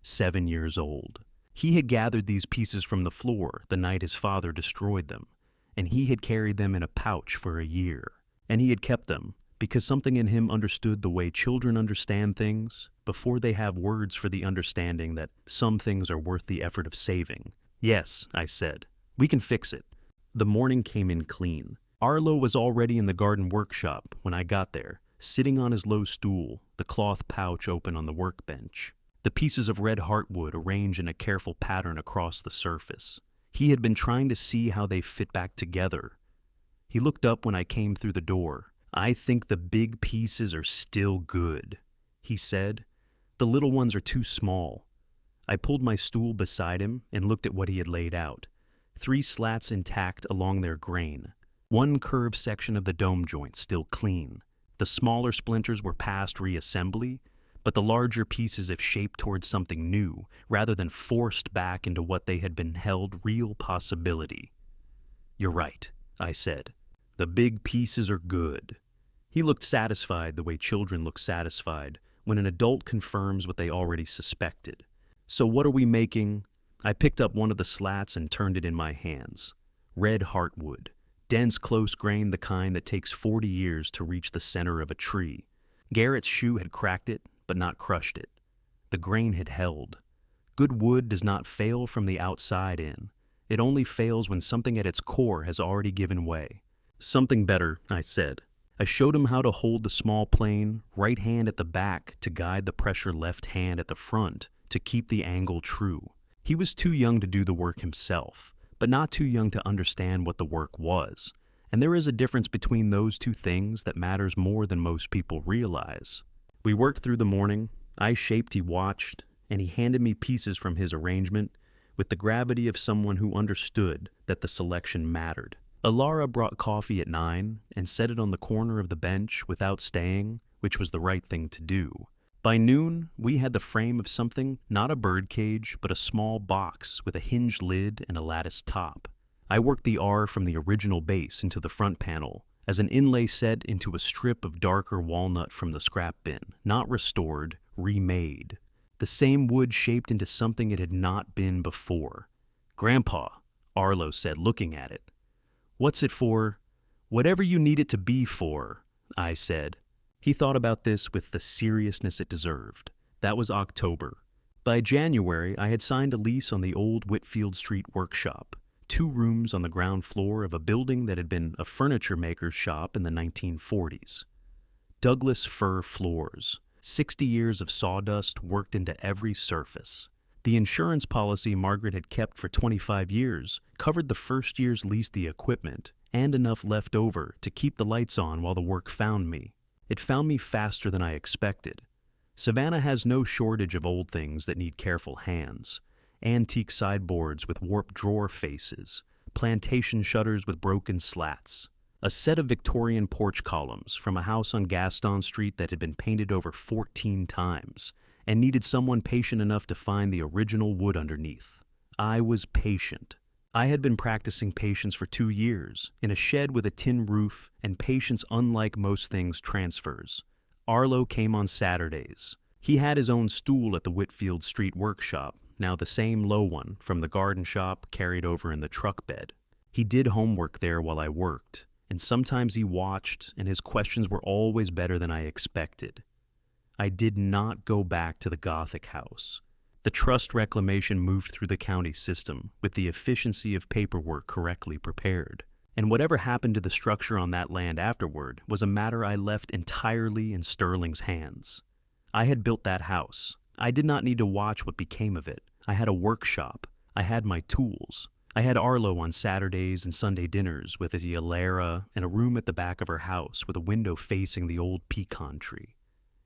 A: 7 years old. He had gathered these pieces from the floor the night his father destroyed them, and he had carried them in a pouch for a year. And he had kept them, because something in him understood the way children understand things before they have words for the understanding that some things are worth the effort of saving. "Yes," I said. "We can fix it." The morning came in clean. Arlo was already in the garden workshop when I got there, sitting on his low stool, the cloth pouch open on the workbench. The pieces of red heartwood arranged in a careful pattern across the surface. He had been trying to see how they fit back together. He looked up when I came through the door. "I think the big pieces are still good," he said. "The little ones are too small." I pulled my stool beside him and looked at what he had laid out. 3 slats intact along their grain. 1 curved section of the dome joint still clean. The smaller splinters were past reassembly, but the larger pieces have shaped towards something new, rather than forced back into what they had been held real possibility. "You're right," I said. "The big pieces are good." He looked satisfied the way children look satisfied when an adult confirms what they already suspected. "So what are we making?" I picked up one of the slats and turned it in my hands. Red heartwood. Dense, close-grained, the kind that takes 40 years to reach the center of a tree. Garrett's shoe had cracked it, but not crushed it. The grain had held. Good wood does not fail from the outside in. It only fails when something at its core has already given way. "Something better," I said. I showed him how to hold the small plane, right hand at the back to guide the pressure left hand at the front to keep the angle true. He was too young to do the work himself, but not too young to understand what the work was. And there is a difference between those two things that matters more than most people realize. We worked through the morning. I shaped, he watched, and he handed me pieces from his arrangement with the gravity of someone who understood that the selection mattered. Alara brought coffee at 9 and set it on the corner of the bench without staying, which was the right thing to do. By noon, we had the frame of something, not a birdcage, but a small box with a hinged lid and a lattice top. I worked the R from the original base into the front panel, as an inlay set into a strip of darker walnut from the scrap bin, not restored, remade. The same wood shaped into something it had not been before. "Grandpa," Arlo said, looking at it. "What's it for?" "Whatever you need it to be for," I said. He thought about this with the seriousness it deserved. That was October. By January, I had signed a lease on the old Whitfield Street workshop, 2 rooms on the ground floor of a building that had been a furniture maker's shop in the 1940s. Douglas fir floors, 60 years of sawdust worked into every surface. The insurance policy Margaret had kept for 25 years covered the first year's lease, the equipment, and enough left over to keep the lights on while the work found me. It found me faster than I expected. Savannah has no shortage of old things that need careful hands. Antique sideboards with warped drawer faces, plantation shutters with broken slats, a set of Victorian porch columns from a house on Gaston Street that had been painted over 14 times and needed someone patient enough to find the original wood underneath. I was patient. I had been practicing patience for 2 years, in a shed with a tin roof, and patience, unlike most things, transfers. Arlo came on Saturdays. He had his own stool at the Whitfield Street workshop, now the same low one from the garden shop carried over in the truck bed. He did homework there while I worked, and sometimes he watched, and his questions were always better than I expected. I did not go back to the Gothic house. The trust reclamation moved through the county system with the efficiency of paperwork correctly prepared, and whatever happened to the structure on that land afterward was a matter I left entirely in Sterling's hands. I had built that house. I did not need to watch what became of it. I had a workshop. I had my tools. I had Arlo on Saturdays and Sunday dinners with his Yalera and a room at the back of her house with a window facing the old pecan tree.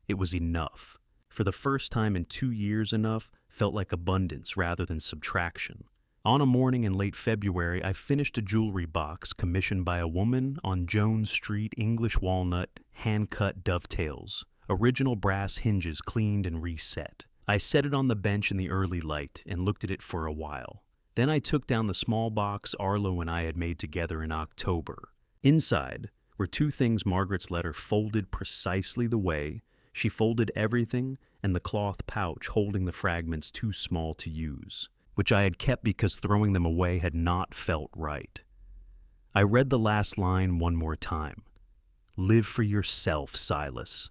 A: It was enough. For the first time in 2 years, enough felt like abundance rather than subtraction. On a morning in late February, I finished a jewelry box commissioned by a woman on Jones Street, English walnut, hand-cut dovetails, original brass hinges cleaned and reset. I set it on the bench in the early light and looked at it for a while. Then I took down the small box Arlo and I had made together in October. Inside were 2 things Margaret's letter folded precisely the way she folded everything, and the cloth pouch holding the fragments too small to use, which I had kept because throwing them away had not felt right. I read the last line one more time. Live for yourself, Silas.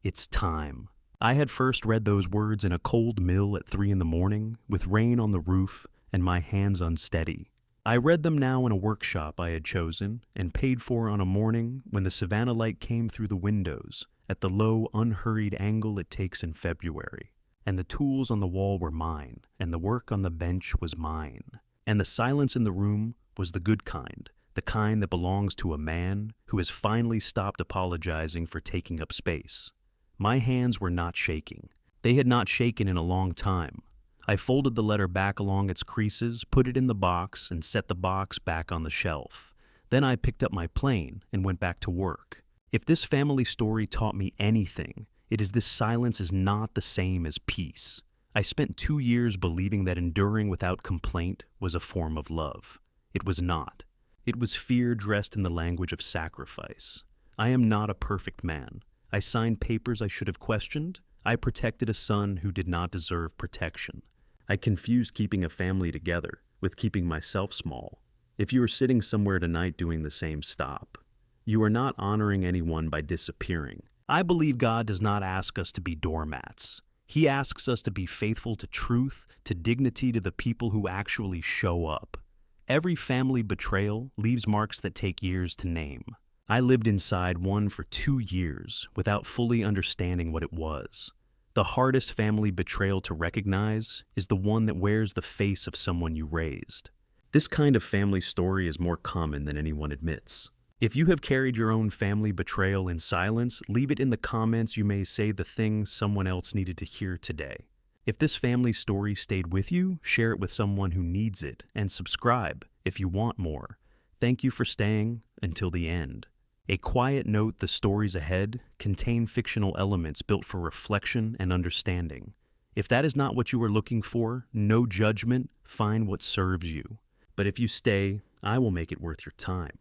A: It's time. I had first read those words in a cold mill at 3 a.m, with rain on the roof and my hands unsteady. I read them now in a workshop I had chosen and paid for on a morning when the Savannah light came through the windows at the low, unhurried angle it takes in February. And the tools on the wall were mine, and the work on the bench was mine. And the silence in the room was the good kind, the kind that belongs to a man who has finally stopped apologizing for taking up space. My hands were not shaking. They had not shaken in a long time. I folded the letter back along its creases, put it in the box, and set the box back on the shelf. Then I picked up my plane and went back to work. If this family story taught me anything, it is this silence is not the same as peace. I spent 2 years believing that enduring without complaint was a form of love. It was not. It was fear dressed in the language of sacrifice. I am not a perfect man. I signed papers I should have questioned. I protected a son who did not deserve protection. I confused keeping a family together with keeping myself small. If you are sitting somewhere tonight doing the same, stop. You are not honoring anyone by disappearing. I believe God does not ask us to be doormats. He asks us to be faithful to truth, to dignity, to the people who actually show up. Every family betrayal leaves marks that take years to name. I lived inside one for 2 years without fully understanding what it was. The hardest family betrayal to recognize is the one that wears the face of someone you raised. This kind of family story is more common than anyone admits. If you have carried your own family betrayal in silence, leave it in the comments. You may say the things someone else needed to hear today. If this family story stayed with you, share it with someone who needs it, and subscribe if you want more. Thank you for staying until the end. A quiet note: the stories ahead contain fictional elements built for reflection and understanding. If that is not what you are looking for, no judgment, find what serves you. But if you stay, I will make it worth your time.